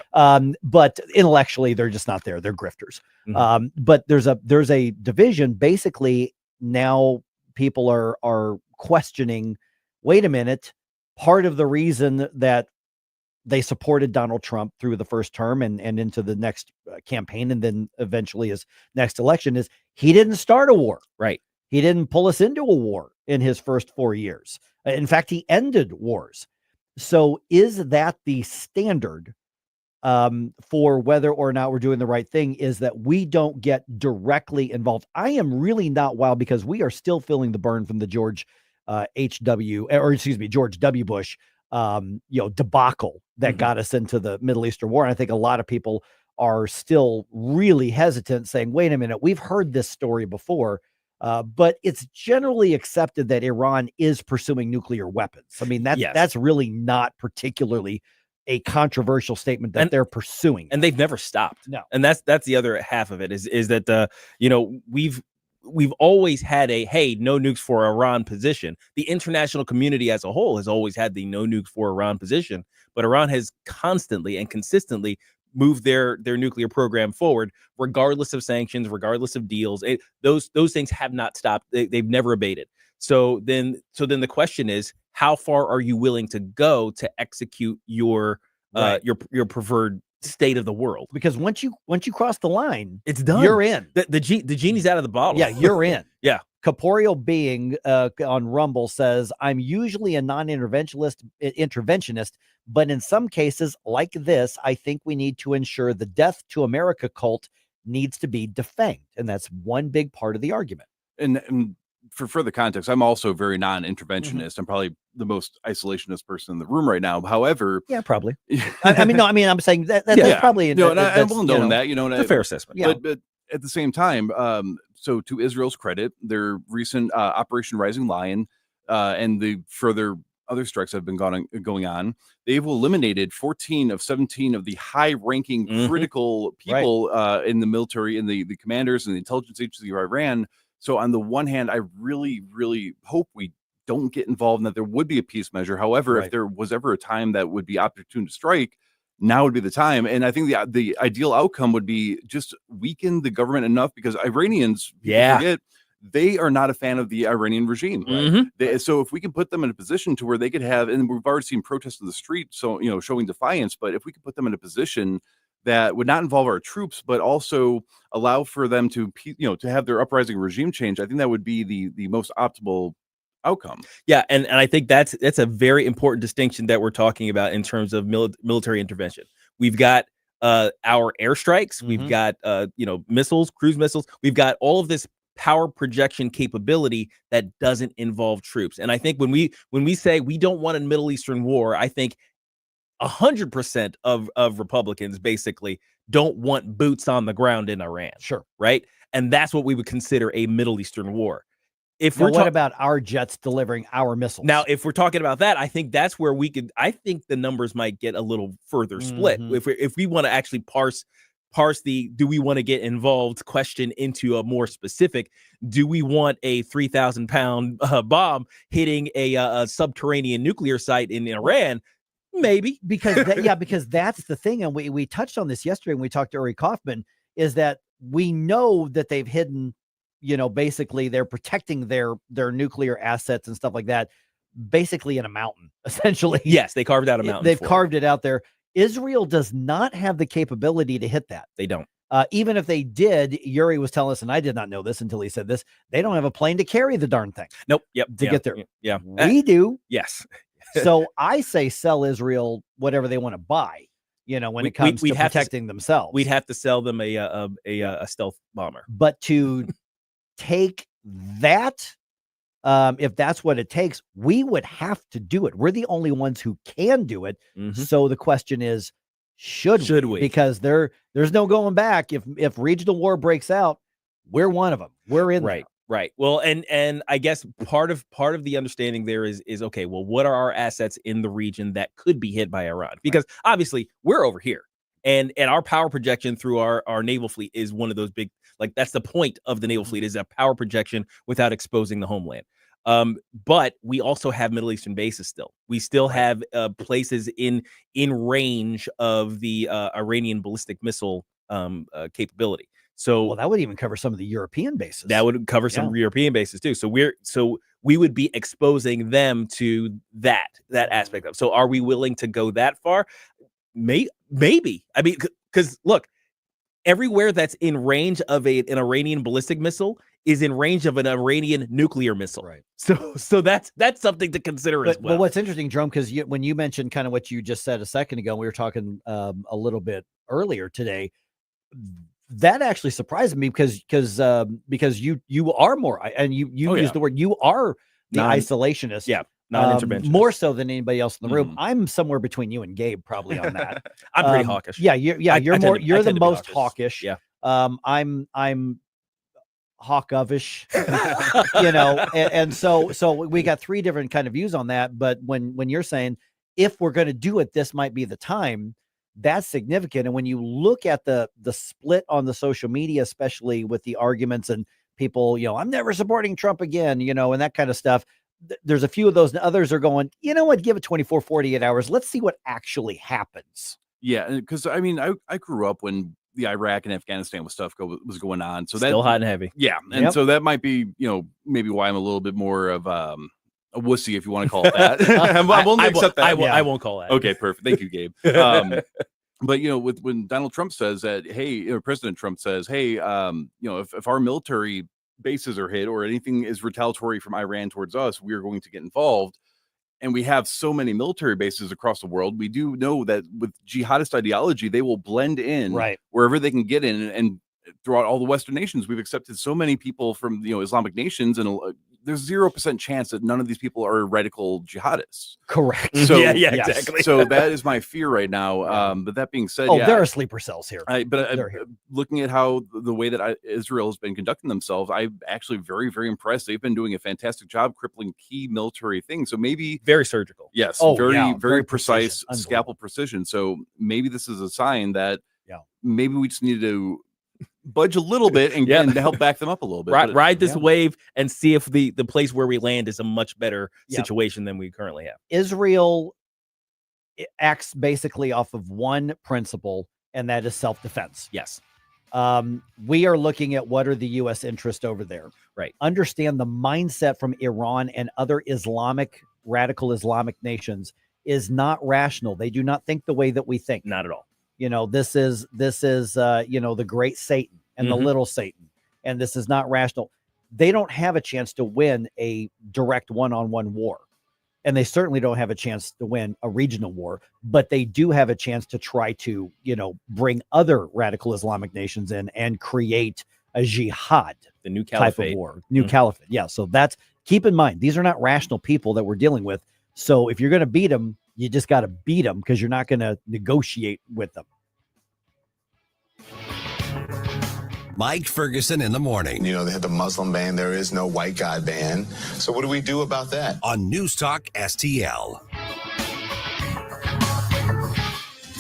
But intellectually, they're just not there. They're grifters. But there's a division. Basically, now people are questioning, wait a minute, part of the reason that they supported Donald Trump through the first term and into the next campaign, and then eventually his next election, is he didn't start a war. Right. He didn't pull us into a war in his first 4 years. In fact, he ended wars. So is that the standard for whether or not we're doing the right thing, is that we don't get directly involved? I am really not wild because we are still feeling the burn from the George W. Bush debacle that got us into the Middle Eastern war. And I think a lot of people are still really hesitant, saying, wait a minute, we've heard this story before, but it's generally accepted that Iran is pursuing nuclear weapons. I mean, that's really not particularly a controversial statement that they're pursuing. And they've never stopped. No. And that's the other half of it is that, we've always had a, hey, no nukes for Iran position. The international community as a whole has always had the no nukes for Iran position, but Iran has constantly and consistently moved their nuclear program forward, regardless of sanctions, regardless of deals. Those things have not stopped. They've never abated. So then the question is, how far are you willing to go to execute your preferred state of the world? Because once you cross the line, it's done. You're in. The genie's out of the bottle. Yeah, you're in. Yeah. Corporeal Being on Rumble says, I'm usually a non-interventionist, but in some cases like this, I think we need to ensure the death to America cult needs to be defanged. And that's one big part of the argument. And for further context, I'm also very non-interventionist. I'm probably the most isolationist person in the room right now. However, yeah, probably. I'm saying that's probably no, and I'm well known that, and it's a fair assessment. Yeah. But at the same time, so to Israel's credit, their recent Operation Rising Lion and the further other strikes that have been going on, they've eliminated 14 of 17 of the high-ranking critical people in the military, and the commanders and the intelligence agency of Iran. So on the one hand, I really, really hope we don't get involved and that there would be a peace measure. However, if there was ever a time that would be opportune to strike, now would be the time. And I think the ideal outcome would be just weaken the government enough, because Iranians, forget, they are not a fan of the Iranian regime. So if we can put them in a position to where they could have, and we've already seen protests in the street, so, showing defiance, but if we could put them in a position that would not involve our troops, but also allow for them to, to have their uprising regime change, I think that would be the most optimal outcome. Yeah, and I think that's a very important distinction that we're talking about in terms of military intervention. We've got our airstrikes, we've got missiles, cruise missiles, we've got all of this power projection capability that doesn't involve troops. And I think when we say we don't want a Middle Eastern war, I think 100% of Republicans basically don't want boots on the ground in Iran. Sure. Right. And that's what we would consider a Middle Eastern war. What about our jets delivering our missiles? Now, if we're talking about that, I think that's where I think the numbers might get a little further split. If we want to actually parse the do we want to get involved question into a more specific, do we want a 3,000-pound bomb hitting a subterranean nuclear site in Iran? Maybe. Because that's the thing. And we touched on this yesterday when we talked to Uri Kaufman, is that we know that they've hidden, basically they're protecting their nuclear assets and stuff like that, basically in a mountain, essentially. Yes, they carved out a mountain. They've carved it out there. Israel does not have the capability to hit that. They don't. Even if they did, Yuri was telling us, and I did not know this until he said this, they don't have a plane to carry the darn thing. Nope. Yep. To get there. Yeah. We do. Yes. So I say sell Israel whatever they want to buy, when it comes to protecting themselves. We'd have to sell them a stealth bomber. But to take that, if that's what it takes, we would have to do it. We're the only ones who can do it. So the question is, should we? Because there's no going back. If regional war breaks out, we're one of them. We're in there. Right. Well, and I guess part of the understanding there is okay, well, what are our assets in the region that could be hit by Iran? Because obviously we're over here, and our power projection through our naval fleet is one of those big, that's the point of the naval fleet, is a power projection without exposing the homeland. But we also have Middle Eastern bases still. We still have places in range of the Iranian ballistic missile capability. So that would even cover some of the European bases. That would cover some European bases too. So we would be exposing them to that aspect of. So are we willing to go that far? Maybe. I mean, because look, everywhere that's in range of an Iranian ballistic missile is in range of an Iranian nuclear missile. Right. So that's something to consider as well. But what's interesting, Jerome, because when you mentioned kind of what you just said a second ago, we were talking a little bit earlier today. That actually surprised me because you are more, and you use the word, you are the isolationist. Yeah. Non-interventionist. More so than anybody else in the room. I'm somewhere between you and Gabe probably on that. I'm pretty hawkish. Yeah. You're the most hawkish. Yeah. I'm hawkovish, and so we got three different kind of views on that. But when you're saying, if we're going to do it, this might be the time, that's significant. And when you look at the split on the social media, especially with the arguments and people, I'm never supporting Trump again, and that kind of stuff. There's a few of those, and others are going, you know what, give it 24, 48 hours. Let's see what actually happens. Yeah. Because I mean, I grew up when the Iraq and Afghanistan stuff was going on. So that's still hot and heavy. Yeah. And so that might be, maybe why I'm a little bit more of a wussy, if you want to call it that. I won't accept that. I won't call that. Okay, perfect. Thank you, Gabe. But when Donald Trump says that, hey, President Trump says, hey, if our military bases are hit or anything is retaliatory from Iran towards us, we are going to get involved. And we have so many military bases across the world. We do know that with jihadist ideology, they will blend in wherever they can get in. And throughout all the Western nations, we've accepted so many people from Islamic nations, and there's 0% chance that none of these people are radical jihadists. Correct. So yeah, exactly. So that is my fear right now. But that being said, there are sleeper cells here. Looking at how the way that Israel has been conducting themselves, I'm actually very, very impressed. They've been doing a fantastic job crippling key military things. So maybe very surgical. Yes. Very precise, scalpel precision. So maybe this is a sign that maybe we just need to budge a little bit and help back them up a little bit. Ride this wave and see if the place where we land is a much better situation than we currently have. Israel acts basically off of one principle, and that is self-defense. Yes. We are looking at what are the U.S. interests over there. Right. Understand the mindset from Iran and other radical Islamic nations is not rational. They do not think the way that we think. Not at all. This is the great Satan and the little Satan, and this is not rational. They don't have a chance to win a direct one-on-one war, and they certainly don't have a chance to win a regional war, but they do have a chance to try to, bring other radical Islamic nations in and create a jihad, the new type of war, new caliphate. Yeah. So keep in mind, these are not rational people that we're dealing with. So if you're going to beat them, you just got to beat them, because you're not going to negotiate with them. Mike Ferguson in the morning. They had the Muslim ban. There is no white guy ban. So what do we do about that? On News Talk STL.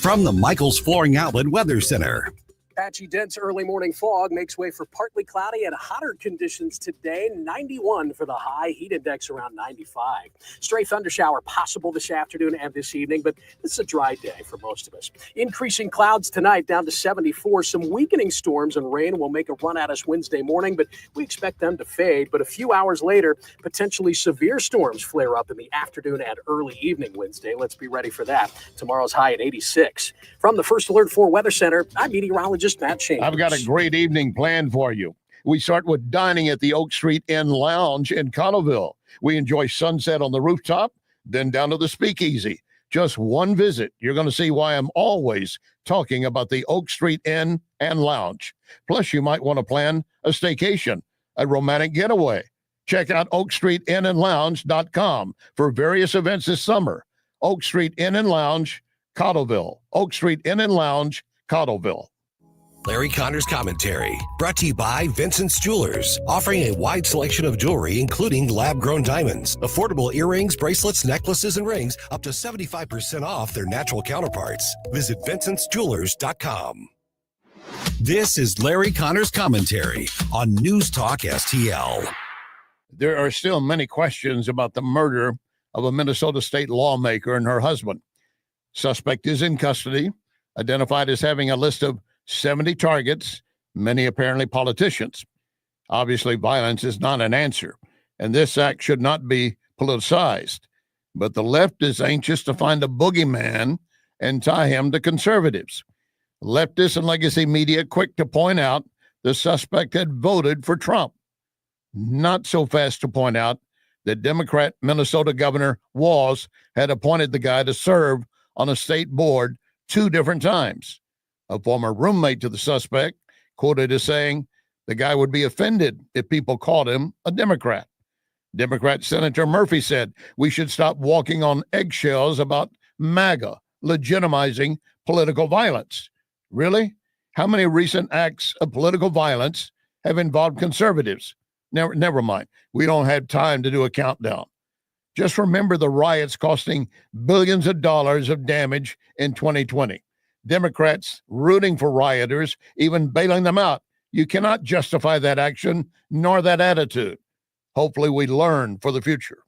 From the Michaels Flooring Outlet Weather Center. Patchy, dense early morning fog makes way for partly cloudy and hotter conditions today. 91 for the high, heat index around 95. Stray thundershower possible this afternoon and this evening, but this is a dry day for most of us. Increasing clouds tonight down to 74. Some weakening storms and rain will make a run at us Wednesday morning, but we expect them to fade. But a few hours later, potentially severe storms flare up in the afternoon and early evening Wednesday. Let's be ready for that. Tomorrow's high at 86. From the First Alert 4 Weather Center, I'm meteorologist Matt Chambers. I've got a great evening planned for you. We start with dining at the Oak Street Inn Lounge in Cottleville. We enjoy sunset on the rooftop, then down to the Speakeasy. Just one visit, you're going to see why I'm always talking about the Oak Street Inn and Lounge. Plus, you might want to plan a staycation, a romantic getaway. Check out oakstreetinandlounge.com for various events this summer. Oak Street Inn and Lounge, Cottleville. Oak Street Inn and Lounge, Cottleville. Larry Connor's commentary, brought to you by Vincent's Jewelers, offering a wide selection of jewelry, including lab-grown diamonds, affordable earrings, bracelets, necklaces, and rings, up to 75% off their natural counterparts. Visit VincentsJewelers.com. This is Larry Connor's commentary on News Talk STL. There are still many questions about the murder of a Minnesota state lawmaker and her husband. Suspect is in custody, identified as having a list of 70 targets, many apparently politicians. Obviously, violence is not an answer, and this act should not be politicized. But the left is anxious to find a boogeyman and tie him to conservatives. Leftists and legacy media quick to point out the suspect had voted for Trump. Not so fast to point out that Democrat Minnesota Governor Walz had appointed the guy to serve on a state board 2 different times. A former roommate to the suspect quoted as saying the guy would be offended if people called him a Democrat. Democrat Senator Murphy said we should stop walking on eggshells about MAGA legitimizing political violence. Really? How many recent acts of political violence have involved conservatives? Never mind. We don't have time to do a countdown. Just remember the riots costing billions of dollars of damage in 2020. Democrats rooting for rioters, even bailing them out. You cannot justify that action nor that attitude. Hopefully we learn for the future.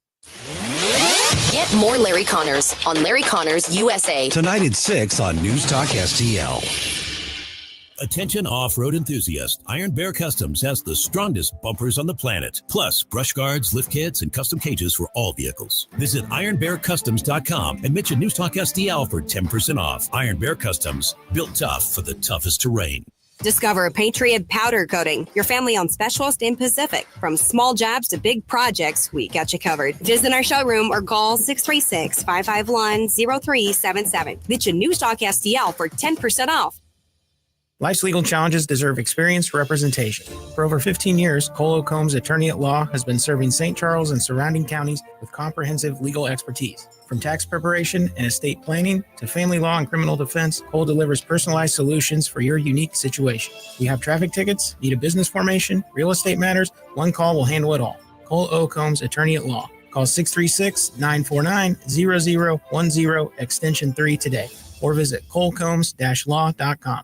Get more Larry Connors on Larry Connors USA. Tonight at 6 on News Talk STL. Attention off-road enthusiasts. Iron Bear Customs has the strongest bumpers on the planet. Plus, brush guards, lift kits, and custom cages for all vehicles. Visit ironbearcustoms.com and mention News Talk STL for 10% off. Iron Bear Customs, built tough for the toughest terrain. Discover Patriot Powder Coating, your family-owned specialist in Pacific. From small jobs to big projects, we got you covered. Visit our showroom or call 636-551-0377. Mention News Talk STL for 10% off. Life's legal challenges deserve experienced representation. For over 15 years, Cole Combs, attorney at law, has been serving St. Charles and surrounding counties with comprehensive legal expertise. From tax preparation and estate planning to family law and criminal defense, Cole delivers personalized solutions for your unique situation. You have traffic tickets, need a business formation, real estate matters, one call will handle it all. Cole O. Combs, attorney at law. Call 636-949-0010, extension 3 today, or visit colecombs-law.com.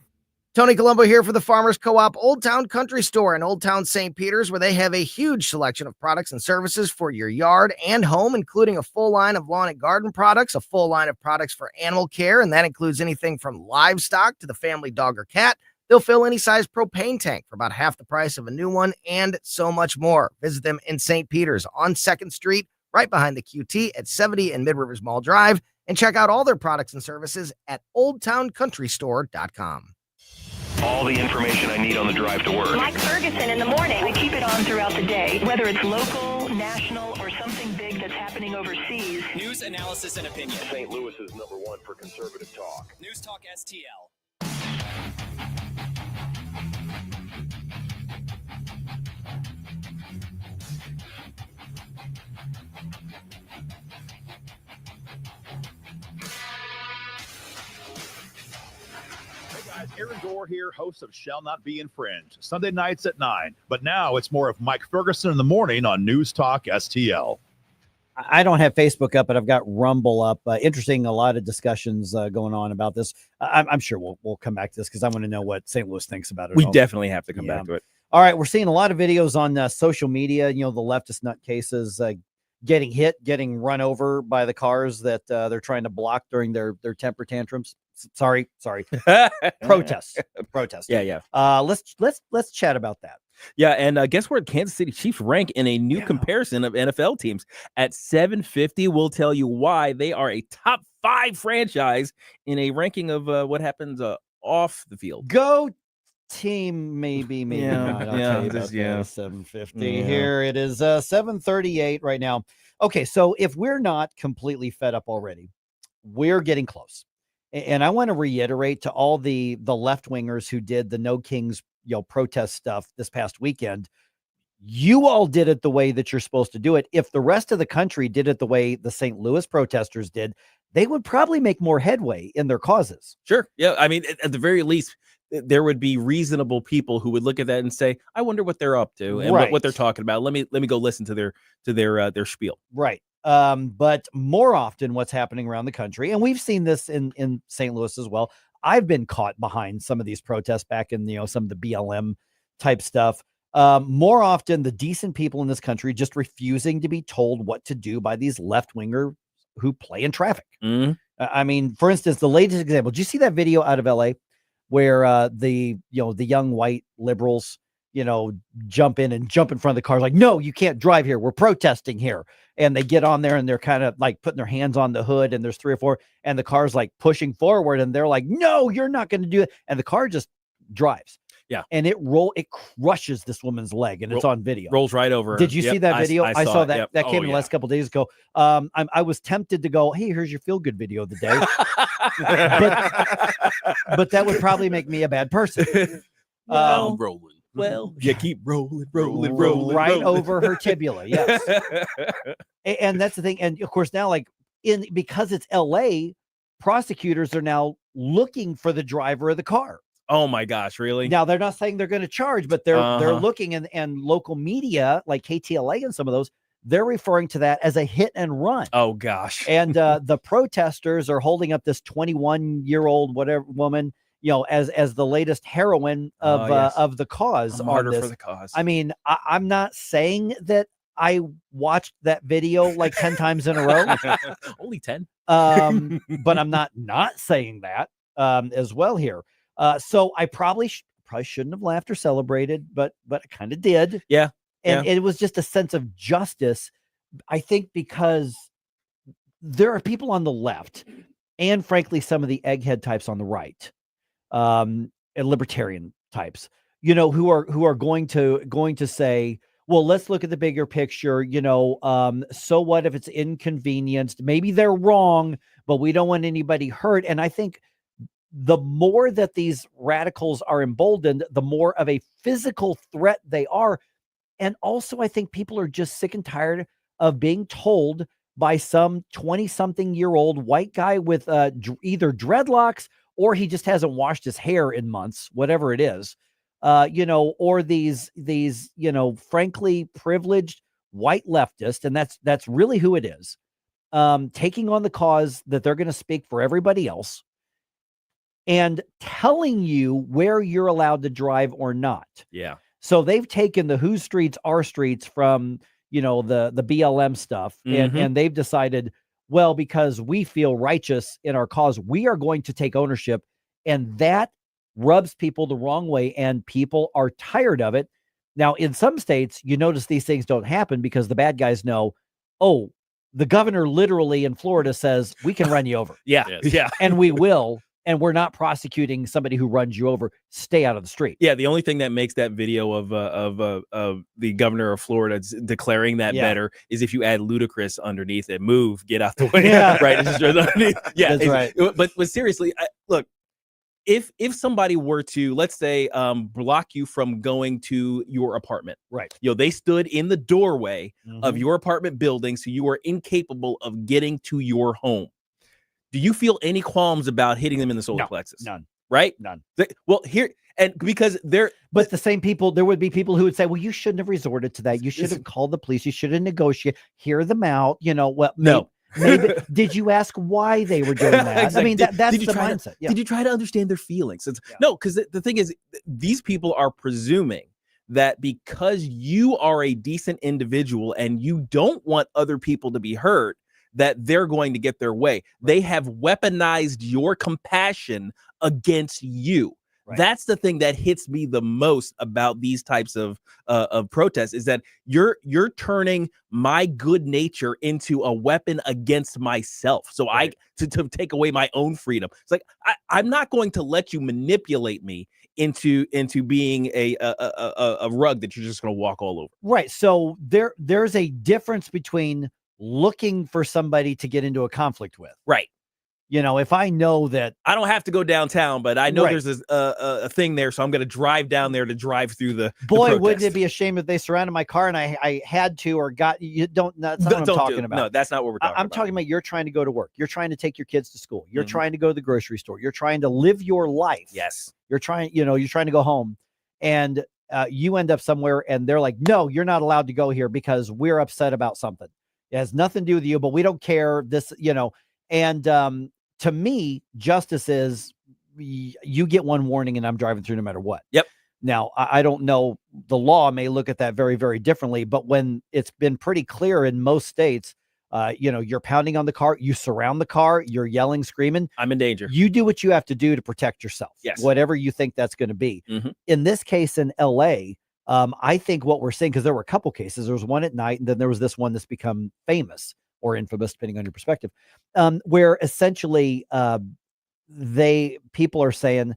Tony Colombo here for the Farmers Co-op Old Town Country Store in Old Town St. Peters, where they have a huge selection of products and services for your yard and home, including a full line of lawn and garden products, a full line of products for animal care, and that includes anything from livestock to the family dog or cat. They'll fill any size propane tank for about half the price of a new one, and so much more. Visit them in St. Peters on 2nd Street, right behind the QT at 70 and Mid-Rivers Mall Drive, and check out all their products and services at oldtowncountrystore.com. All the information I need on the drive to work. Mike Ferguson in the morning. I keep it on throughout the day, whether it's local, national, or something big that's happening overseas. News, analysis, and opinion. St. Louis is #1 for conservative talk. News Talk STL. Aaron Gore here, host of Shall Not Be Infringed, Sunday nights at 9. But now it's more of Mike Ferguson in the morning on News Talk STL. I don't have Facebook up, but I've got Rumble up. Interesting, a lot of discussions going on about this. I'm sure we'll come back to this because I want to know what St. Louis thinks about it. We definitely have to come back to it. All right, we're seeing a lot of videos on social media. You know, the leftist nutcases getting hit, getting run over by the cars that they're trying to block during their temper tantrums. Sorry. Protests. Yeah. Let's chat about that. Yeah, and guess where Kansas City Chiefs rank in a new comparison of NFL teams at 750. We'll tell you why they are a top 5 franchise in a ranking of what happens off the field. Go team, maybe not. I'll tell you about that. 750. Here it is, 738 right now. Okay, so if we're not completely fed up already, we're getting close. And I want to reiterate to all the left-wingers who did the No Kings, protest stuff this past weekend, you all did it the way that you're supposed to do it. If the rest of the country did it the way the St. Louis protesters did, they would probably make more headway in their causes. Sure. Yeah. I mean, at the very least, there would be reasonable people who would look at that and say, I wonder what they're up to and what they're talking about. Let me go listen to their spiel. Right. But more often what's happening around the country, and we've seen this in St. Louis as well. I've been caught behind some of these protests back in, some of the BLM type stuff. More often the decent people in this country just refusing to be told what to do by these left-winger who play in traffic. Mm-hmm. I mean, for instance, the latest example, did you see that video out of LA where the young white liberals, jump in front of the cars like, no, you can't drive here. We're protesting here. And they get on there and they're kind of like putting their hands on the hood and there's 3 or 4 and the car's like pushing forward and they're like, no, you're not going to do it. And the car just drives. Yeah. And it crushes this woman's leg and it's on video. Rolls right over. Did you see that video? I saw that. Yep. That came in the last couple of days ago. I was tempted to go, hey, here's your feel good video of the day. but that would probably make me a bad person. Rolling. Well, you keep rolling right over her tibula. Yes. And that's the thing. And of course, now, because it's LA, prosecutors are now looking for the driver of the car. Oh my gosh, really? Now they're not saying they're going to charge, but they're looking and local media like KTLA and some of those, they're referring to that as a hit and run. Oh gosh. And the protesters are holding up this 21-year-old woman, as the latest heroine of the cause. Martyr for the cause. I mean, I'm not saying that I watched that video like 10 times in a row. Only 10. But I'm not saying that as well here. So I probably shouldn't have laughed or celebrated, but I kind of did. Yeah. And it was just a sense of justice, I think, because there are people on the left and frankly, some of the egghead types on the right, and libertarian types, who are going to say, well, let's look at the bigger picture. So what if it's inconvenienced? Maybe they're wrong, but we don't want anybody hurt. And I think the more that these radicals are emboldened, the more of a physical threat they are. And also, I think people are just sick and tired of being told by some 20-something-year-old white guy with either dreadlocks or he just hasn't washed his hair in months, whatever it is, or these frankly privileged white leftists, and that's really who it is, taking on the cause that they're going to speak for everybody else and telling you where you're allowed to drive or not. Yeah. So they've taken the whose streets are streets from, the BLM stuff, and they've decided, well, because we feel righteous in our cause, we are going to take ownership, and that rubs people the wrong way, and people are tired of it. Now, in some states, you notice these things don't happen because the bad guys know, oh, the governor literally in Florida says we can run you over. Yeah. And we will. And we're not prosecuting somebody who runs you over. Stay out of the street. Yeah, the only thing that makes that video of the governor of Florida declaring that better is if you add ludicrous underneath it. Move, get out the way. Yeah. Right. It's just underneath. Yeah, that's right. But seriously, look, if somebody were to, let's say, block you from going to your apartment, right? They stood in the doorway of your apartment building, so you are incapable of getting to your home. Do you feel any qualms about hitting them in the solar plexus? None. Right? None. Well, here, and because they're... But the same people, there would be people who would say, well, you shouldn't have resorted to that. You should have called the police. You should have negotiated. Hear them out. Well, no. Maybe did you ask why they were doing that? Exactly. I mean, that's the mindset. Did you try to understand their feelings? No, because the thing is, these people are presuming that because you are a decent individual and you don't want other people to be hurt, that they're going to get their way. They have weaponized your compassion against you. Right. That's the thing that hits me the most about these types of protests, is that you're turning my good nature into a weapon against myself. So right. to take away my own freedom. It's like I'm not going to let you manipulate me into being a rug that you're just going to walk all over. Right. So there's a difference between looking for somebody to get into a conflict with. Right. If I know that I don't have to go downtown, but I know right. there's a thing there, so I'm going to drive down there to drive through the boy. Wouldn't it be a shame if they surrounded my car and I had to or got you? That's not what I'm talking about. No, that's not what we're talking about. I'm talking about you're trying to go to work. You're trying to take your kids to school. You're trying to go to the grocery store. You're trying to live your life. Yes. You're trying to go home, and you end up somewhere, and they're like, no, you're not allowed to go here because we're upset about something. It has nothing to do with you, but we don't care. This, and to me, justice is you get one warning and I'm driving through no matter what. Yep. Now, I don't know. The law may look at that very, very differently, but when it's been pretty clear in most states, you're pounding on the car, you surround the car, you're yelling, screaming. I'm in danger. You do what you have to do to protect yourself. Yes. Whatever you think that's going to be. In this case in LA, I think what we're seeing, because there were a couple cases, there was one at night, and then there was this one that's become famous or infamous, depending on your perspective, where essentially people are saying,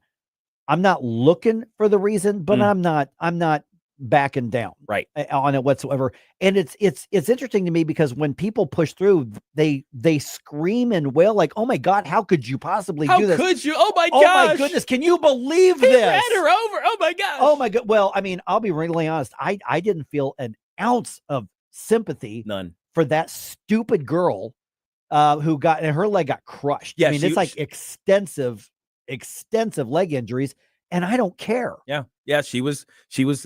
I'm not looking for the reason, but I'm not backing down right on it whatsoever. And it's interesting to me because when people push through, they scream and wail like, oh my God, how could you possibly do this? How could you? Oh my gosh. Oh my goodness. Can you believe this? Ran her over. Oh my gosh. Oh my God. Well, I mean, I'll be really honest. I didn't feel an ounce of sympathy. None. For that stupid girl who her leg got crushed. Yeah, I mean, it's like extensive leg injuries, and I don't care. Yeah. She was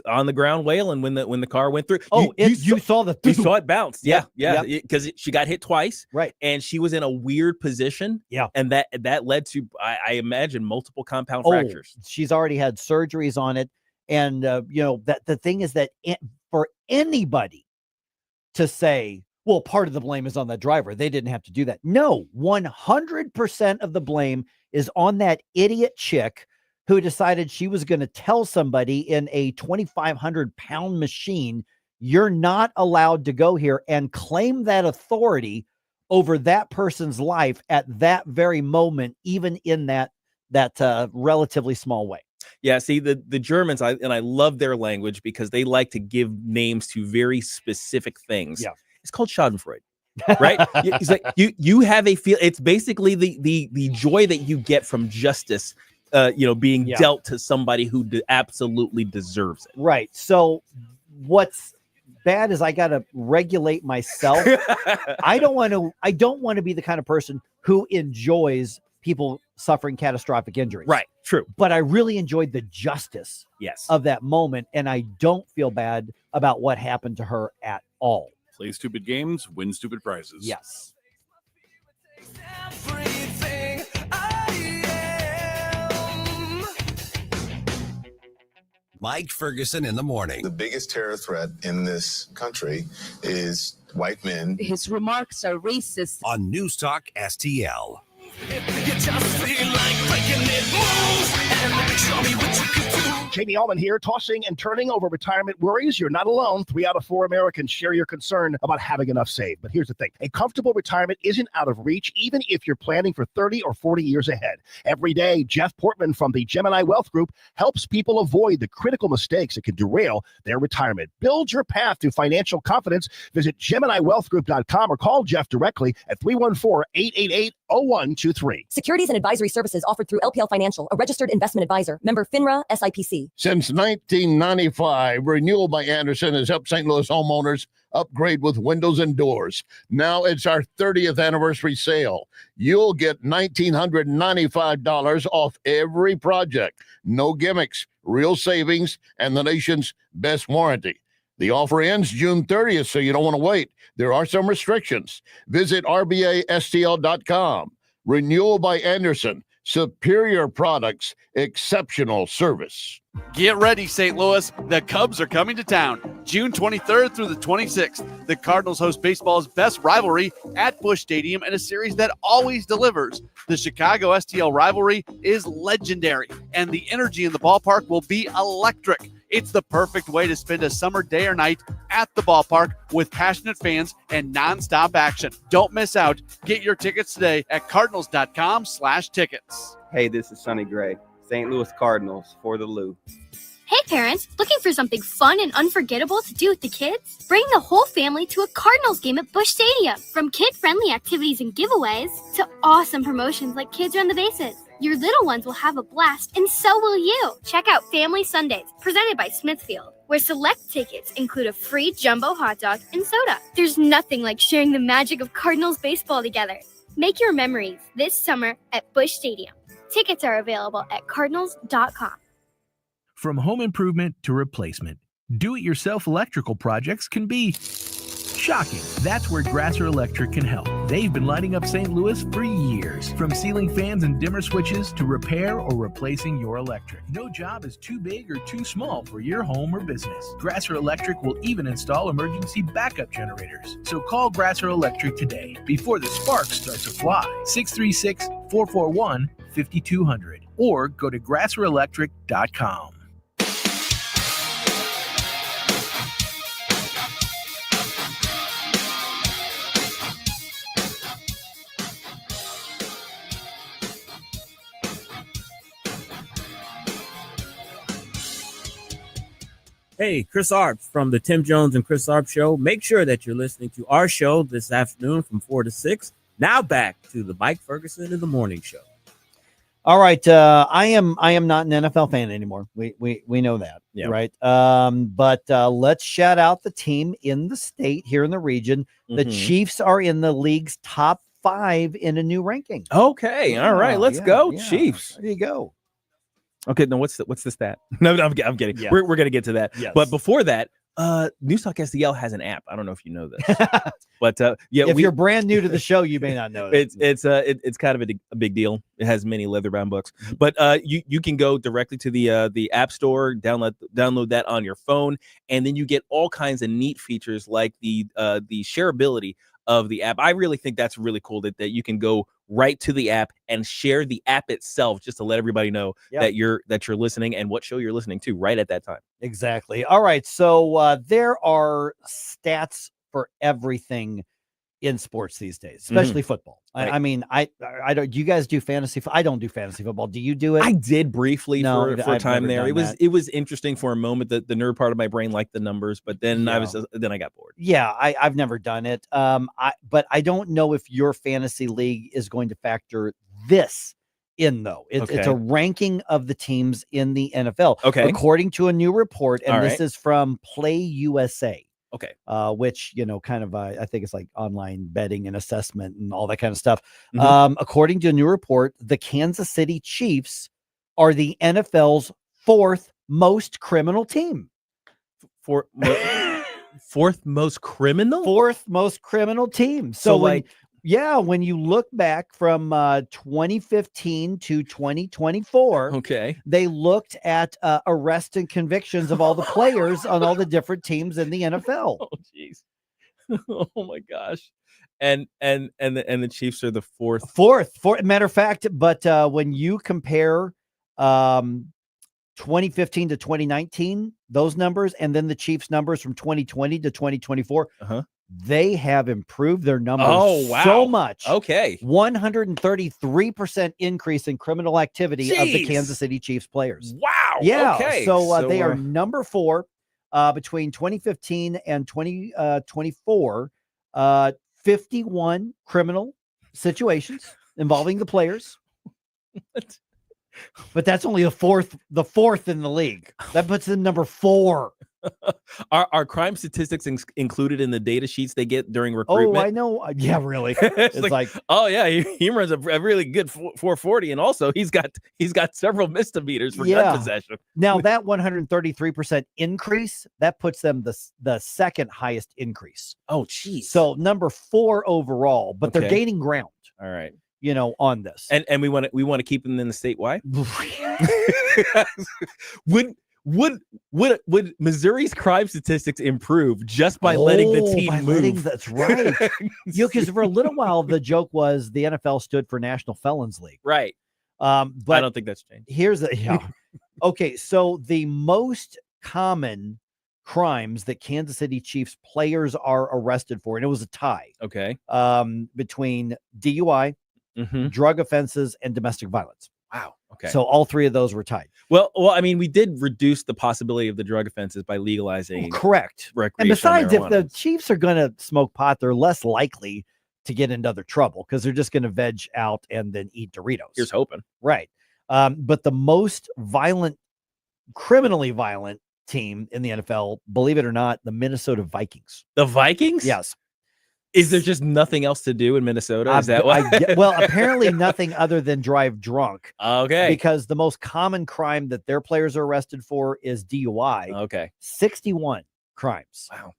on the ground wailing when the car went through. Oh, you saw it bounce. Yeah. Yep. Because she got hit twice. Right. And she was in a weird position. Yeah. And that led to, I imagine, multiple compound fractures. She's already had surgeries on it. And, that the thing is that for anybody to say, well, part of the blame is on the driver, they didn't have to do that. No, 100% of the blame is on that idiot chick who decided she was going to tell somebody in a 2,500-pound machine, you're not allowed to go here, and claim that authority over that person's life at that very moment, even in that relatively small way. Yeah, see, the Germans, I love their language because they like to give names to very specific things. Yeah. It's called Schadenfreude. right? He's like, you have a feel. It's basically the joy that you get from justice, being dealt to somebody who absolutely deserves it. Right. So what's bad is I got to regulate myself. I don't want to be the kind of person who enjoys people suffering catastrophic injuries. Right. True. But I really enjoyed the justice of that moment, and I don't feel bad about what happened to her at all. Play stupid games, win stupid prizes. Yes. Mike Ferguson in the morning. The biggest terror threat in this country is white men. His remarks are racist. On News Talk STL. Jamie Allman here, tossing and turning over retirement worries. You're not alone. 3 out of 4 Americans share your concern about having enough saved. But here's the thing. A comfortable retirement isn't out of reach, even if you're planning for 30 or 40 years ahead. Every day, Jeff Portman from the Gemini Wealth Group helps people avoid the critical mistakes that can derail their retirement. Build your path to financial confidence. Visit GeminiWealthGroup.com or call Jeff directly at 314-888-0123. Securities and advisory services offered through LPL Financial, a registered investment advisor. Member FINRA SIPC. Since 1995, Renewal by Anderson has helped St. Louis homeowners upgrade with windows and doors. Now it's our 30th anniversary sale. You'll get $1,995 off every project. No gimmicks, real savings, and the nation's best warranty. The offer ends June 30th, so you don't want to wait. There are some restrictions. Visit rbastl.com. Renewal by Anderson. Superior products, exceptional service. Get ready, St. Louis. The Cubs are coming to town June 23rd through the 26th. The Cardinals host baseball's best rivalry at Busch Stadium in a series that always delivers. The Chicago STL rivalry is legendary, and the energy in the ballpark will be electric. It's the perfect way to spend a summer day or night at the ballpark with passionate fans and nonstop action. Don't miss out. Get your tickets today at cardinals.com/tickets. Hey, this is Sonny Gray, St. Louis Cardinals for the Lou. Hey parents, looking for something fun and unforgettable to do with the kids? Bring the whole family to a Cardinals game at Busch Stadium. From kid-friendly activities and giveaways to awesome promotions like Kids Run the Bases. Your little ones will have a blast, and so will you. Check out Family Sundays, presented by Smithfield, where select tickets include a free jumbo hot dog and soda. There's nothing like sharing the magic of Cardinals baseball together. Make your memories this summer at Busch Stadium. Tickets are available at cardinals.com. From home improvement to replacement, do-it-yourself electrical projects can be shocking. That's where Grasser Electric can help. They've been lighting up St. Louis for years. From ceiling fans and dimmer switches to repair or replacing your electric. No job is too big or too small for your home or business. Grasser Electric will even install emergency backup generators. So call Grasser Electric today before the sparks start to fly. 636-441-5200 or go to grasserelectric.com. Hey, Chris Arps from the Tim Jones and Chris Arps Show. Make sure that you're listening to our show this afternoon from 4 to 6. Now back to the Mike Ferguson in the Morning Show. All right, I am not an NFL fan anymore. We know that, right? But let's shout out the team in the state here in the region. The Chiefs are in the league's top 5 in a new ranking. Okay, all right, let's go, Chiefs. There you go. Okay, no, what's the stat? No, I'm kidding. Yes. We're gonna get to that. Yes. But before that, News Talk STL has an app. I don't know if you know this, but if you're brand new to the show, you may not know that. It's kind of a big deal. It has many leather-bound books, but you can go directly to the App Store, download that on your phone, and then you get all kinds of neat features like the shareability of the app. I really think that's really cool that you can go right to the app and share the app itself just to let everybody know that you're listening and what show you're listening to right at that time. Exactly. All right. So there are stats for everything in sports these days, especially football. Right. I mean, I don't. Do you guys do fantasy? I don't do fantasy football. Do you do it? I did briefly for a I've time never there. done It was interesting for a moment. That the nerd part of my brain liked the numbers, but then I got bored. Yeah, I've never done it. But I don't know if your fantasy league is going to factor this in, though. It's a ranking of the teams in the NFL. Okay. According to a new report, and All this right. is from Play USA. Okay. Which, kind of, I think it's like online betting and assessment and all that kind of stuff. Mhm. According to a new report, the Kansas City Chiefs are the NFL's fourth most criminal team. Fourth most criminal? Fourth most criminal team. So when you look back from 2015 to 2024, okay, they looked at arrest and convictions of all the players on all the different teams in the NFL. Oh, jeez. Oh my gosh. And the Chiefs are the fourth. Matter of fact, but when you compare 2015 to 2019, those numbers, and then the Chiefs numbers from 2020 to 2024, they have improved their numbers so much. Okay. 133% increase in criminal activity of the Kansas City Chiefs players. Wow. Yeah. Okay. So they are number 4 between 2015 and 2024. 51 criminal situations involving the players. But that's only the fourth in the league. That puts them number 4. Are crime statistics included in the data sheets they get during recruitment? Oh, I know. Yeah, really. It's It's like, oh yeah, he runs a really good 440, and also he's got several misdemeanors for gun possession. Now that 133% increase, that puts them the second highest increase. Oh, geez. So number 4 overall, but they're Okay. gaining ground. All right. On this. And we want to keep them in the state. Why? Would Missouri's crime statistics improve just by letting the team move? That's right. Because for a little while the joke was the NFL stood for National Felons League. Right. But I don't think that's changed. Here's the okay. So the most common crimes that Kansas City Chiefs players are arrested for, and it was a tie. Okay. Between DUI, drug offenses, and domestic violence. Wow. Okay. So all 3 of those were tied. Well, I mean, we did reduce the possibility of the drug offenses by legalizing. Correct. And recreational besides, if marijuana. the Chiefs are going to smoke pot, they're less likely to get into other trouble because they're just going to veg out and then eat Doritos. Here's hoping. Right. But the most criminally violent team in the NFL, believe it or not, the Minnesota Vikings. The Vikings? Yes. Is there just nothing else to do in Minnesota? Is that why? Well, apparently nothing other than drive drunk. Okay. Because the most common crime that their players are arrested for is DUI. Okay. 61 crimes. Wow.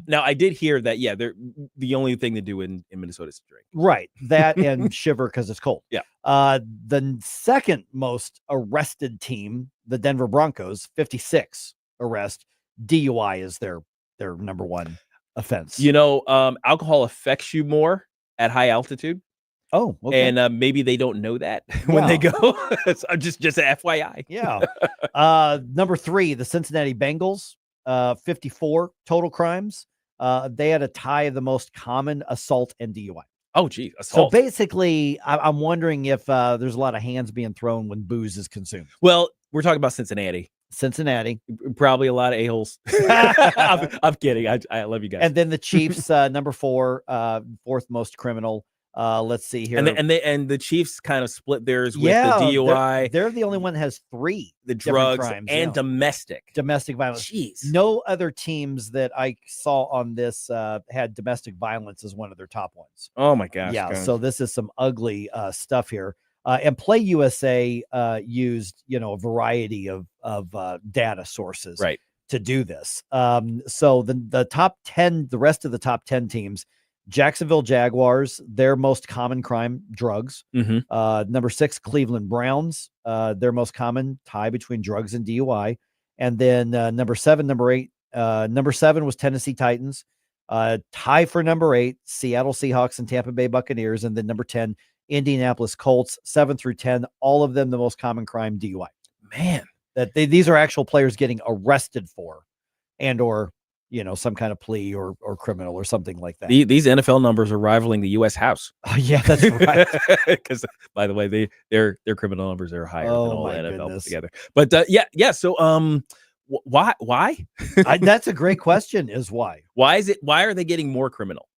Now I did hear that. Yeah, they're the only thing to do in Minnesota is to drink. Right. That and shiver because it's cold. Yeah. The second most arrested team, the Denver Broncos, 56 arrest. DUI is their number 1 offense. Alcohol affects you more at high altitude. Oh, okay. And maybe they don't know that when they go. So just an FYI. Yeah. Number 3, the Cincinnati Bengals, 54 total crimes. They had a tie of the most common assault and DUI. Oh, geez. Assault. So basically, I'm wondering if there's a lot of hands being thrown when booze is consumed. Well, we're talking about Cincinnati. Probably a lot of a-holes. I'm kidding. I love you guys. And then the Chiefs, number 4, fourth most criminal. Let's see here. And the Chiefs kind of split theirs with the DUI. They're the only one that has 3 the drugs crimes, and domestic violence. Jeez. No other teams that I saw on this had domestic violence as one of their top ones. Oh my gosh. Yeah. Gosh. So this is some ugly stuff here. And Play USA used, a variety of data sources to do this. So the top 10, the rest of the top 10 teams, Jacksonville Jaguars, their most common crime, drugs. Number 6, Cleveland Browns, their most common tie between drugs and DUI. And then number 7 was Tennessee Titans. Tie for number 8, Seattle Seahawks and Tampa Bay Buccaneers. And then number 10, Indianapolis Colts, 7 through 10, all of them the most common crime, DUI. Man, that these are actual players getting arrested for and or some kind of plea or criminal or something like that. These NFL numbers are rivaling the U.S. House. Oh, yeah, that's right. Because, by the way, their criminal numbers are higher than all the NFL put together. But So, why? That's a great question. Is why? Why are they getting more criminal?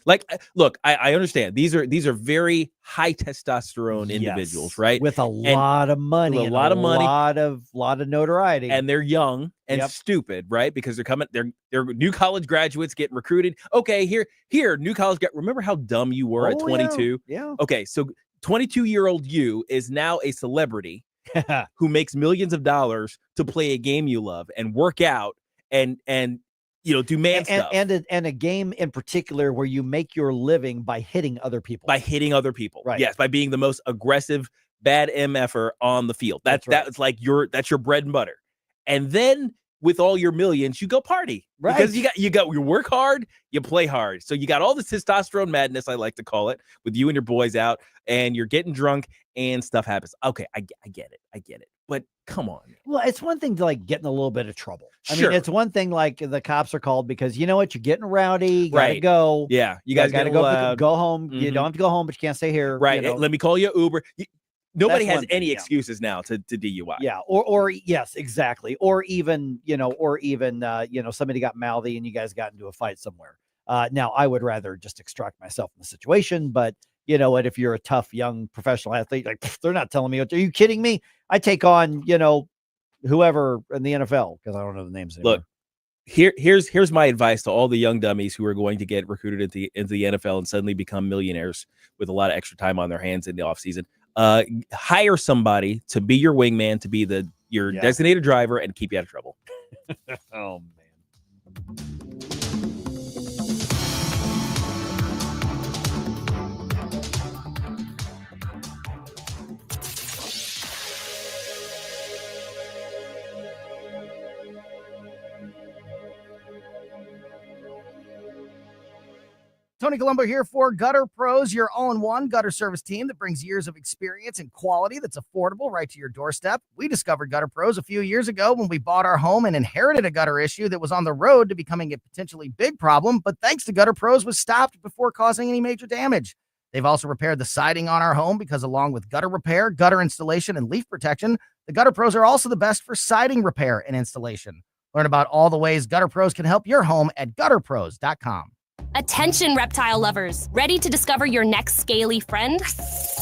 Like, look, I understand these are very high testosterone individuals, right? With a lot of money, a lot of notoriety, and they're young and stupid, right? Because they're new college graduates getting recruited. Okay, here, new college. Remember how dumb you were at 22? Yeah. Okay, so 22-year-old you is now a celebrity who makes millions of dollars to play a game you love and work out and do man stuff. And a game in particular where you make your living by hitting other people. Right. Yes, by being the most aggressive, bad MFer on the field. That's like that's your bread and butter. And then with all your millions, you go party. Right. Because you work hard, you play hard. So you got all this testosterone madness, I like to call it, with you and your boys out, and you're getting drunk and stuff happens. Okay, I get it. But come on. Well, it's one thing to like get in a little bit of trouble. I Sure. mean, it's one thing like the cops are called because you know what, you're getting rowdy, you gotta Right. go. Yeah, you guys guys gotta gotta go home. You Mhm. don't have to go home, but you can't stay here. Right. Let me call you Uber. Nobody That's has one thing, any yeah. excuses now to DUI. Yeah, or yes, exactly. Or even somebody got mouthy and you guys got into a fight somewhere. Now I would rather just extract myself from the situation, but you know what, if you're a tough young professional athlete, like they're not telling me, are you kidding me? I take on, whoever in the NFL, because I don't know the names anymore. Look, here's my advice to all the young dummies who are going to get recruited into the NFL and suddenly become millionaires with a lot of extra time on their hands in the offseason. Hire somebody to be your wingman, to be your designated driver, and keep you out of trouble. Oh man. Tony Colombo here for Gutter Pros, your all-in-one gutter service team that brings years of experience and quality that's affordable right to your doorstep. We discovered Gutter Pros a few years ago when we bought our home and inherited a gutter issue that was on the road to becoming a potentially big problem, but thanks to Gutter Pros was stopped before causing any major damage. They've also repaired the siding on our home because along with gutter repair, gutter installation, and leaf protection, the Gutter Pros are also the best for siding repair and installation. Learn about all the ways Gutter Pros can help your home at gutterpros.com. Attention reptile lovers, ready to discover your next scaly friend?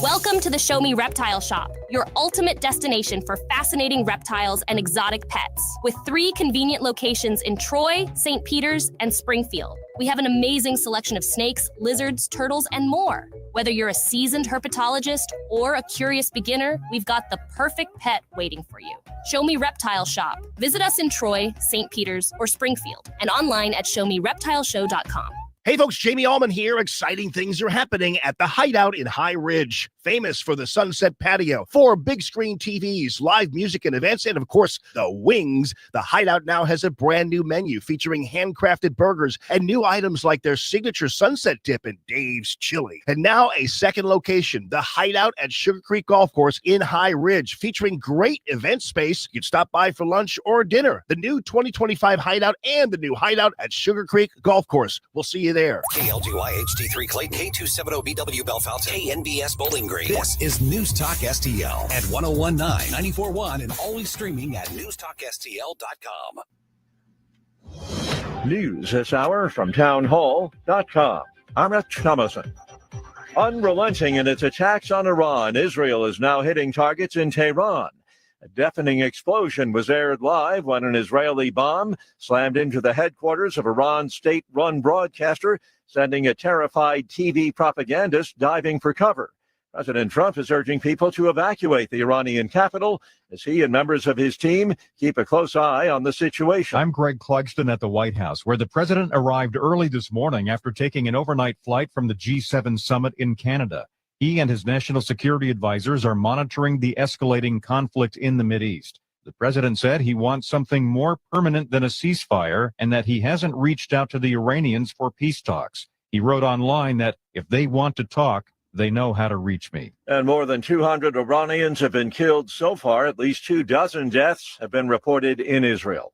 Welcome to the Show Me Reptile Shop, your ultimate destination for fascinating reptiles and exotic pets, with 3 convenient locations in Troy, St. Peters, and Springfield. We have an amazing selection of snakes, lizards, turtles, and more. Whether you're a seasoned herpetologist or a curious beginner, we've got the perfect pet waiting for you. Show Me Reptile Shop. Visit us in Troy, St. Peters, or Springfield, and online at showmereptileshow.com. Hey folks, Jamie Allman here. Exciting things are happening at the Hideout in High Ridge. Famous for the Sunset Patio, 4 big screen TVs, live music and events, and of course, the wings. The Hideout now has a brand new menu featuring handcrafted burgers and new items like their signature sunset dip and Dave's Chili. And now a second location, the Hideout at Sugar Creek Golf Course in High Ridge, featuring great event space. You can stop by for lunch or dinner. The new 2025 Hideout and the new Hideout at Sugar Creek Golf Course. We'll see you there. KLGY HD3 Clayton, K270BW Bellefonte, KNBS Bowling Green. This is News Talk STL at 1019, 94.1, and always streaming at newstalkstl.com. News this hour from townhall.com. I'm Rich Thomason. Unrelenting in its attacks on Iran, Israel is now hitting targets in Tehran. A deafening explosion was aired live when an Israeli bomb slammed into the headquarters of Iran's state-run broadcaster, sending a terrified TV propagandist diving for cover. President Trump is urging people to evacuate the Iranian capital as he and members of his team keep a close eye on the situation. I'm Greg Clugston at the White House, where the president arrived early this morning after taking an overnight flight from the G7 summit in Canada. He and his national security advisors are monitoring the escalating conflict in the Mideast. The president said he wants something more permanent than a ceasefire and that he hasn't reached out to the Iranians for peace talks. He wrote online that if they want to talk, they know how to reach me. And more than 200 Iranians have been killed so far. At least 24 deaths have been reported in Israel.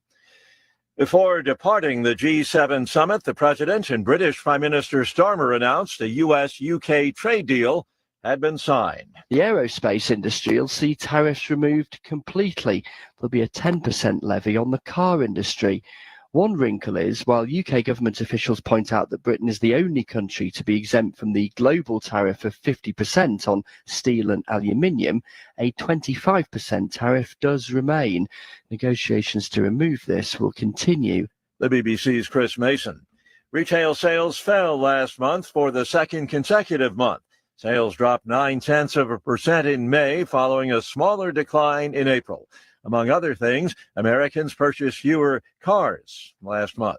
Before departing the G7 summit, the President and British Prime Minister Starmer announced a US-UK trade deal had been signed. The aerospace industry will see tariffs removed completely. There'll be a 10% levy on the car industry. One wrinkle is, while UK government officials point out that Britain is the only country to be exempt from the global tariff of 50% on steel and aluminium, a 25% tariff does remain. Negotiations to remove this will continue. The BBC's Chris Mason. Retail sales fell last month for the second consecutive month. Sales dropped 0.9% in May, following a smaller decline in April. Among other things, Americans purchased fewer cars last month.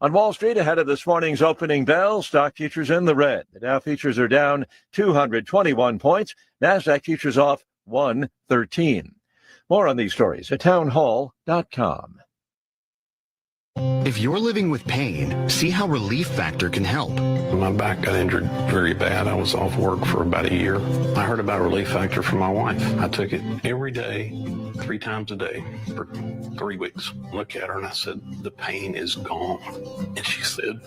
On Wall Street, ahead of this morning's opening bell, stock futures in the red. The Dow futures are down 221 points. NASDAQ futures off 113. More on these stories at townhall.com. If you're living with pain, see how Relief Factor can help. My back got injured very bad. I was off work for about a year. I heard about Relief Factor from my wife. I took it every day, 3 times a day for 3 weeks. Looked at her and I said, the pain is gone. And she said,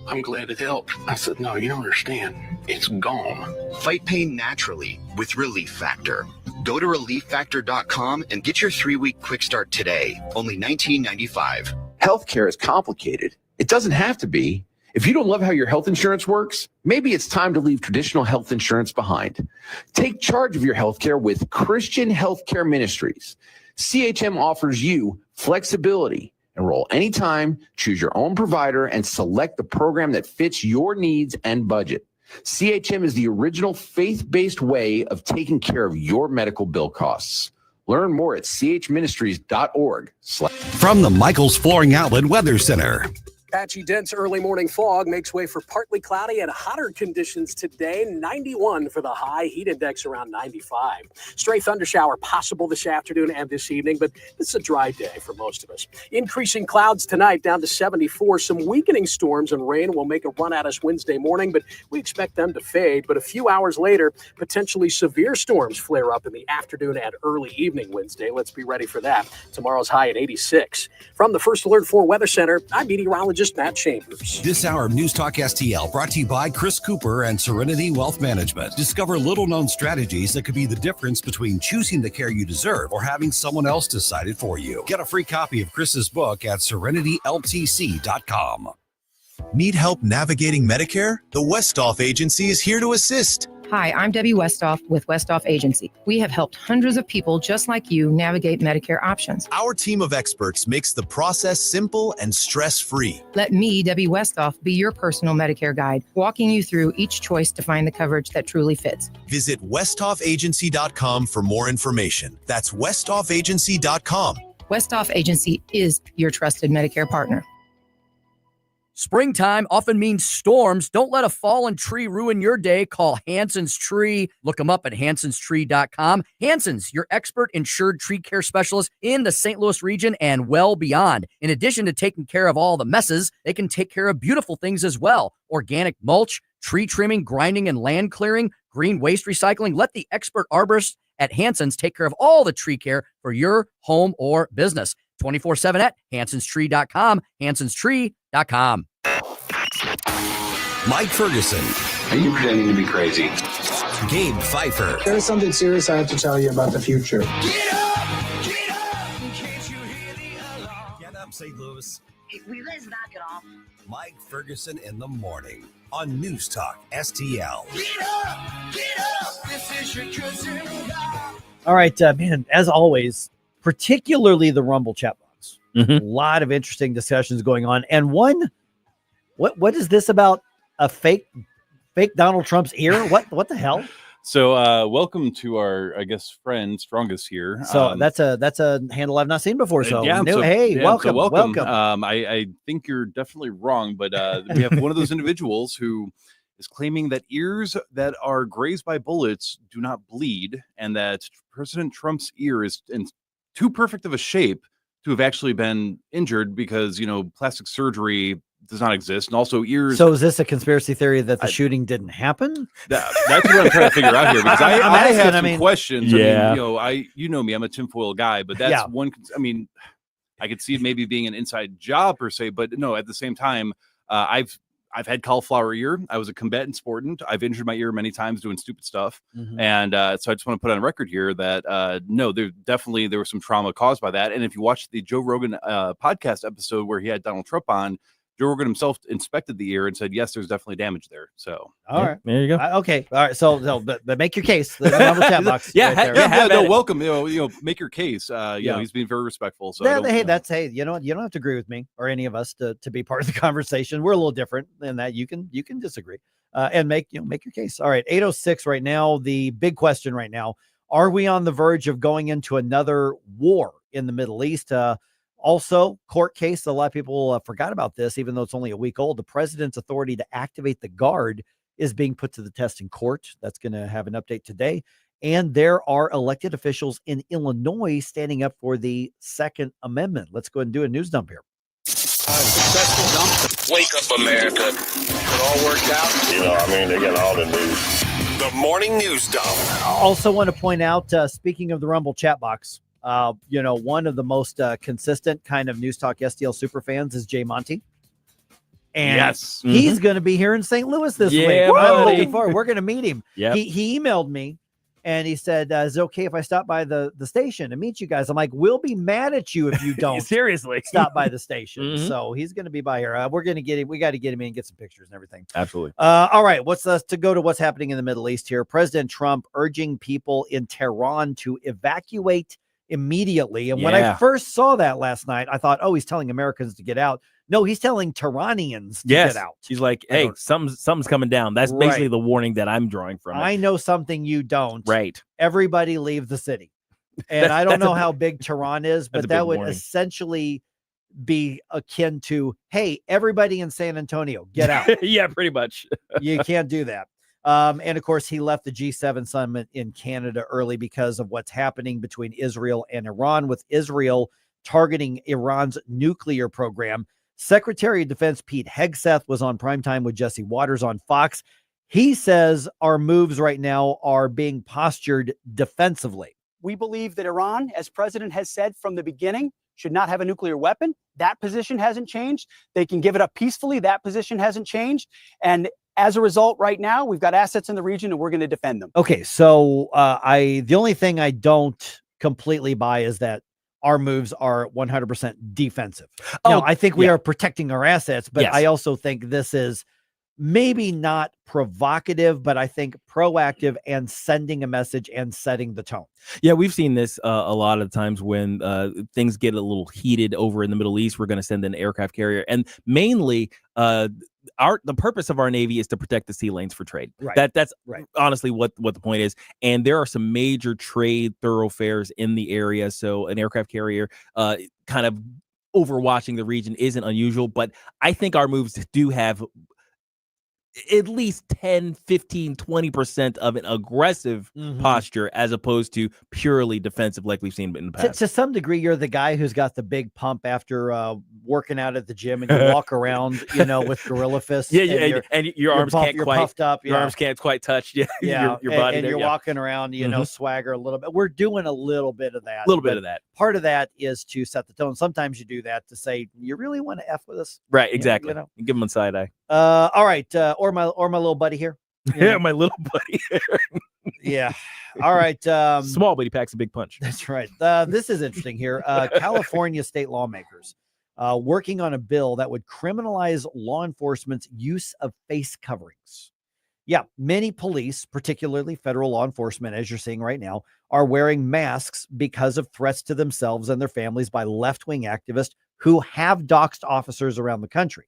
I'm glad it helped. I said, no, you don't understand. It's gone. Fight pain naturally with Relief Factor. Go to relieffactor.com and get your 3-week quick start today. Only $19.95. Healthcare is complicated. It doesn't have to be. If you don't love how your health insurance works, maybe it's time to leave traditional health insurance behind. Take charge of your healthcare with Christian Healthcare Ministries. CHM offers you flexibility. Enroll anytime, choose your own provider, and select the program that fits your needs and budget. CHM is the original faith-based way of taking care of your medical bill costs. Learn more at chministries.org. From the Michaels Flooring Outlet Weather Center. Patchy, dense early morning fog makes way for partly cloudy and hotter conditions today. 91 for the high, heat index around 95. Stray thundershower possible this afternoon and this evening, but it's a dry day for most of us. Increasing clouds tonight down to 74. Some weakening storms and rain will make a run at us Wednesday morning, but we expect them to fade. But a few hours later, potentially severe storms flare up in the afternoon and early evening Wednesday. Let's be ready for that. Tomorrow's high at 86. From the First Alert 4 Weather Center, I'm meteorologist Matt Chambers. This hour of News Talk STL brought to you by Chris Cooper and Serenity Wealth Management. Discover little-known strategies that could be the difference between choosing the care you deserve or having someone else decide it for you. Get a free copy of Chris's book at serenityltc.com. Need help navigating Medicare? The Westhoff Agency is here to assist. Hi, I'm Debbie Westhoff with Westhoff Agency. We have helped hundreds of people just like you navigate Medicare options. Our team of experts makes the process simple and stress-free. Let me, Debbie Westhoff, be your personal Medicare guide, walking you through each choice to find the coverage that truly fits. Visit westhoffagency.com for more information. That's westhoffagency.com. Westhoff Agency is your trusted Medicare partner. Springtime often means storms. Don't let a fallen tree ruin your day. Call Hanson's Tree. Look them up at hansonstree.com. Hanson's, your expert insured tree care specialist in the St. Louis region and well beyond. In addition to taking care of all the messes, they can take care of beautiful things as well. Organic mulch, tree trimming, grinding, and land clearing, green waste recycling. Let the expert arborist at Hanson's take care of all the tree care for your home or business. 24/7 at hansonstree.com, hansonstree.com. Mike Ferguson. Are you pretending to be crazy? Gabe Pfeiffer. There's something serious I have to tell you about the future. Get up, St. Louis. Let's knock it off. Mike Ferguson in the morning on News Talk STL. Get up, this is your cousin. All right, man, as always, particularly the Rumble chat box. A lot of interesting discussions going on. And one, what is this about a fake Donald Trump's ear? What the hell? So welcome to our, I guess, friend Strongest here. So that's a handle I've not seen before. So, welcome. Welcome. I think you're definitely wrong, but we have one of those individuals who is claiming that ears that are grazed by bullets do not bleed, and that President Trump's ear is in too perfect of a shape to have actually been injured because, plastic surgery does not exist. And also ears. So is this a conspiracy theory that the shooting didn't happen? That's what I'm trying to figure out here, because I have some questions. Yeah. I mean, you know me, I'm a tinfoil guy, but that's one. I mean, I could see it maybe being an inside job per se, but no, at the same time, I've had cauliflower ear. I was a combatant sportant. I've injured my ear many times doing stupid stuff. And so I just want to put on record here that no, there was some trauma caused by that. And if you watch the Joe Rogan podcast episode where he had Donald Trump on, Joe Rogan himself inspected the ear and said, yes, there's definitely damage there. So, all right, there you go. Okay, all right. So, but make your case. The number chat box. Yeah, right there. no, welcome. You know, make your case. He's being very respectful. So, hey, you know what? You don't have to agree with me or any of us to be part of the conversation. We're a little different than that. You can disagree and make your case. All right, 8:06 right now. The big question right now: are we on the verge of going into another war in the Middle East? Also, court case. A lot of people forgot about this, even though it's only a week old. The president's authority to activate the guard is being put to the test in court. That's going to have an update today. And there are elected officials in Illinois standing up for the Second Amendment. Let's go ahead and do a news dump here. Wake up, America. It all worked out. They got all the news. The morning news dump. I also want to point out, speaking of the Rumble chat box, one of the most consistent kind of News Talk STL super fans is Jay Monty. And yes, he's going to be here in St. Louis this week. I'm looking forward. We're going to meet him. Yep. He emailed me and he said, is it okay if I stop by the station and meet you guys? I'm like, we'll be mad at you if you don't seriously stop by the station. So he's going to be by here. We're going to get him. We got to get him in and get some pictures and everything. Absolutely. All right. To go to what's happening in the Middle East here. President Trump urging people in Tehran to evacuate immediately. And when I first saw that last night, I thought, oh, he's telling Americans to get out. No, he's telling Tehranians to get out. He's like, hey, something's coming down. That's basically the warning that I'm drawing from it. I know something you don't. Right. Everybody leave the city. And I don't know how big Tehran is, but that would essentially be akin to, hey, everybody in San Antonio, get out. Yeah, pretty much. You can't do that. And of course, he left the G7 summit in Canada early because of what's happening between Israel and Iran, with Israel targeting Iran's nuclear program. Secretary of Defense Pete Hegseth was on primetime with Jesse Waters on Fox. He says our moves right now are being postured defensively. We believe that Iran, as President has said from the beginning, should not have a nuclear weapon. That position hasn't changed. They can give it up peacefully. That position hasn't changed. And as a result, right now, we've got assets in the region and we're going to defend them. Okay, so the only thing I don't completely buy is that our moves are 100% defensive. Now, I think we are protecting our assets, but I also think this is maybe not provocative, but I think proactive and sending a message and setting the tone. Yeah, we've seen this a lot of times when things get a little heated over in the Middle East. We're going to send an aircraft carrier, and mainly the purpose of our Navy is to protect the sea lanes for trade. Right. That's honestly what the point is. And there are some major trade thoroughfares in the area, so an aircraft carrier kind of overwatching the region isn't unusual. But I think our moves do have at least 10, 15, 20% of an aggressive posture as opposed to purely defensive like we've seen in the past. To some degree, you're the guy who's got the big pump after working out at the gym and you walk around, with gorilla fists. And your arms can't quite puffed up. Your arms can't quite touch your body. And you're walking around, swagger a little bit. We're doing a little bit of that. A little bit of that. Part of that is to set the tone. Sometimes you do that to say, you really want to F with us? Right, exactly. Give them a side eye. All right. Or my little buddy here. Yeah, my little buddy here. Yeah. All right. Small, but he packs a big punch. That's right. This is interesting here. California state lawmakers working on a bill that would criminalize law enforcement's use of face coverings. Yeah, many police, particularly federal law enforcement, as you're seeing right now, are wearing masks because of threats to themselves and their families by left-wing activists who have doxed officers around the country.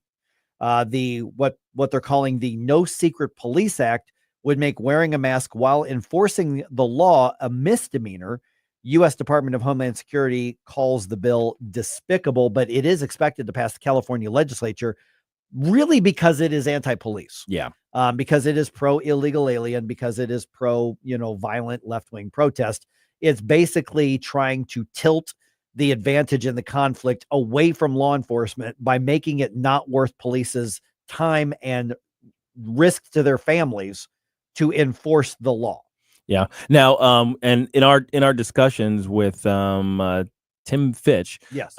What they're calling the No Secret Police Act would make wearing a mask while enforcing the law a misdemeanor. U.S. Department of Homeland Security calls the bill despicable, but it is expected to pass the California legislature really because it is anti-police. Yeah. Because it is pro-illegal alien, because it is pro-violent left-wing protest. It's basically trying to tilt the advantage in the conflict away from law enforcement by making it not worth police's time and risk to their families to enforce the law. Yeah. Now, and in our discussions with Tim Fitch. Yes.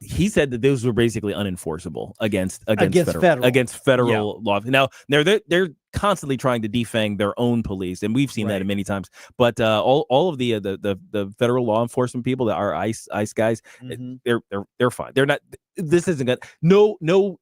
He said that those were basically unenforceable against federal law. Now they're constantly trying to defang their own police, and we've seen that many times. But all of the federal law enforcement people that are ICE guys, they're fine. They're not. This isn't good. No.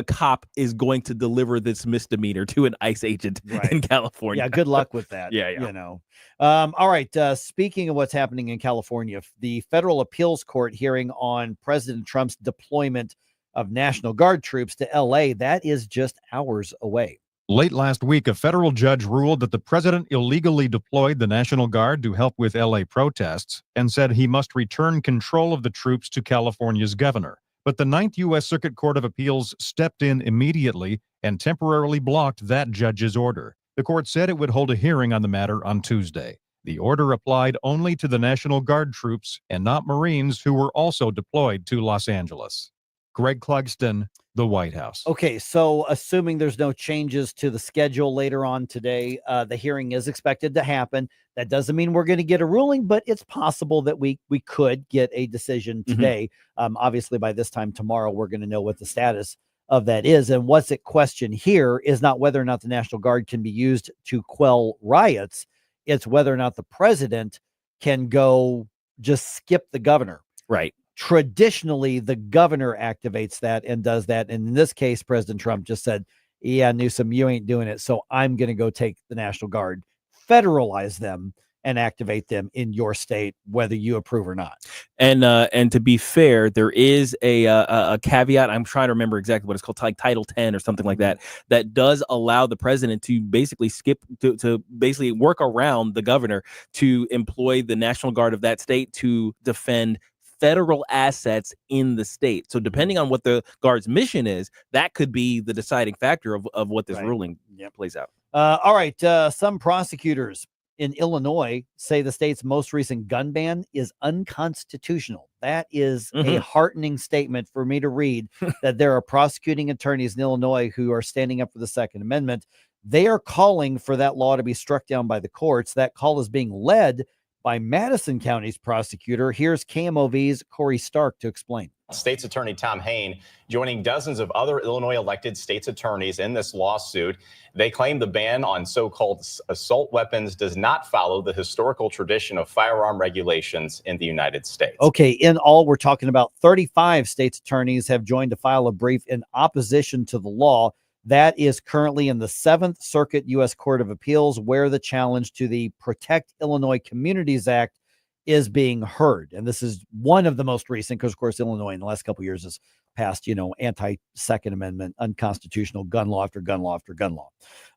Cop is going to deliver this misdemeanor to an ICE agent in California. Yeah, good luck with that. Yeah. You know. All right. Speaking of what's happening in California, the federal appeals court hearing on President Trump's deployment of National Guard troops to LA, that is just hours away. Late last week, a federal judge ruled that the president illegally deployed the National Guard to help with LA protests and said he must return control of the troops to California's governor. But the Ninth U.S. Circuit Court of Appeals stepped in immediately and temporarily blocked that judge's order. The court said it would hold a hearing on the matter on Tuesday. The order applied only to the National Guard troops and not Marines who were also deployed to Los Angeles. Greg Clugston, the White House. Okay, so assuming there's no changes to the schedule later on today, the hearing is expected to happen. That doesn't mean we're going to get a ruling, but it's possible that we could get a decision today. Obviously, by this time tomorrow, we're going to know what the status of that is. And what's at question here is not whether or not the National Guard can be used to quell riots. It's whether or not the president can go just skip the governor. Right. Traditionally, the governor activates that and does that. And in this case, President Trump just said, yeah, Newsom, you ain't doing it. So I'm going to go take the National Guard, federalize them, and activate them in your state, whether you approve or not. And to be fair, there is a caveat. I'm trying to remember exactly what it's called, like Title 10 or something like that, that does allow the president to basically to basically work around the governor to employ the National Guard of that state to defend federal assets in the state. So depending on what the Guard's mission is, that could be the deciding factor of what this ruling plays out. All right. Some prosecutors in Illinois say the state's most recent gun ban is unconstitutional. That is a heartening statement for me to read, that there are prosecuting attorneys in Illinois who are standing up for the Second Amendment. They are calling for that law to be struck down by the courts. That call is being led by Madison County's prosecutor. Here's KMOV's Corey Stark to explain. State's Attorney Tom Hain joining dozens of other Illinois elected state's attorneys in this lawsuit. They claim the ban on so-called assault weapons does not follow the historical tradition of firearm regulations in the United States. Okay, in all, we're talking about 35 state's attorneys have joined to file a brief in opposition to the law. That is currently in the 7th Circuit U.S. Court of Appeals, where the challenge to the Protect Illinois Communities Act is being heard. And this is one of the most recent, because, of course, Illinois in the last couple of years has passed, anti-Second Amendment, unconstitutional gun law after gun law after gun law.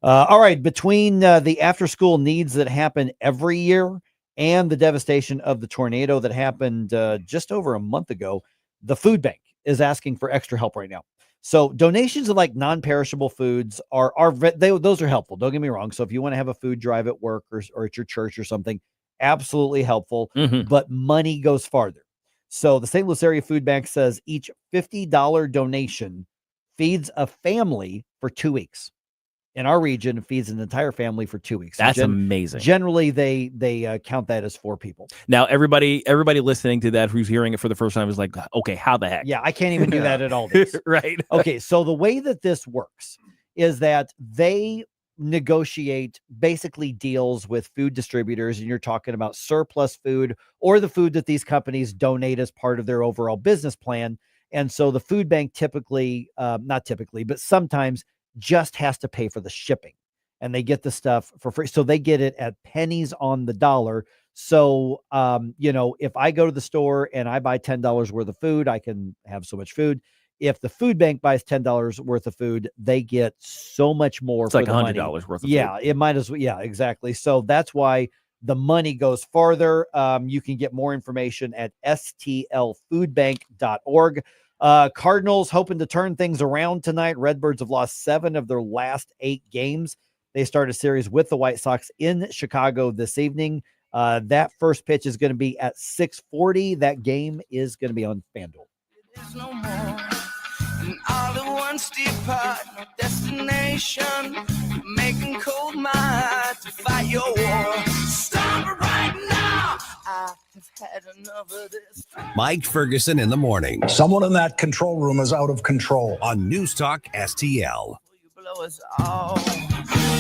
All right, between the after-school needs that happen every year and the devastation of the tornado that happened just over a month ago, the food bank is asking for extra help right now. So donations of like non-perishable foods those are helpful. Don't get me wrong. So if you want to have a food drive at work or at your church or something, absolutely helpful. But money goes farther. So the St. Louis Area Food Bank says each $50 donation feeds a family for 2 weeks. In our region, it feeds an entire family for 2 weeks. That's amazing. Generally, they count that as 4 people. Now, everybody listening to that who's hearing it for the first time is like, okay, how the heck? Yeah, I can't even do that at all. Right. Okay, so the way that this works is that they negotiate basically deals with food distributors, and you're talking about surplus food or the food that these companies donate as part of their overall business plan. And so the food bank not typically, but sometimes just has to pay for the shipping, and they get the stuff for free. So they get it at pennies on the dollar. So, if I go to the store and I buy $10 worth of food, I can have so much food. If the food bank buys $10 worth of food, they get so much more. It's like $100 worth of food. Yeah, it might as well. Yeah, exactly. So that's why the money goes farther. You can get more information at stlfoodbank.org. Cardinals hoping to turn things around tonight. Redbirds have lost 7 of their last 8 games. They start a series with the White Sox in Chicago this evening. That first pitch is going to be at 6:40. That game is going to be on FanDuel. There's no more. And all at once depart, no destination. Making cold my heart to fight your war. Stop it right now. I have had enough of this. Mike Ferguson in the morning. Someone in that control room is out of control. On News Talk STL. You blow us all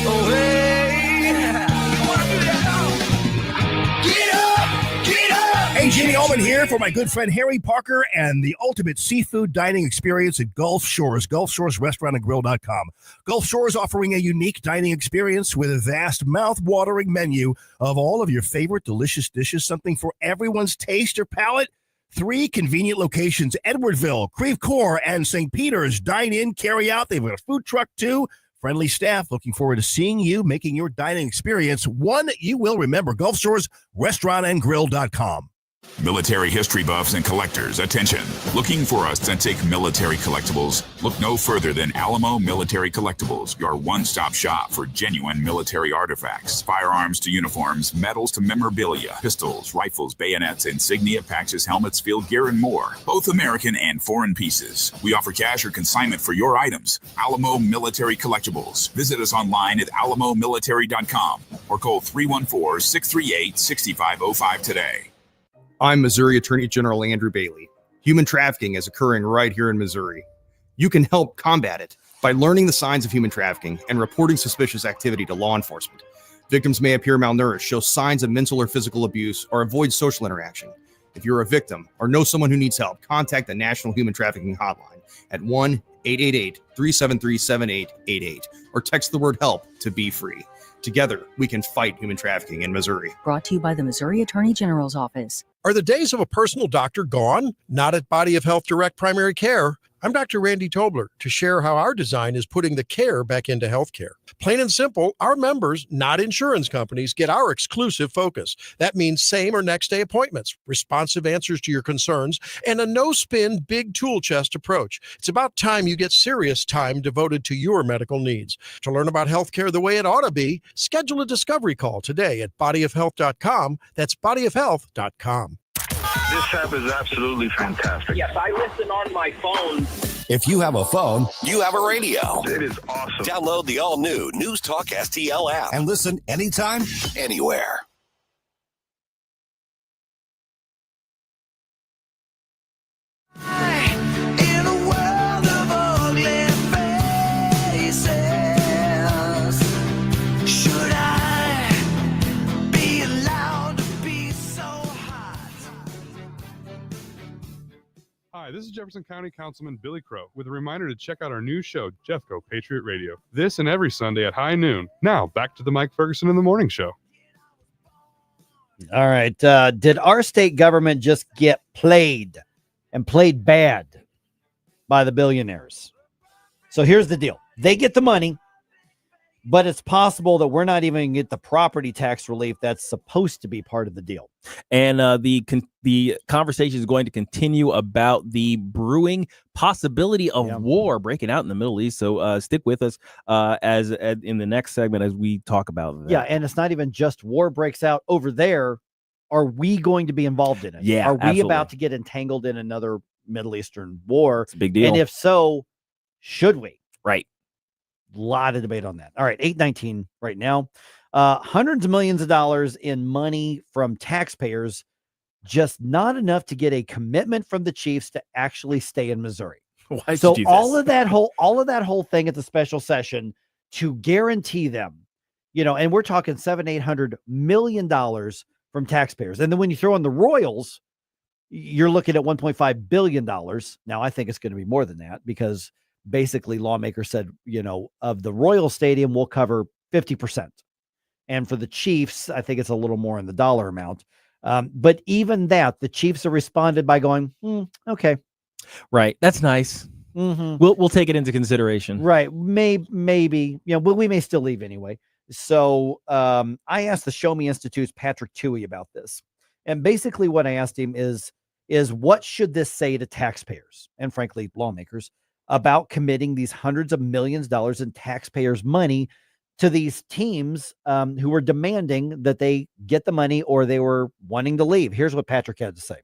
away. Get up! Get up! Hey, Jimmy Ullman here for my good friend Harry Parker and the ultimate seafood dining experience at Gulf Shores, GulfShoresRestaurantandGrill.com. Gulf Shores offering a unique dining experience with a vast, mouth-watering menu of all of your favorite delicious dishes, something for everyone's taste or palate. 3 convenient locations, Edwardville, Creve Coeur, and St. Peter's. Dine in, carry out. They've got a food truck, too. Friendly staff. Looking forward to seeing you, making your dining experience one you will remember. Gulf Shores RestaurantandGrill.com. Military history buffs and collectors, attention. Looking for authentic military collectibles? Look no further than Alamo Military Collectibles, your one-stop shop for genuine military artifacts, firearms to uniforms, medals to memorabilia, pistols, rifles, bayonets, insignia, patches, helmets, field gear, and more. Both American and foreign pieces. We offer cash or consignment for your items. Alamo Military Collectibles. Visit us online at alamomilitary.com or call 314-638-6505 today. I'm Missouri Attorney General Andrew Bailey. Human trafficking is occurring right here in Missouri. You can help combat it by learning the signs of human trafficking and reporting suspicious activity to law enforcement. Victims may appear malnourished, show signs of mental or physical abuse, or avoid social interaction. If you're a victim or know someone who needs help, contact the National Human Trafficking Hotline at 1-888-373-7888 or text the word HELP to Be Free. Together, we can fight human trafficking in Missouri. Brought to you by the Missouri Attorney General's Office. Are the days of a personal doctor gone? Not at Body of Health Direct Primary Care. I'm Dr. Randy Tobler to share how our design is putting the care back into healthcare. Plain and simple, our members, not insurance companies, get our exclusive focus. That means same or next day appointments, responsive answers to your concerns, and a no-spin, big tool chest approach. It's about time you get serious time devoted to your medical needs. To learn about healthcare the way it ought to be, schedule a discovery call today at bodyofhealth.com. That's bodyofhealth.com. This app is absolutely fantastic. Yes, I listen on my phone. If you have a phone, you have a radio. It is awesome. Download the all-new News Talk STL app and listen anytime, anywhere. In a world of ugly faces, should I be allowed to be so hot? Hi, this is Jefferson County Councilman Billy Crow with a reminder to check out our new show, Jeffco Patriot Radio, this and every Sunday at high noon. Now, back to the Mike Ferguson in the Morning Show. All right. Did our state government just get played and played bad by the billionaires? So here's the deal. They get the money, but it's possible that we're not even going to get the property tax relief that's supposed to be part of the deal. And the conversation is going to continue about the brewing possibility of war breaking out in the Middle East. So stick with us as in the next segment as we talk about that. Yeah, and it's not even just war breaks out over there. Are we going to be involved in it? Yeah, Are we absolutely. about to get entangled in another Middle Eastern war? It's a big deal. And if so, should we? Right. A lot of debate on that. All right, 819 right now. Hundreds of millions of dollars in money from taxpayers, just not enough to get a commitment from the Chiefs to actually stay in Missouri. Why'd So you do all this? of that whole thing at the special session to guarantee them, and we're talking $700-800 million from taxpayers. And then when you throw in the Royals, you're looking at $1.5 billion. Now, I think it's going to be more than that because basically lawmakers said, of the Royal Stadium, we'll cover 50%. And for the Chiefs, I think it's a little more in the dollar amount. But even that, the Chiefs have responded by going, okay. Right. That's nice. Mm-hmm. We'll take it into consideration. Right. Maybe, but we may still leave anyway. So I asked the Show Me Institute's Patrick Tuohy about this. And basically what I asked him is what should this say to taxpayers and frankly, lawmakers about committing these hundreds of millions of dollars in taxpayers' money to these teams who were demanding that they get the money or they were wanting to leave. Here's what Patrick had to say.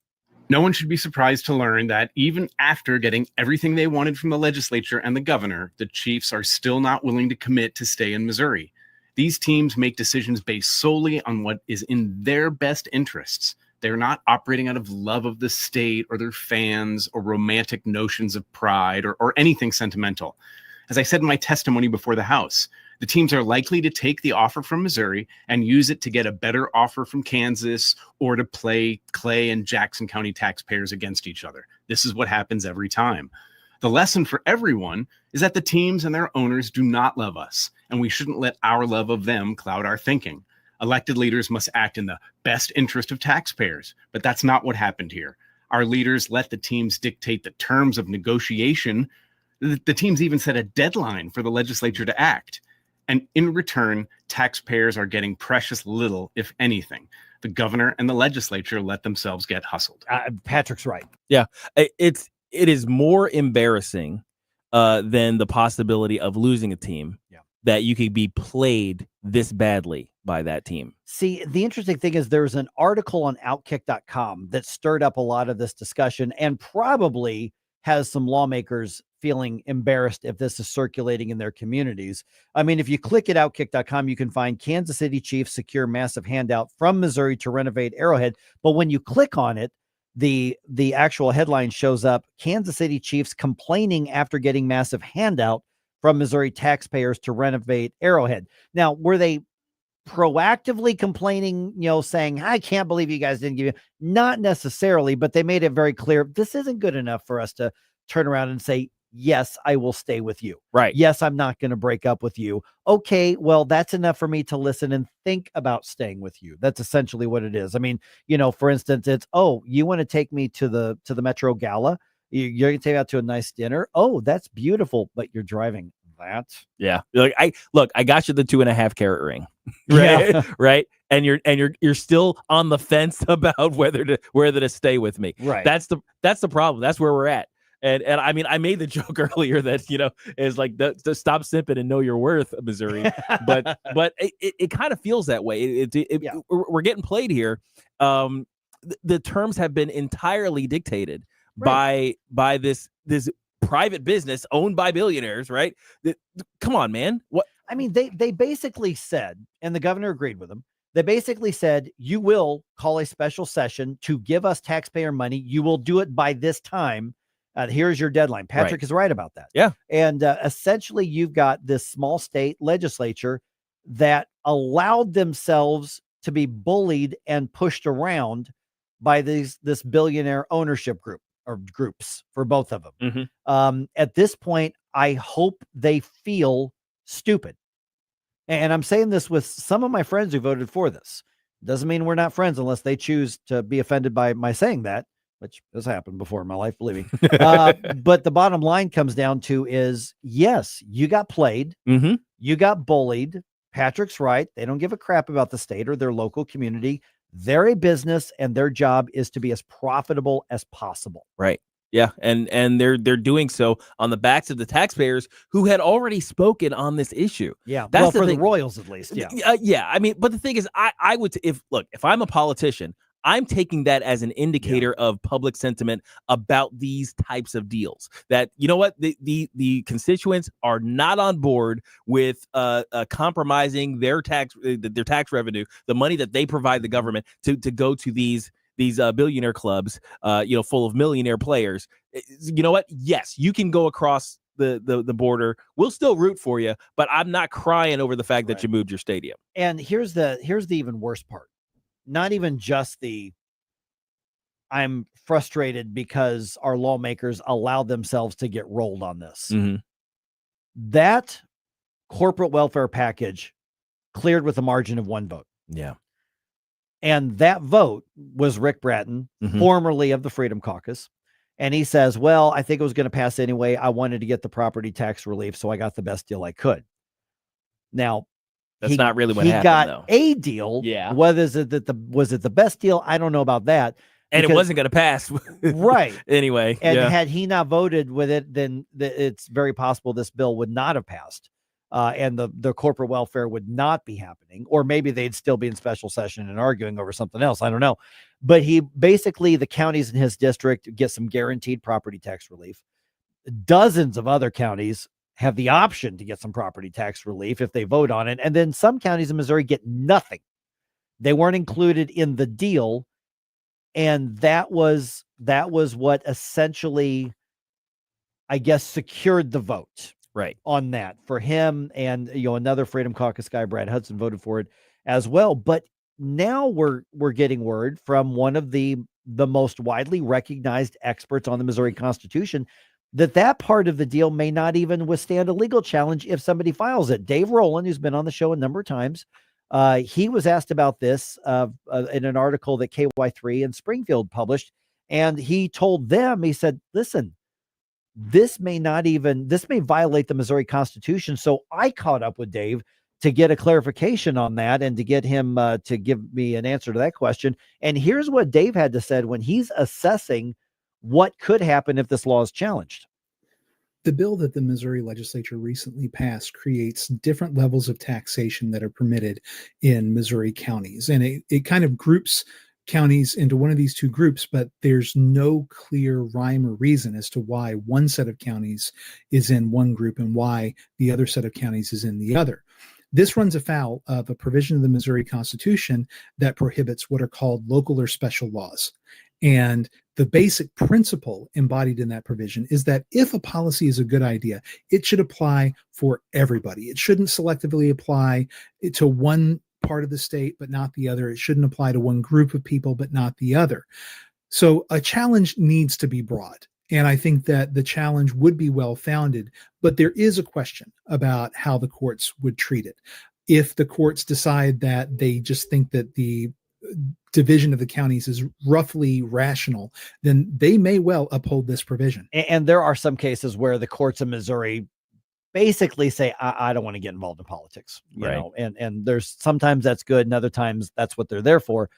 No one should be surprised to learn that even after getting everything they wanted from the legislature and the governor, the Chiefs are still not willing to commit to stay in Missouri. These teams make decisions based solely on what is in their best interests. They're not operating out of love of the state or their fans or romantic notions of pride or anything sentimental. As I said in my testimony before the House, the teams are likely to take the offer from Missouri and use it to get a better offer from Kansas or to play Clay and Jackson County taxpayers against each other. This is what happens every time. The lesson for everyone is that the teams and their owners do not love us, and we shouldn't let our love of them cloud our thinking. Elected leaders must act in the best interest of taxpayers, but that's not what happened here. Our leaders let the teams dictate the terms of negotiation. The teams even set a deadline for the legislature to act. And in return, taxpayers are getting precious little, if anything. The governor and the legislature let themselves get hustled. Patrick's right. Yeah, it is more embarrassing than the possibility of losing a team that you could be played this badly by that team. See, the interesting thing is there's an article on Outkick.com that stirred up a lot of this discussion and probably has some lawmakers feeling embarrassed if this is circulating in their communities. I mean, if you click at Outkick.com, you can find Kansas City Chiefs secure massive handout from Missouri to renovate Arrowhead. But when you click on it, the actual headline shows up, Kansas City Chiefs complaining after getting massive handout from Missouri taxpayers to renovate Arrowhead. Now, were they proactively complaining, saying, I can't believe you guys didn't give you? Not necessarily, but they made it very clear, this isn't good enough for us to turn around and say, yes, I will stay with you. Right. Yes, I'm not going to break up with you. Okay, well, that's enough for me to listen and think about staying with you. That's essentially what it is. I mean, for instance, it's, oh, you want to take me to the Metro Gala? You're going to take me out to a nice dinner? Oh, that's beautiful, but you're driving that. Yeah. I got you the 2.5 carat ring. Right. Yeah. Right. And you're still on the fence about whether to stay with me. Right. That's the problem. That's where we're at. And I mean, I made the joke earlier that, is like the stop simping and know your worth, Missouri. but it kind of feels that way. We're getting played here. The terms have been entirely dictated by this private business owned by billionaires, right? Come on, man. What? I mean, they basically said, and the governor agreed with them. They basically said, you will call a special session to give us taxpayer money. You will do it by this time. Here's your deadline. Patrick is right about that. Yeah. And essentially, you've got this small state legislature that allowed themselves to be bullied and pushed around by this billionaire ownership group or groups for both of them. Mm-hmm. At this point, I hope they feel stupid. And I'm saying this with some of my friends who voted for this. Doesn't mean we're not friends unless they choose to be offended by my saying that, which has happened before in my life, believe me. But the bottom line comes down to is, yes, you got played. Mm-hmm. You got bullied. Patrick's right. They don't give a crap about the state or their local community. They're a business and their job is to be as profitable as possible. Right. Yeah. And they're doing so on the backs of the taxpayers who had already spoken on this issue. Yeah. That's for the Royals, at least. Yeah. Yeah. I mean, but the thing is, I would, if I'm a politician, I'm taking that as an indicator of public sentiment about these types of deals. That, you know what, the constituents are not on board with compromising their tax revenue, the money that they provide the government to go to these billionaire clubs, full of millionaire players. You know what? Yes, you can go across the border. We'll still root for you, but I'm not crying over the fact that you moved your stadium. And here's the even worse part. Not even just I'm frustrated because our lawmakers allowed themselves to get rolled on this. Mm-hmm. That corporate welfare package cleared with a margin of 1 vote. Yeah. And that vote was Rick Bratton, formerly of the Freedom Caucus. And he says, well, I think it was going to pass anyway. I wanted to get the property tax relief, so I got the best deal I could. Now, that's not really what happened, got though. A deal. Yeah. Was it the best deal? I don't know about that. And it wasn't going to pass. Right. Anyway. And had he not voted with it, then it's very possible this bill would not have passed. And the corporate welfare would not be happening, or maybe they'd still be in special session and arguing over something else. I don't know. But the counties in his district get some guaranteed property tax relief. Dozens of other counties have the option to get some property tax relief if they vote on it. And then some counties in Missouri get nothing. They weren't included in the deal. And that was what essentially, I guess, secured the vote on that for him. And, another Freedom Caucus guy, Brad Hudson, voted for it as well. But now we're getting word from one of the most widely recognized experts on the Missouri Constitution that part of the deal may not even withstand a legal challenge if somebody files it. Dave Rowland, who's been on the show a number of times, he was asked about this in an article that KY3 in Springfield published, and he told them, he said, listen, this may violate the Missouri Constitution. So I caught up with Dave to get a clarification on that and to get him to give me an answer to that question. And here's what Dave had to say when he's assessing what could happen if this law is challenged. The bill that the Missouri legislature recently passed creates different levels of taxation that are permitted in Missouri counties. And it kind of groups counties into one of these two groups, but there's no clear rhyme or reason as to why one set of counties is in one group and why the other set of counties is in the other. This runs afoul of a provision of the Missouri Constitution that prohibits what are called local or special laws. And the basic principle embodied in that provision is that if a policy is a good idea, it should apply for everybody. It shouldn't selectively apply to one part of the state, but not the other. It shouldn't apply to one group of people, but not the other. So a challenge needs to be brought. And I think that the challenge would be well-founded, but there is a question about how the courts would treat it. If the courts decide that they just think that the division of the counties is roughly rational, then they may well uphold this provision. And there are some cases where the courts of Missouri basically say, I don't want to get involved in politics, you know, and there's sometimes that's good. And other times that's what they're there for.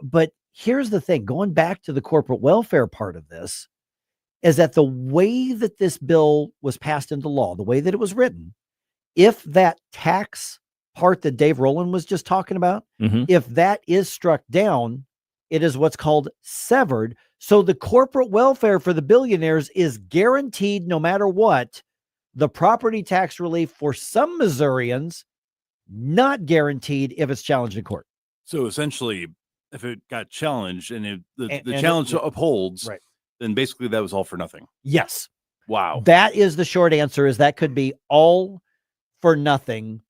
But here's the thing, going back to the corporate welfare part of this, is that the way that this bill was passed into law, the way that it was written, if that tax part that Dave Rowland was just talking about, if that is struck down, it is what's called severed. So the corporate welfare for the billionaires is guaranteed no matter what. The property tax relief for some Missourians, not guaranteed if it's challenged in court. So essentially, if it got challenged and the challenge upholds, then basically that was all for nothing. Yes. Wow. That is the short answer, is that could be all for nothing.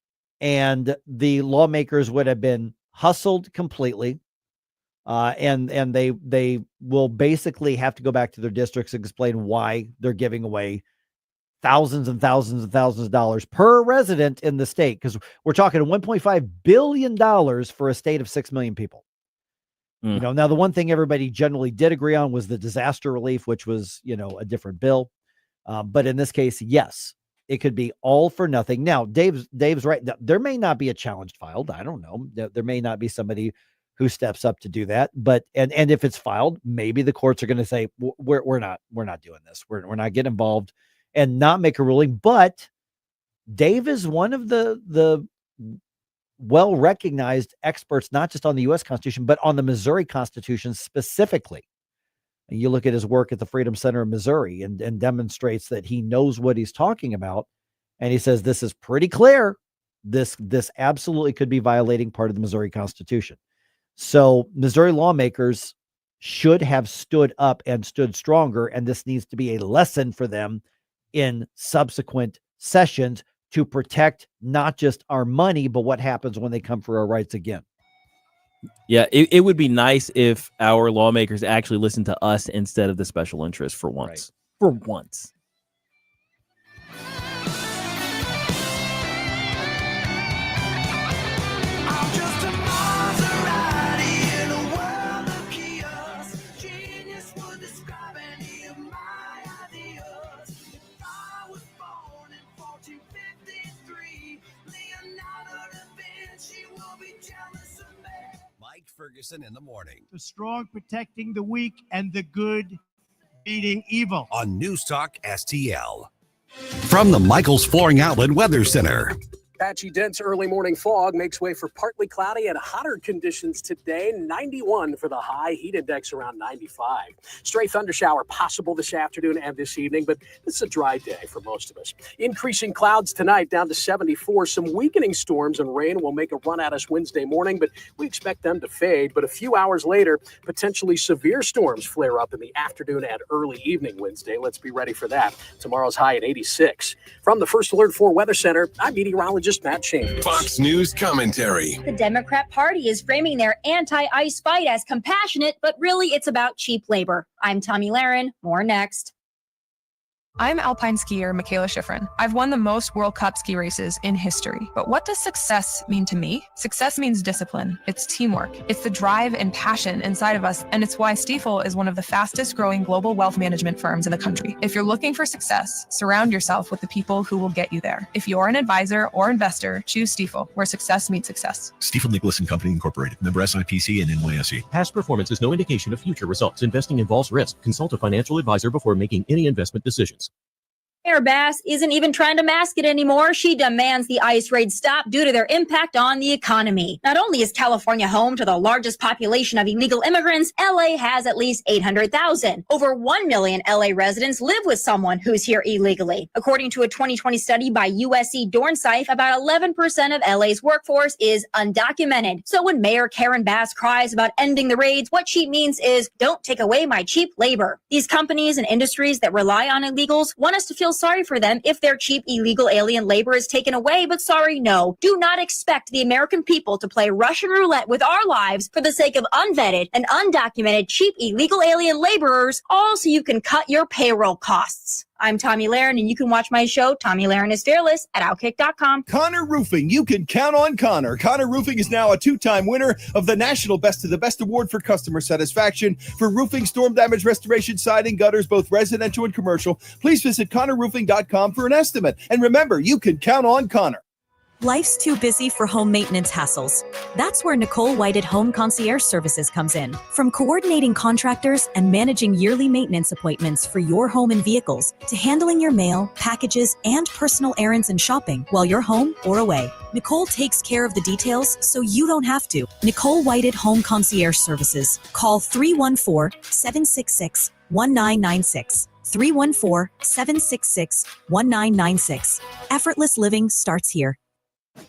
And the lawmakers would have been hustled completely. And they will basically have to go back to their districts and explain why they're giving away thousands and thousands and thousands of dollars per resident in the state. Because we're talking $1.5 billion for a state of 6 million people. You know, now the one thing everybody generally did agree on was the disaster relief, which was, a different bill. But in this case, yes, it could be all for nothing. Now, Dave's right. There may not be a challenge filed. I don't know. There may not be somebody who steps up to do that. But and if it's filed, maybe the courts are going to say we're not doing this. We're not getting involved and not make a ruling. But Dave is one of the well-recognized experts, not just on the U.S. Constitution, but on the Missouri Constitution specifically. And you look at his work at the Freedom Center of Missouri and demonstrates that he knows what he's talking about. And he says, this is pretty clear. This absolutely could be violating part of the Missouri Constitution. So Missouri lawmakers should have stood up and stood stronger. And this needs to be a lesson for them in subsequent sessions to protect not just our money, but what happens when they come for our rights again. Yeah, it would be nice if our lawmakers actually listen to us instead of the special interest for once. For once. Ferguson in the morning. The strong protecting the weak and the good beating evil. On NewsTalk STL. From the Michaels Flooring Outlet Weather Center. Patchy dense early morning fog makes way for partly cloudy and hotter conditions today. 91 for the high, heat index around 95. Stray thundershower possible this afternoon and this evening, but it's a dry day for most of us. Increasing clouds tonight down to 74. Some weakening storms and rain will make a run at us Wednesday morning, but we expect them to fade. But a few hours later, potentially severe storms flare up in the afternoon and early evening Wednesday. Let's be ready for that. Tomorrow's high at 86. From the First Alert 4 Weather Center, I'm meteorologist Matt Chambers. Fox News commentary. The Democrat Party is framing their anti-ICE fight as compassionate, but really it's about cheap labor. I'm Tommy Lahren. More next. I'm alpine skier Michaela Schifrin. I've won the most World Cup ski races in history. But what does success mean to me? Success means discipline. It's teamwork. It's the drive and passion inside of us. And it's why Stifel is one of the fastest growing global wealth management firms in the country. If you're looking for success, surround yourself with the people who will get you there. If you're an advisor or investor, choose Stifel, where success meets success. Stifel Nicholas and Company Incorporated, member SIPC and NYSE. Past performance is no indication of future results. Investing involves risk. Consult a financial advisor before making any investment decisions. Mayor Bass isn't even trying to mask it anymore. She demands the ICE raids stop due to their impact on the economy. Not only is California home to the largest population of illegal immigrants, LA has at least 800,000. Over 1 million LA residents live with someone who's here illegally. According to a 2020 study by USC Dornsife, about 11% of LA's workforce is undocumented. So when Mayor Karen Bass cries about ending the raids, what she means is, don't take away my cheap labor. These companies and industries that rely on illegals want us to feel sorry for them if their cheap illegal alien labor is taken away, but sorry, no. Do not expect the American people to play Russian roulette with our lives for the sake of unvetted and undocumented cheap illegal alien laborers, all so you can cut your payroll costs. I'm Tommy Lahren, and you can watch my show, Tommy Lahren is Fearless, at Outkick.com. Connor Roofing. You can count on Connor. Connor Roofing is now a 2-time winner of the National Best of the Best Award for customer satisfaction for roofing, storm damage restoration, siding, gutters, both residential and commercial. Please visit ConnorRoofing.com for an estimate. And remember, you can count on Connor. Life's too busy for home maintenance hassles. That's where Nicole Whited Home Concierge Services comes in. From coordinating contractors and managing yearly maintenance appointments for your home and vehicles, to handling your mail, packages, and personal errands and shopping while you're home or away. Nicole takes care of the details so you don't have to. Nicole Whited Home Concierge Services. Call 314-766-1996. 314-766-1996. Effortless living starts here.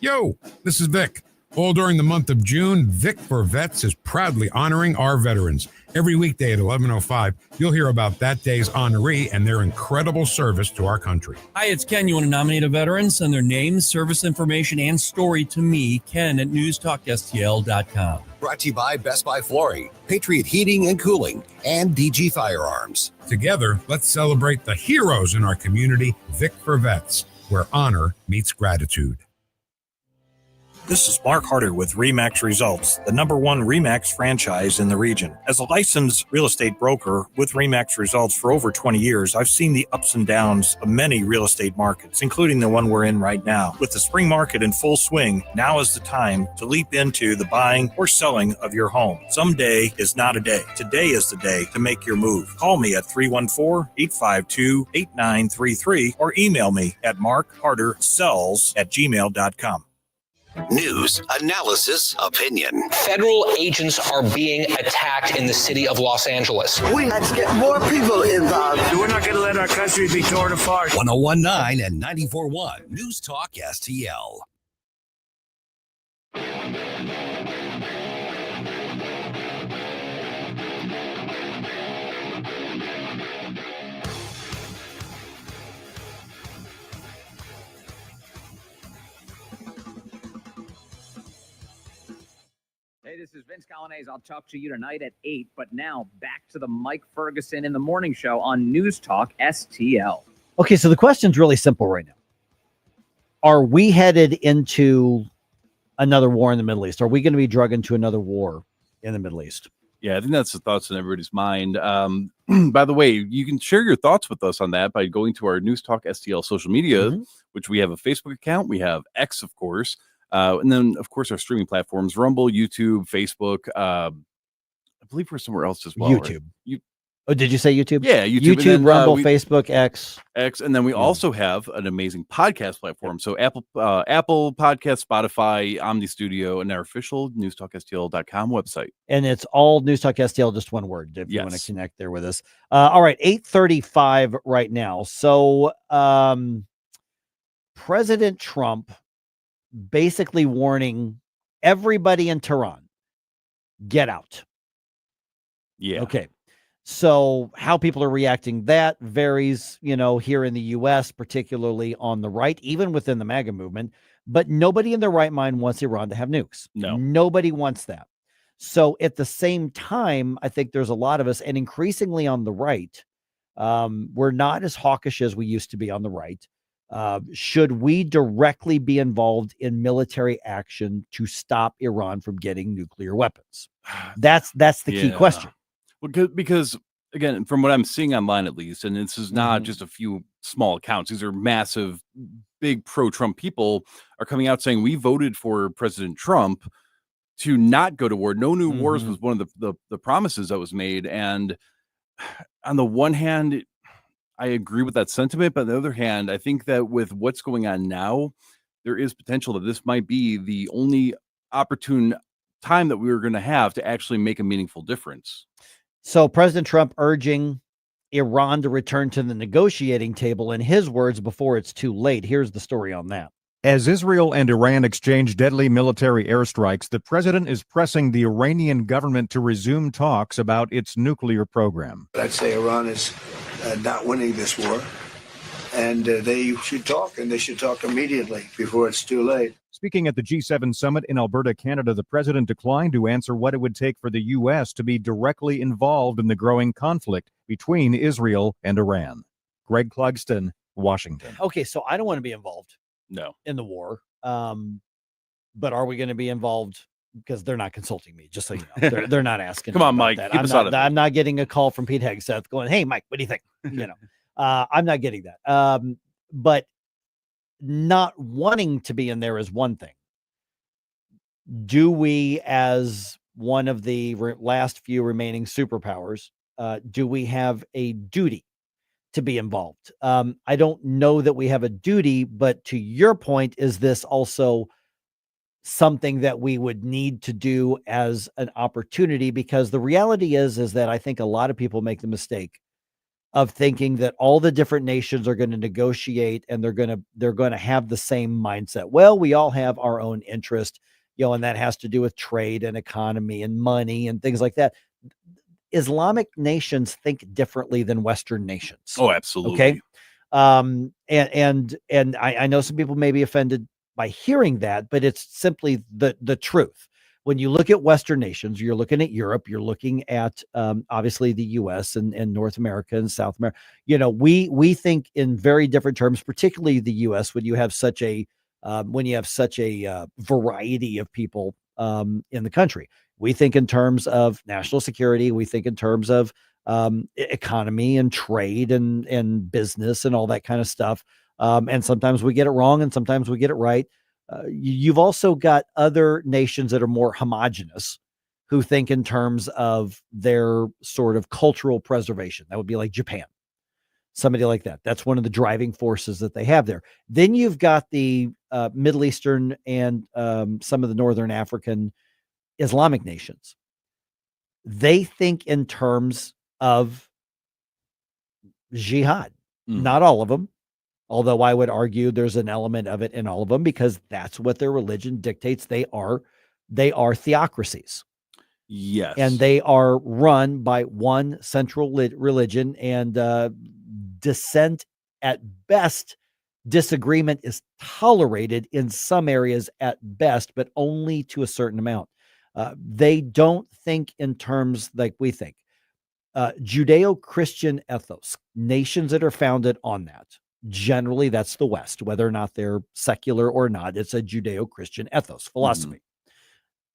Yo, this is Vic. All during the month of June, Vic for Vets is proudly honoring our veterans. Every weekday at 11:05, you'll hear about that day's honoree and their incredible service to our country. Hi, it's Ken. You want to nominate a veteran? Send their name, service information, and story to me, Ken, at NewsTalkSTL.com. Brought to you by Best Buy Flooring, Patriot Heating and Cooling, and DG Firearms. Together, let's celebrate the heroes in our community, Vic for Vets, where honor meets gratitude. This is Mark Harder with RE/MAX Results, the #1 RE/MAX franchise in the region. As a licensed real estate broker with RE/MAX Results for over 20 years, I've seen the ups and downs of many real estate markets, including the one we're in right now. With the spring market in full swing, now is the time to leap into the buying or selling of your home. Someday is not a day. Today is the day to make your move. Call me at 314-852-8933 or email me at markhardersells@gmail.com. News, analysis, opinion. Federal agents are being attacked in the city of Los Angeles. We have to get more people involved. We're not going to let our country be torn apart. 101.9 and 94.1 News Talk STL. Hey, this is Vince Colonnese. I'll talk to you tonight at 8, but now back to the Mike Ferguson in the Morning Show on News Talk STL. Okay, so the question's really simple right now. Are we headed into another war in the Middle East? Are we going to be dragged into another war in the Middle East? Yeah, I think that's the thoughts in everybody's mind. By the way, you can share your thoughts with us on that by going to our News Talk STL social media, which we have a Facebook account. We have X, of course. And then, of course, our streaming platforms, Rumble, YouTube, Facebook. I believe we're somewhere else as well. YouTube. Right? Oh, did you say YouTube? Yeah, YouTube. YouTube, And then, Rumble, Facebook, X. And then we also have an amazing podcast platform. So Apple Podcast, Spotify, Omni Studio, and our official NewsTalkSTL.com website. And it's all News Talk STL, just one word, if you want to Yes. connect there with us. All right, 8:35 right now. So President Trump basically warning everybody in Tehran, get out. Yeah. Okay. So how people are reacting, that varies, here in the U.S., particularly on the right, even within the MAGA movement. But nobody in their right mind wants Iran to have nukes. No. Nobody wants that. So at the same time, I think there's a lot of us, and increasingly on the right, we're not as hawkish as we used to be on the right. Should we directly be involved in military action to stop Iran from getting nuclear weapons? That's the key question. Well, because again, from what I'm seeing online, at least, and this is not just a few small accounts, these are massive, big pro-Trump people are coming out saying we voted for President Trump to not go to war. No new wars was one of the promises that was made. And on the one hand, I agree with that sentiment, but on the other hand, I think that with what's going on now, there is potential that this might be the only opportune time that we were going to have to actually make a meaningful difference. So President Trump urging Iran to return to the negotiating table, in his words, before it's too late. Here's the story on that. As Israel and Iran exchange deadly military airstrikes, the president is pressing the Iranian government to resume talks about its nuclear program. I'd say Iran is not winning this war, and they should talk, and they should talk immediately before it's too late. Speaking at the G7 summit in Alberta, Canada, the president declined to answer what it would take for the U.S. to be directly involved in the growing conflict between Israel and Iran. Greg Clugston, Washington. Okay, so I don't want to be involved in the war, but are we going to be involved? Because they're not consulting me, just so you know. They're not asking. Come on, about Mike. that. Keep us out of it. I'm not getting a call from Pete Hegseth going, "Hey, Mike, what do you think?" I'm not getting that. But not wanting to be in there is one thing. Do we, as one of the last few remaining superpowers, do we have a duty to be involved? I don't know that we have a duty, but to your point, is this also something that we would need to do as an opportunity? Because the reality is that I think a lot of people make the mistake of thinking that all the different nations are going to negotiate and they're going to have the same mindset. Well, we all have our own interest, and that has to do with trade and economy and money and things like that. Islamic nations think differently than Western nations. Oh, absolutely. Okay. And I know some people may be offended by hearing that, but it's simply the truth. When you look at Western nations, you're looking at Europe, you're looking at obviously the US and North America and South America. We think in very different terms, particularly the US, when you have such a variety of people in the country. We think in terms of national security, we think in terms of economy and trade and business and all that kind of stuff. And sometimes we get it wrong and sometimes we get it right. You've also got other nations that are more homogenous who think in terms of their sort of cultural preservation. That would be like Japan, somebody like that. That's one of the driving forces that they have there. Then you've got the Middle Eastern and some of the Northern African Islamic nations. They think in terms of jihad. Not all of them. Although I would argue there's an element of it in all of them because that's what their religion dictates. They are theocracies. Yes. And they are run by one central religion, and dissent at best, disagreement is tolerated in some areas at best, but only to a certain amount. They don't think in terms like we think. Judeo-Christian ethos, nations that are founded on that. Generally, that's the West, whether or not they're secular or not. It's a Judeo-Christian ethos philosophy.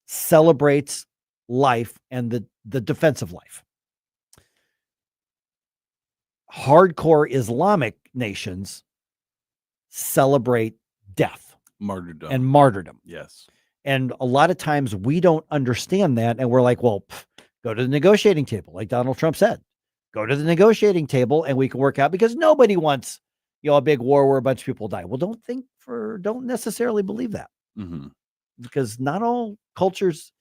Celebrates life and the defense of life. Hardcore Islamic nations celebrate death, martyrdom. Yes. And a lot of times we don't understand that. And we're like, well, go to the negotiating table, like Donald Trump said. go to the negotiating table and we can work out, because nobody wants, a big war where a bunch of people die. Well, don't necessarily believe that, because not all cultures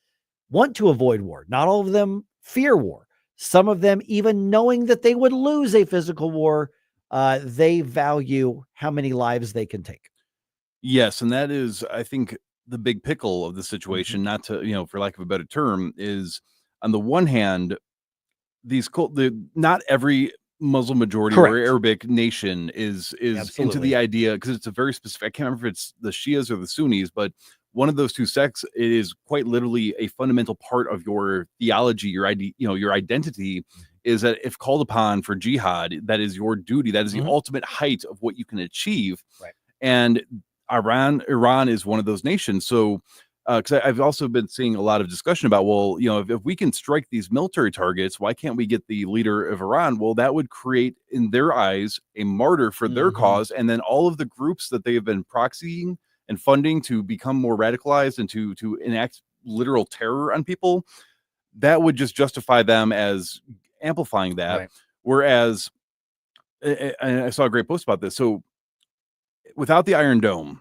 want to avoid war. Not all of them fear war. Some of them, even knowing that they would lose a physical war, they value how many lives they can take. Yes, and that is, I think, the big pickle of the situation, not to, for lack of a better term, is on the one hand, not every Muslim majority or Arabic nation is into the idea, because it's a very specific, I can't remember if it's the Shias or the Sunnis, but one of those two sects, it is quite literally a fundamental part of your theology, your identity, is that if called upon for jihad, that is your duty. That is the ultimate height of what you can achieve. Right. And Iran is one of those nations. So, because I've also been seeing a lot of discussion about, well, if we can strike these military targets, why can't we get the leader of Iran? Well, that would create, in their eyes, a martyr for their cause. And then all of the groups that they have been proxying and funding to become more radicalized and to enact literal terror on people, that would just justify them as amplifying that. Right. Whereas, and I saw a great post about this. So without the Iron Dome,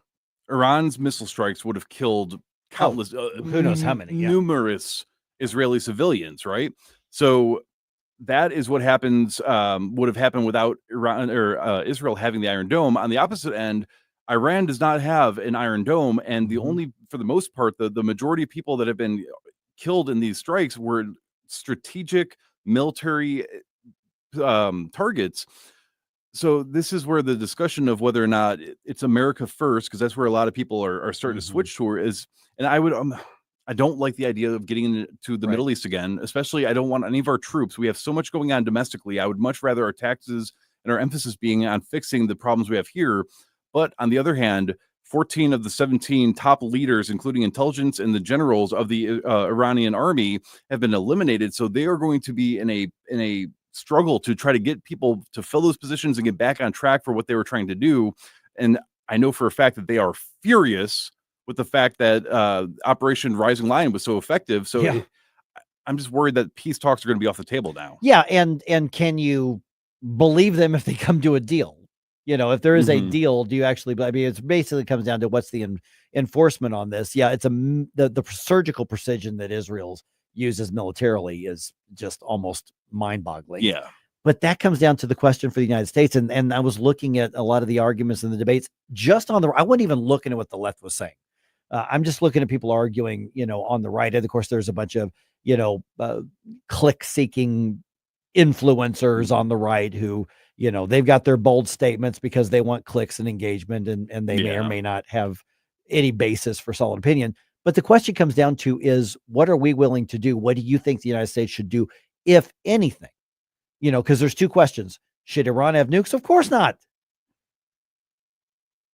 Iran's missile strikes would have killed countless, who knows how many, numerous Israeli civilians, right? So that is what happens, would have happened without Iran or Israel having the Iron Dome. On the opposite end, Iran does not have an Iron Dome, and the only, for the most part, the majority of people that have been killed in these strikes were strategic military targets. So this is where the discussion of whether or not it's America first, because that's where a lot of people are starting to switch to, is, and I don't like the idea of getting into the Middle East again, especially I don't want any of our troops. We have so much going on domestically. I would much rather our taxes and our emphasis being on fixing the problems we have here. But on the other hand, 14 of the 17 top leaders, including intelligence and the generals of the Iranian army, have been eliminated. So they are going to be in a struggle to try to get people to fill those positions and get back on track for what they were trying to do. And I know for a fact that they are furious with the fact that Operation Rising Lion was so effective. So I'm just worried that peace talks are going to be off the table now. Yeah, and can you believe them if they come to a deal? If there is a deal, do you actually? I mean, it basically comes down to what's the enforcement on this. Yeah, it's the surgical precision that Israel uses militarily is just almost mind-boggling. Yeah. But that comes down to the question for the United States. And I was looking at a lot of the arguments and the debates just I wasn't even looking at what the left was saying. I'm just looking at people arguing, on the right. And of course, there's a bunch of, click-seeking influencers on the right who, they've got their bold statements because they want clicks and engagement, and they may or may not have any basis for solid opinion. But the question comes down to is, what are we willing to do? What do you think the United States should do, if anything? Because there's two questions. Should Iran have nukes? Of course not.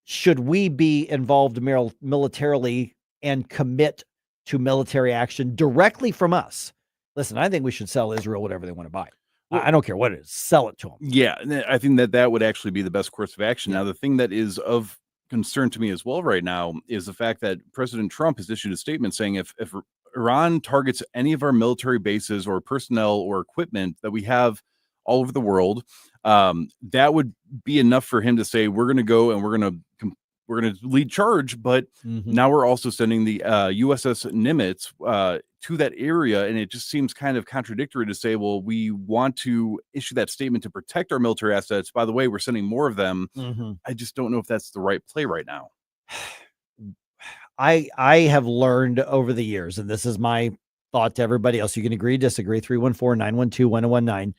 Should we be involved militarily and commit to military action directly from us? Listen, I think we should sell Israel whatever they want to buy. I don't care what it is. Sell it to them. Yeah, I think that would actually be the best course of action. Now, the thing that is of concern to me as well right now is the fact that President Trump has issued a statement saying if Iran targets any of our military bases or personnel or equipment that we have all over the world, that would be enough for him to say, we're going to go and we're going to lead charge. But now we're also sending the USS Nimitz to that area. And it just seems kind of contradictory to say, well, we want to issue that statement to protect our military assets. By the way, we're sending more of them. I just don't know if that's the right play right now. I have learned over the years, and this is my thought to everybody else, you can agree, disagree, 314-912-1019,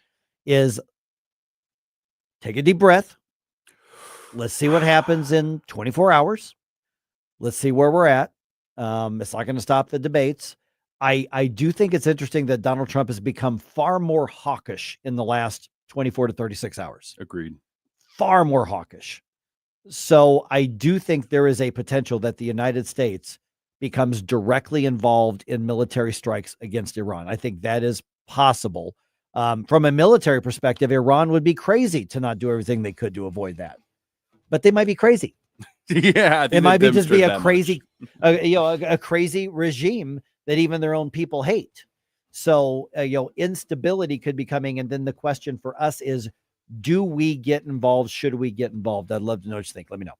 is take a deep breath. Let's see what happens in 24 hours. Let's see where we're at. It's not going to stop the debates. I do think it's interesting that Donald Trump has become far more hawkish in the last 24 to 36 hours. Agreed. Far more hawkish. So I do think there is a potential that the United States becomes directly involved in military strikes against Iran. I think that is possible. From a military perspective, Iran would be crazy to not do everything they could to avoid that. But they might be crazy. Yeah, it might just be a crazy, a crazy regime that even their own people hate. So, instability could be coming. And then the question for us is, do we get involved? Should we get involved? I'd love to know what you think. Let me know.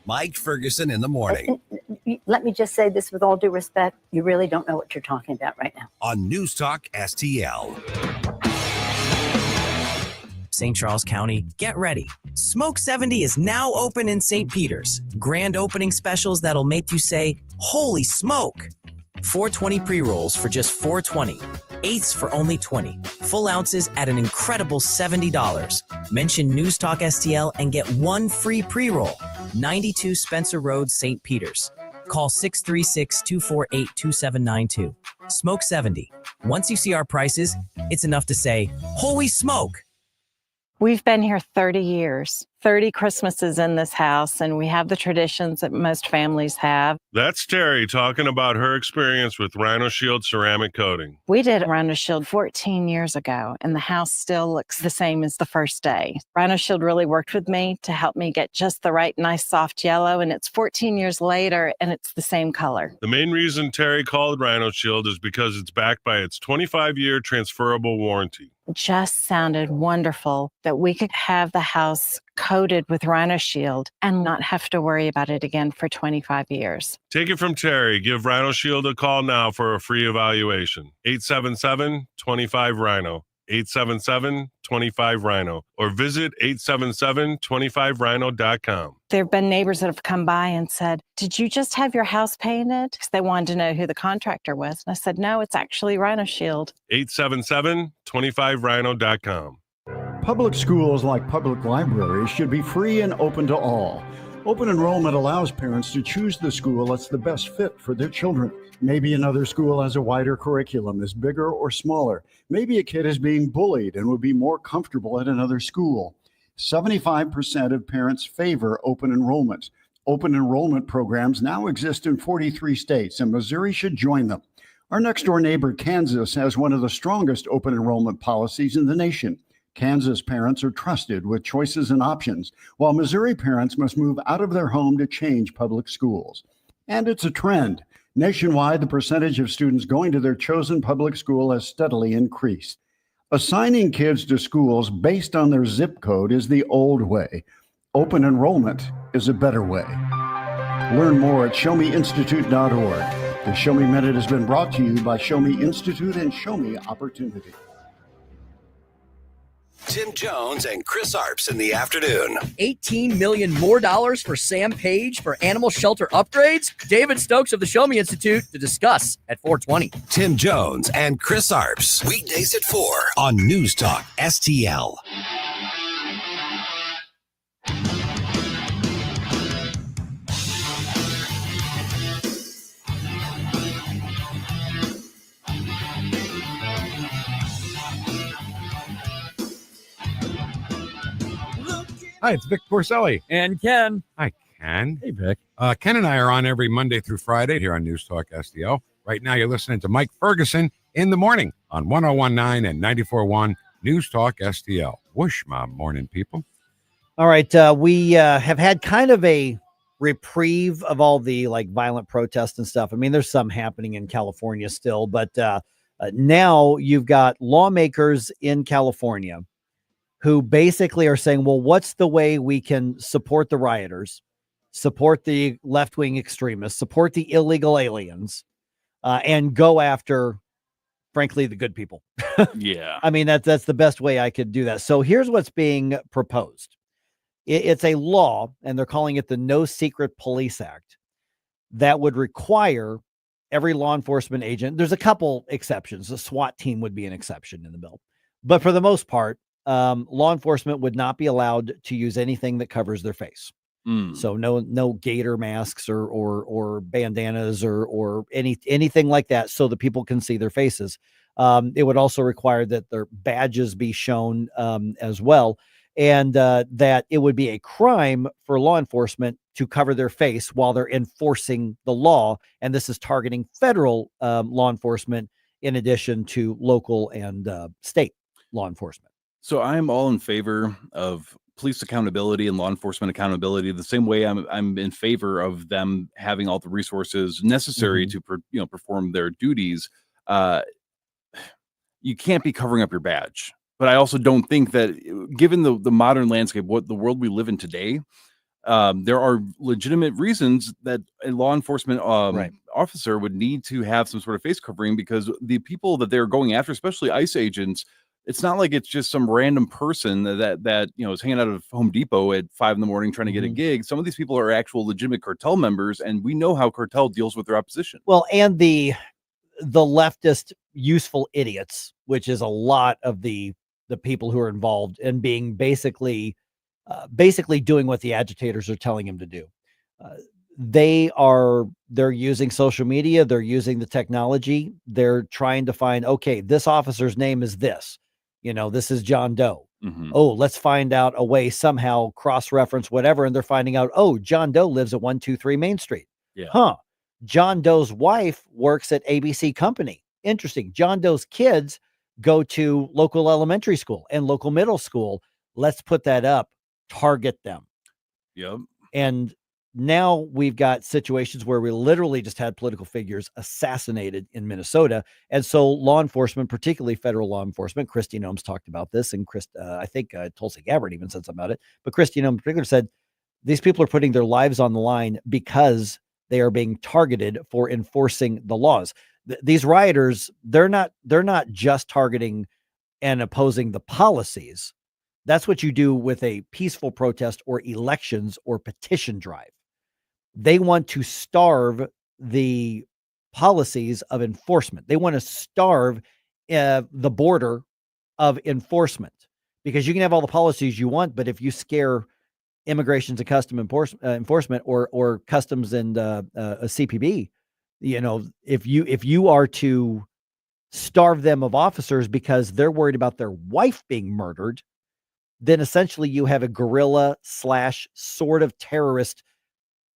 Mike Ferguson in the morning Let me just say this with all due respect. You really don't know what you're talking about right now. on News Talk STL. St. Charles County, get ready. Smoke 70 is now open in St. Peters. Grand opening specials that'll make you say, holy smoke. 420 pre-rolls for just $4.20. Eighths for only $20. Full ounces at an incredible $70. Mention News Talk STL and get one free pre-roll. 92 Spencer Road, St. Peters. Call 636-248-2792. Smoke 70. Once you see our prices, it's enough to say, holy smoke. We've been here 30 years, 30 Christmases in this house, and we have the traditions that most families have. That's Terry talking about her experience with Rhino Shield ceramic coating. We did Rhino Shield 14 years ago, and the house still looks the same as the first day. Rhino Shield really worked with me to help me get just the right, nice, soft yellow, and it's 14 years later, and it's the same color. The main reason Terry called Rhino Shield is because it's backed by its 25-year transferable warranty. It just sounded wonderful that we could have the house coated with Rhino Shield and not have to worry about it again for 25 years. Take it from Terry. Give Rhino Shield a call now for a free evaluation. 877-25-RHINO. 877-25-RHINO. Or visit 877-25rhino.com. There have been neighbors that have come by and said, did you just have your house painted? Because they wanted to know who the contractor was. And I said, no, it's actually Rhino Shield. 877-25rhino.com. Public schools, like public libraries, should be free and open to all. Open enrollment allows parents to choose the school that's the best fit for their children. Maybe another school has a wider curriculum, is bigger or smaller. Maybe a kid is being bullied and would be more comfortable at another school. 75% of parents favor open enrollment. Open enrollment programs now exist in 43 states, and Missouri should join them. Our next door neighbor, Kansas, has one of the strongest open enrollment policies in the nation. Kansas parents are trusted with choices and options, while Missouri parents must move out of their home to change public schools. And it's a trend. Nationwide, the percentage of students going to their chosen public school has steadily increased. Assigning kids to schools based on their zip code is the old way. Open enrollment is a better way. Learn more at showmeinstitute.org. The Show Me Minute has been brought to you by Show Me Institute and Show Me Opportunity. Tim Jones and Chris Arps in the afternoon. $18 million more for Sam Page for animal shelter upgrades? David Stokes of the Show Me Institute to discuss at 4:20. Tim Jones and Chris Arps. Weekdays at 4 on News Talk STL. Hi, it's Vic Porcelli. And Ken. Hi, Ken. Hey, Vic. Ken and I are on every Monday through Friday here on News Talk STL. Right now, you're listening to Mike Ferguson in the morning on 101.9 and 94.1 News Talk STL. Whoosh, my morning, people. All right. We have had kind of a reprieve of all the violent protests and stuff. I mean, there's some happening in California still, but now you've got lawmakers in California who basically are saying, well, what's the way we can support the rioters, support the left-wing extremists, support the illegal aliens, and go after, frankly, the good people? Yeah. I mean, that's the best way I could do that. So here's what's being proposed. It's a law, and they're calling it the No Secret Police Act, that would require every law enforcement agent. There's a couple exceptions. The SWAT team would be an exception in the bill. But for the most part, law enforcement would not be allowed to use anything that covers their face. So no gator masks or bandanas or anything like that, so that people can see their faces. It would also require that their badges be shown as well, and that it would be a crime for law enforcement to cover their face while they're enforcing the law. And this is targeting federal law enforcement in addition to local and state law enforcement. So I'm all in favor of police accountability and law enforcement accountability the same way I'm in favor of them having all the resources necessary to perform their duties. You can't be covering up your badge. But I also don't think that, given the modern landscape, what the world we live in today, there are legitimate reasons that a law enforcement officer would need to have some sort of face covering, because the people that they're going after, especially ICE agents, it's not like it's just some random person that is hanging out of Home Depot at 5 a.m. trying to get a gig. Some of these people are actual legitimate cartel members, and we know how cartel deals with their opposition. Well, and the leftist useful idiots, which is a lot of the people who are involved in being basically doing what the agitators are telling him to do. They're using social media. They're using the technology. They're trying to find, okay, this officer's name is this, this is John Doe. Oh, let's find out a way, somehow cross-reference whatever. And they're finding out, oh, John Doe lives at 123 Main Street. Yeah. John Doe's wife works at ABC Company. Interesting. John Doe's kids go to local elementary school and local middle school. Let's put that up, target them. Yep. And now we've got situations where we literally just had political figures assassinated in Minnesota. And so law enforcement, particularly federal law enforcement, Kristi Noem's talked about this, and I think Tulsi Gabbard even said something about it. But Kristi Noem in particular said, these people are putting their lives on the line because they are being targeted for enforcing the laws. These rioters, they're not just targeting and opposing the policies. That's what you do with a peaceful protest or elections or petition drive. They want to starve the policies of enforcement. They want to starve the border of enforcement, because you can have all the policies you want, but if you scare immigrations and custom enforcement or customs and a CPB, if you are to starve them of officers because they're worried about their wife being murdered, then essentially you have a guerrilla / sort of terrorist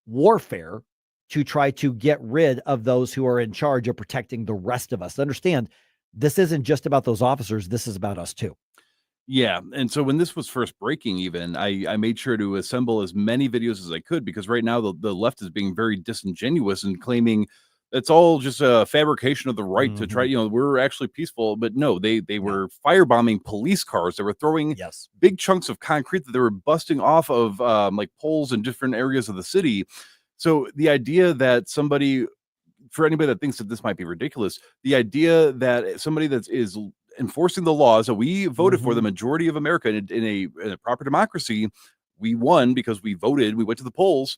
warfare to try to get rid of those who are in charge of protecting the rest of us. Understand, this isn't just about those officers. This is about us too. Yeah. And so when this was first breaking, even I made sure to assemble as many videos as I could, because right now the left is being very disingenuous and claiming it's all just a fabrication of the right to try, we're actually peaceful. But no, they were firebombing police cars. They were throwing big chunks of concrete that they were busting off of like poles in different areas of the city. So the idea that for anybody that thinks that this might be ridiculous, the idea that somebody that is enforcing the laws that we voted for, the majority of America in a proper democracy, we won because we voted, we went to the polls,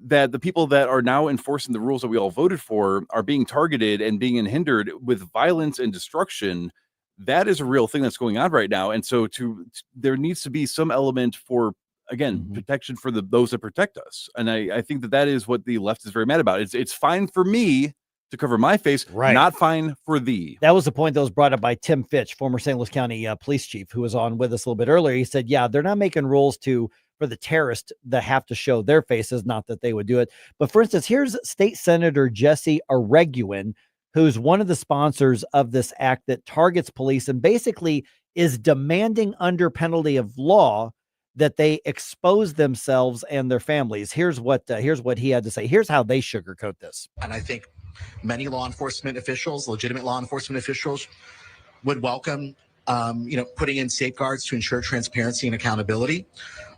that the people that are now enforcing the rules that we all voted for are being targeted and being hindered with violence and destruction. That is a real thing that's going on right now. And so there needs to be some element for, again, protection for those that protect us. And I think that is what the left is very mad about. It's fine for me to cover my face, not fine for thee. That was the point that was brought up by Tim Fitch, former St. Louis County police chief, who was on with us a little bit earlier. He said, yeah, they're not making rules for the terrorists that have to show their faces, not that they would do it. But for instance, here's State Senator Jesse Arguin, who's one of the sponsors of this act that targets police and basically is demanding under penalty of law that they expose themselves and their families. Here's what he had to say. Here's how they sugarcoat this. And I think many law enforcement officials, legitimate law enforcement officials, would welcome, putting in safeguards to ensure transparency and accountability.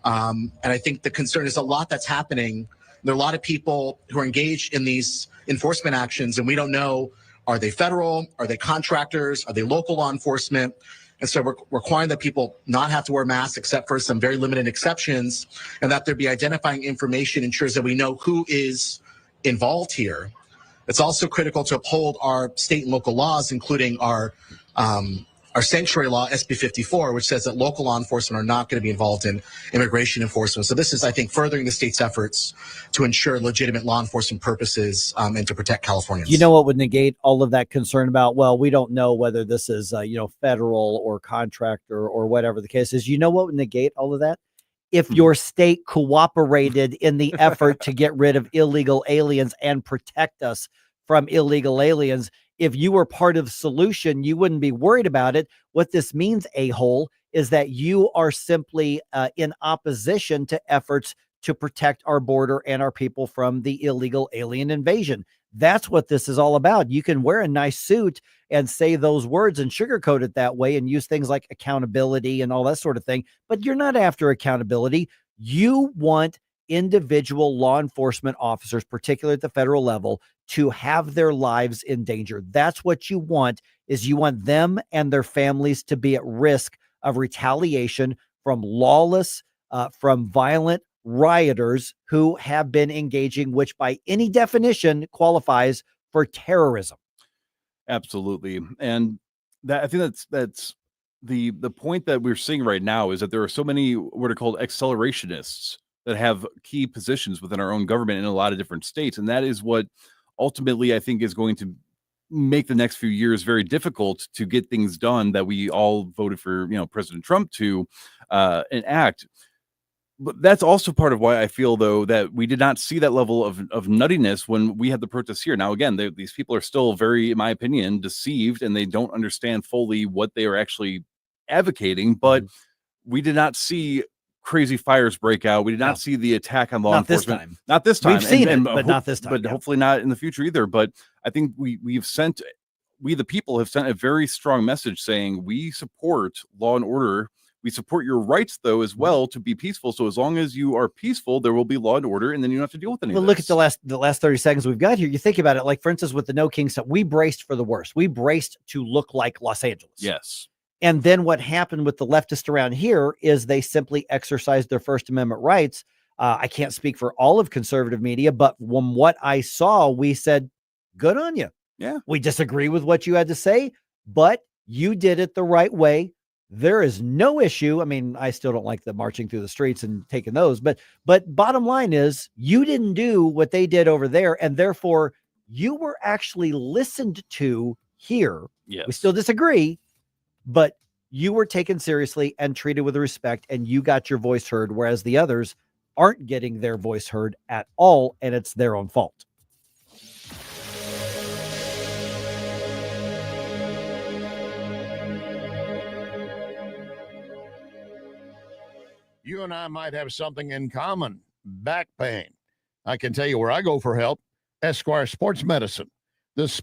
And I think the concern is a lot that's happening. There are a lot of people who are engaged in these enforcement actions, and we don't know, are they federal? Are they contractors? Are they local law enforcement? And so we're requiring that people not have to wear masks except for some very limited exceptions, and that there be identifying information ensures that we know who is involved here. It's also critical to uphold our state and local laws, including our sanctuary law, SB 54, which says that local law enforcement are not going to be involved in immigration enforcement. So this is, I think, furthering the state's efforts to ensure legitimate law enforcement purposes and to protect Californians. You know what would negate all of that concern about, well, we don't know whether this is, federal or contractor or whatever the case is. You know what would negate all of that? If your state cooperated in the effort to get rid of illegal aliens and protect us from illegal aliens. If you were part of the solution, you wouldn't be worried about it. What this means, a-hole, is that you are simply in opposition to efforts to protect our border and our people from the illegal alien invasion. That's what this is all about. You can wear a nice suit and say those words and sugarcoat it that way and use things like accountability and all that sort of thing, but you're not after accountability. You want individual law enforcement officers, particularly at the federal level, to have their lives in danger. That's what you want, is you want them and their families to be at risk of retaliation from lawless, from violent rioters who have been engaging, which by any definition qualifies for terrorism. Absolutely. And that, I think that's the point that we're seeing right now, is that there are so many what are called accelerationists that have key positions within our own government in a lot of different states. And that is what ultimately I think is going to make the next few years very difficult to get things done that we all voted for, President Trump to enact. But that's also part of why I feel, though, that we did not see that level of nuttiness when we had the protests here. Now, again, these people are still very, in my opinion, deceived, and they don't understand fully what they are actually advocating. But we did not see crazy fires break out. We did not see the attack on law enforcement. Not this time. We've seen it, but not this time. But hopefully not in the future either. But I think we the people have sent a very strong message saying we support law and order. We support your rights, though, as well, to be peaceful. So as long as you are peaceful, there will be law and order, and then you don't have to deal with any of this. Look at the last 30 seconds we've got here. You think about it, like, for instance, with the No King stuff, we braced for the worst. We braced to look like Los Angeles. Yes. And then what happened with the leftists around here is they simply exercised their First Amendment rights. I can't speak for all of conservative media, but from what I saw, we said, good on you. Yeah. We disagree with what you had to say, but you did it the right way. There is no issue. I mean, I still don't like the marching through the streets and taking those, but bottom line is you didn't do what they did over there. And therefore you were actually listened to here. Yes. We still disagree, but you were taken seriously and treated with respect, and you got your voice heard, whereas the others aren't getting their voice heard at all. And it's their own fault. You and I might have something in common: back pain. I can tell you where I go for help: Esquire Sports Medicine. This